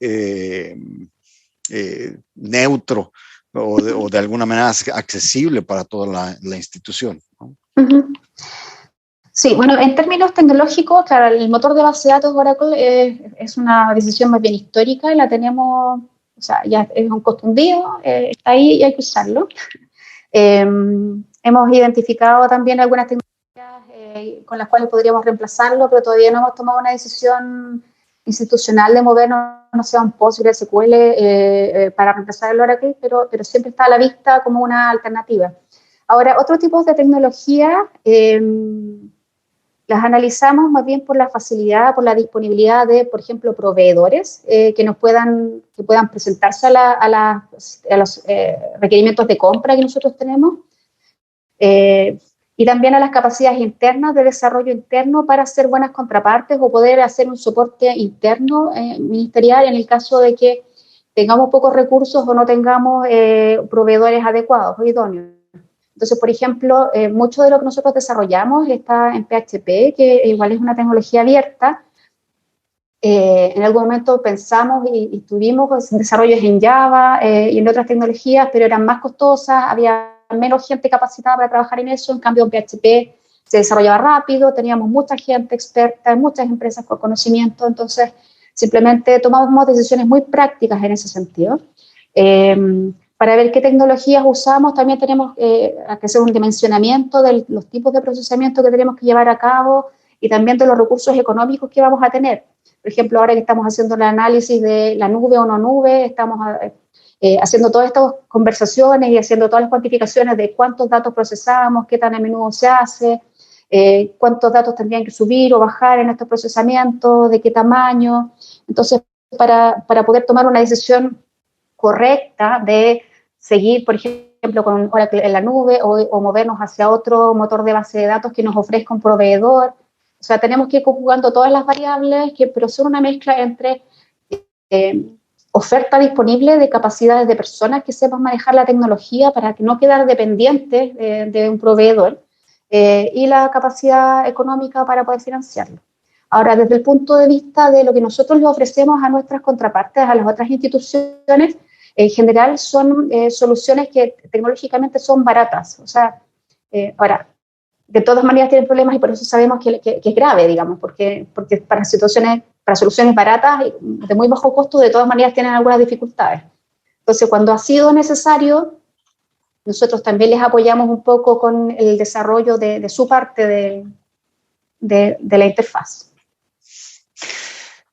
[SPEAKER 4] neutro o de alguna manera accesible para toda la institución, ¿no?
[SPEAKER 5] Uh-huh. Sí, bueno, en términos tecnológicos, claro, el motor de base de datos Oracle es una decisión más bien histórica y la tenemos, o sea, ya es un costo hundido, está ahí y hay que usarlo. Hemos identificado también algunas tecnologías con las cuales podríamos reemplazarlo, pero todavía no hemos tomado una decisión institucional de movernos, no sea un PostgreSQL para reemplazar el Oracle, pero siempre está a la vista como una alternativa. Ahora, otros tipos de tecnología las analizamos más bien por la facilidad, por la disponibilidad de, por ejemplo, proveedores que puedan presentarse a los requerimientos de compra que nosotros tenemos, y también a las capacidades internas de desarrollo interno para hacer buenas contrapartes o poder hacer un soporte interno ministerial en el caso de que tengamos pocos recursos o no tengamos proveedores adecuados o idóneos. Entonces, por ejemplo, mucho de lo que nosotros desarrollamos está en PHP, que igual es una tecnología abierta. En algún momento pensamos y tuvimos desarrollos en Java y en otras tecnologías, pero eran más costosas, había menos gente capacitada para trabajar en eso. En cambio, en PHP se desarrollaba rápido, teníamos mucha gente experta, muchas empresas con conocimiento, entonces simplemente tomamos decisiones muy prácticas en ese sentido. Para ver qué tecnologías usamos, también tenemos que hacer un dimensionamiento de los tipos de procesamiento que tenemos que llevar a cabo y también de los recursos económicos que vamos a tener. Por ejemplo, ahora que estamos haciendo el análisis de la nube o no nube, estamos haciendo todas estas conversaciones y haciendo todas las cuantificaciones de cuántos datos procesamos, qué tan a menudo se hace, cuántos datos tendrían que subir o bajar en estos procesamientos, de qué tamaño. Entonces, para poder tomar una decisión correcta de seguir, por ejemplo, con Oracle en la nube o movernos hacia otro motor de base de datos que nos ofrezca un proveedor. O sea, tenemos que ir conjugando todas las variables, pero son una mezcla entre oferta disponible de capacidades de personas que sepan manejar la tecnología para no quedar dependientes de un proveedor, y la capacidad económica para poder financiarlo. Ahora, desde el punto de vista de lo que nosotros le ofrecemos a nuestras contrapartes, a las otras instituciones, en general son soluciones que tecnológicamente son baratas. O sea, ahora, de todas maneras tienen problemas y por eso sabemos que es grave, digamos, porque para soluciones baratas de muy bajo costo, de todas maneras tienen algunas dificultades. Entonces, cuando ha sido necesario, nosotros también les apoyamos un poco con el desarrollo de su parte de la interfaz.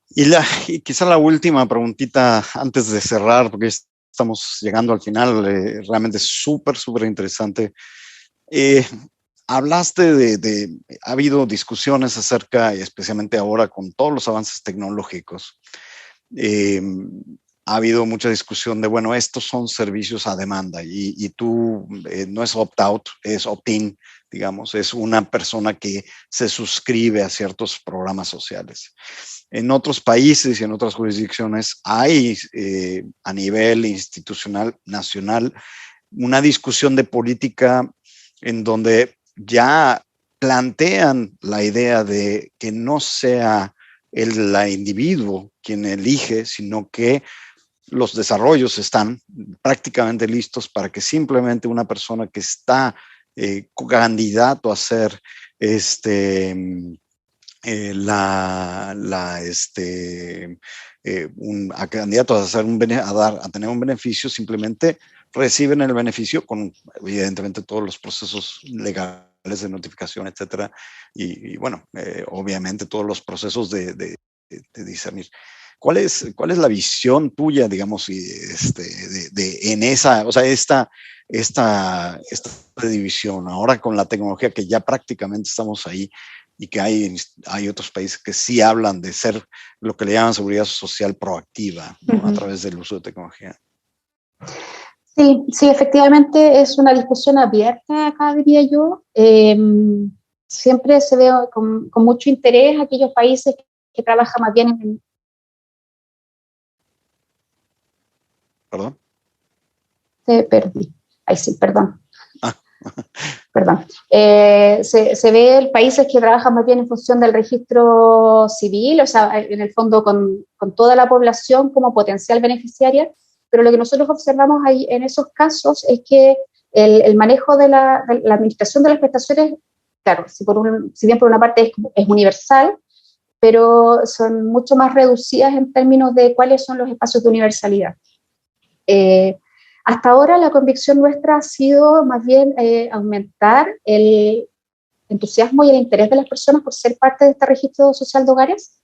[SPEAKER 4] Y quizá la última preguntita antes de cerrar, porque estamos llegando al final, realmente súper interesante. Hablaste ha habido discusiones acerca, y especialmente ahora con todos los avances tecnológicos, ha habido mucha discusión de, bueno, estos son servicios a demanda y tú no es opt-out, es opt-in, digamos, es una persona que se suscribe a ciertos programas sociales. En otros países y en otras jurisdicciones hay a nivel institucional, nacional, una discusión de política en donde ya plantean la idea de que no sea el individuo quien elige, sino que los desarrollos están prácticamente listos para que simplemente una persona que está candidato a ser candidato a tener un beneficio, simplemente reciben el beneficio con, evidentemente, todos los procesos legales de notificación, etcétera, y bueno, obviamente todos los procesos de discernir. ¿Cuál es la visión tuya, digamos, en esa, o sea, esta división, ahora con la tecnología que ya prácticamente estamos ahí y que hay otros países que sí hablan de ser lo que le llaman seguridad social proactiva, ¿no? A través del uso de tecnología?
[SPEAKER 5] Sí, efectivamente es una discusión abierta acá, diría yo. Siempre se ve con mucho interés aquellos países que trabajan más bien en...
[SPEAKER 4] ¿Perdón?
[SPEAKER 5] Te perdí. Ahí sí, perdón. Perdón. Se ve países que trabajan más bien en función del registro civil, o sea, en el fondo con toda la población como potencial beneficiaria, pero lo que nosotros observamos ahí en esos casos es que el manejo de la administración de las prestaciones, claro, si bien por una parte es universal, pero son mucho más reducidas en términos de cuáles son los espacios de universalidad. Hasta ahora la convicción nuestra ha sido más bien aumentar el entusiasmo y el interés de las personas por ser parte de este registro social de hogares,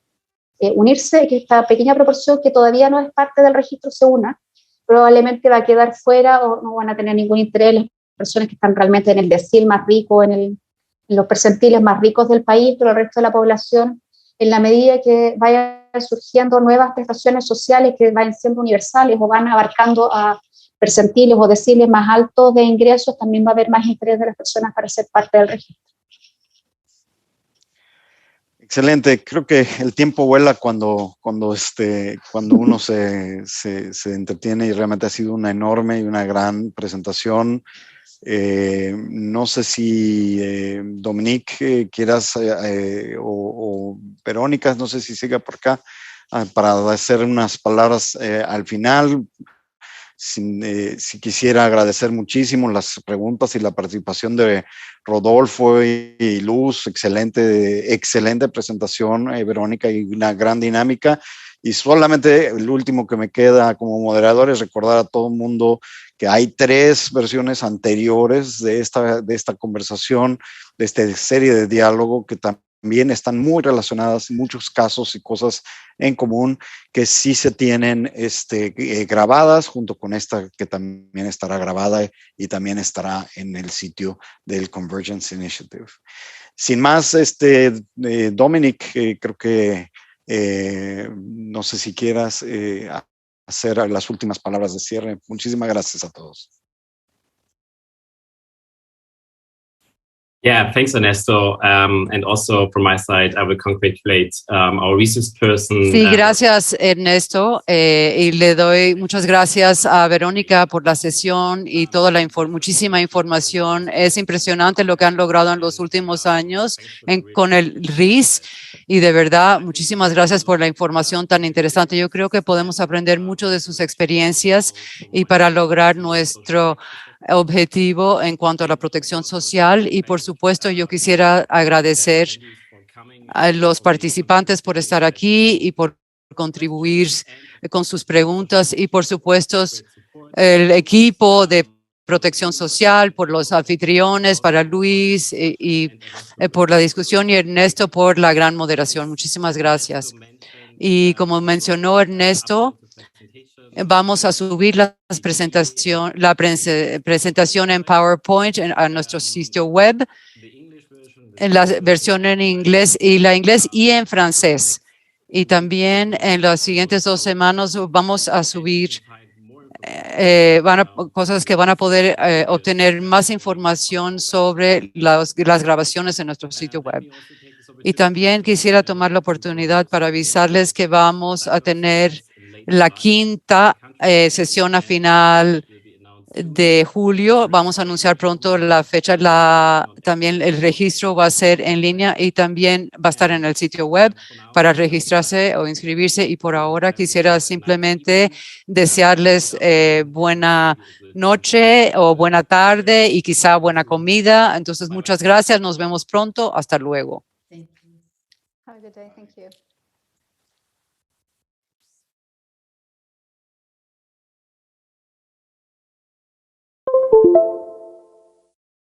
[SPEAKER 5] unirse, que esta pequeña proporción que todavía no es parte del registro se una, probablemente va a quedar fuera o no van a tener ningún interés las personas que están realmente en el decil más rico, en los percentiles más ricos del país, pero el resto de la población, en la medida que vayan surgiendo nuevas prestaciones sociales que vayan siendo universales o van abarcando a percentiles o deciles más altos de ingresos, también va a haber más interés de las personas para ser parte del registro.
[SPEAKER 4] Excelente. Creo que el tiempo vuela cuando uno se entretiene, y realmente ha sido una enorme y una gran presentación. No sé si Dominique quieras o Verónica, no sé si siga por acá para hacer unas palabras al final. Si quisiera agradecer muchísimo las preguntas y la participación de Rodolfo y Luz, excelente presentación, Verónica, y una gran dinámica. Y solamente el último que me queda como moderador es recordar a todo el mundo que hay 3 versiones anteriores de esta conversación, de esta serie de diálogo que también también están muy relacionadas, muchos casos y cosas en común que sí se tienen grabadas junto con esta que también estará grabada y también estará en el sitio del Convergence Initiative. Sin más, Dominic, creo que no sé si quieras hacer las últimas palabras de cierre. Muchísimas gracias a todos.
[SPEAKER 8] Yeah, thanks, Ernesto. And also from my side, I will congratulate our resource person.
[SPEAKER 9] Sí, gracias, Ernesto. Y le doy muchas gracias a Verónica por la sesión y toda la muchísima información. Es impresionante lo que han logrado en los últimos años con el RIS. Y de verdad, muchísimas gracias por la información tan interesante. Yo creo que podemos aprender mucho de sus experiencias y para lograr nuestro objetivo en cuanto a la protección social. Y por supuesto, yo quisiera agradecer a los participantes por estar aquí y por contribuir con sus preguntas y por supuesto el equipo de protección social, por los anfitriones, para Luis y por la discusión y Ernesto por la gran moderación. Muchísimas gracias. Y como mencionó Ernesto, vamos a subir la presentación en PowerPoint a nuestro sitio web, en la versión en inglés y en francés. Y también en las siguientes 2 semanas vamos a subir cosas que van a poder obtener más información sobre las grabaciones en nuestro sitio web. Y también quisiera tomar la oportunidad para avisarles que vamos a tener la 5ª sesión final de julio. Vamos a anunciar pronto la fecha. También el registro va a ser en línea y también va a estar en el sitio web para registrarse o inscribirse. Y por ahora quisiera simplemente desearles buena noche o buena tarde y quizá buena comida. Entonces, muchas gracias. Nos vemos pronto. Hasta luego.
[SPEAKER 5] Have a good day. Thank you.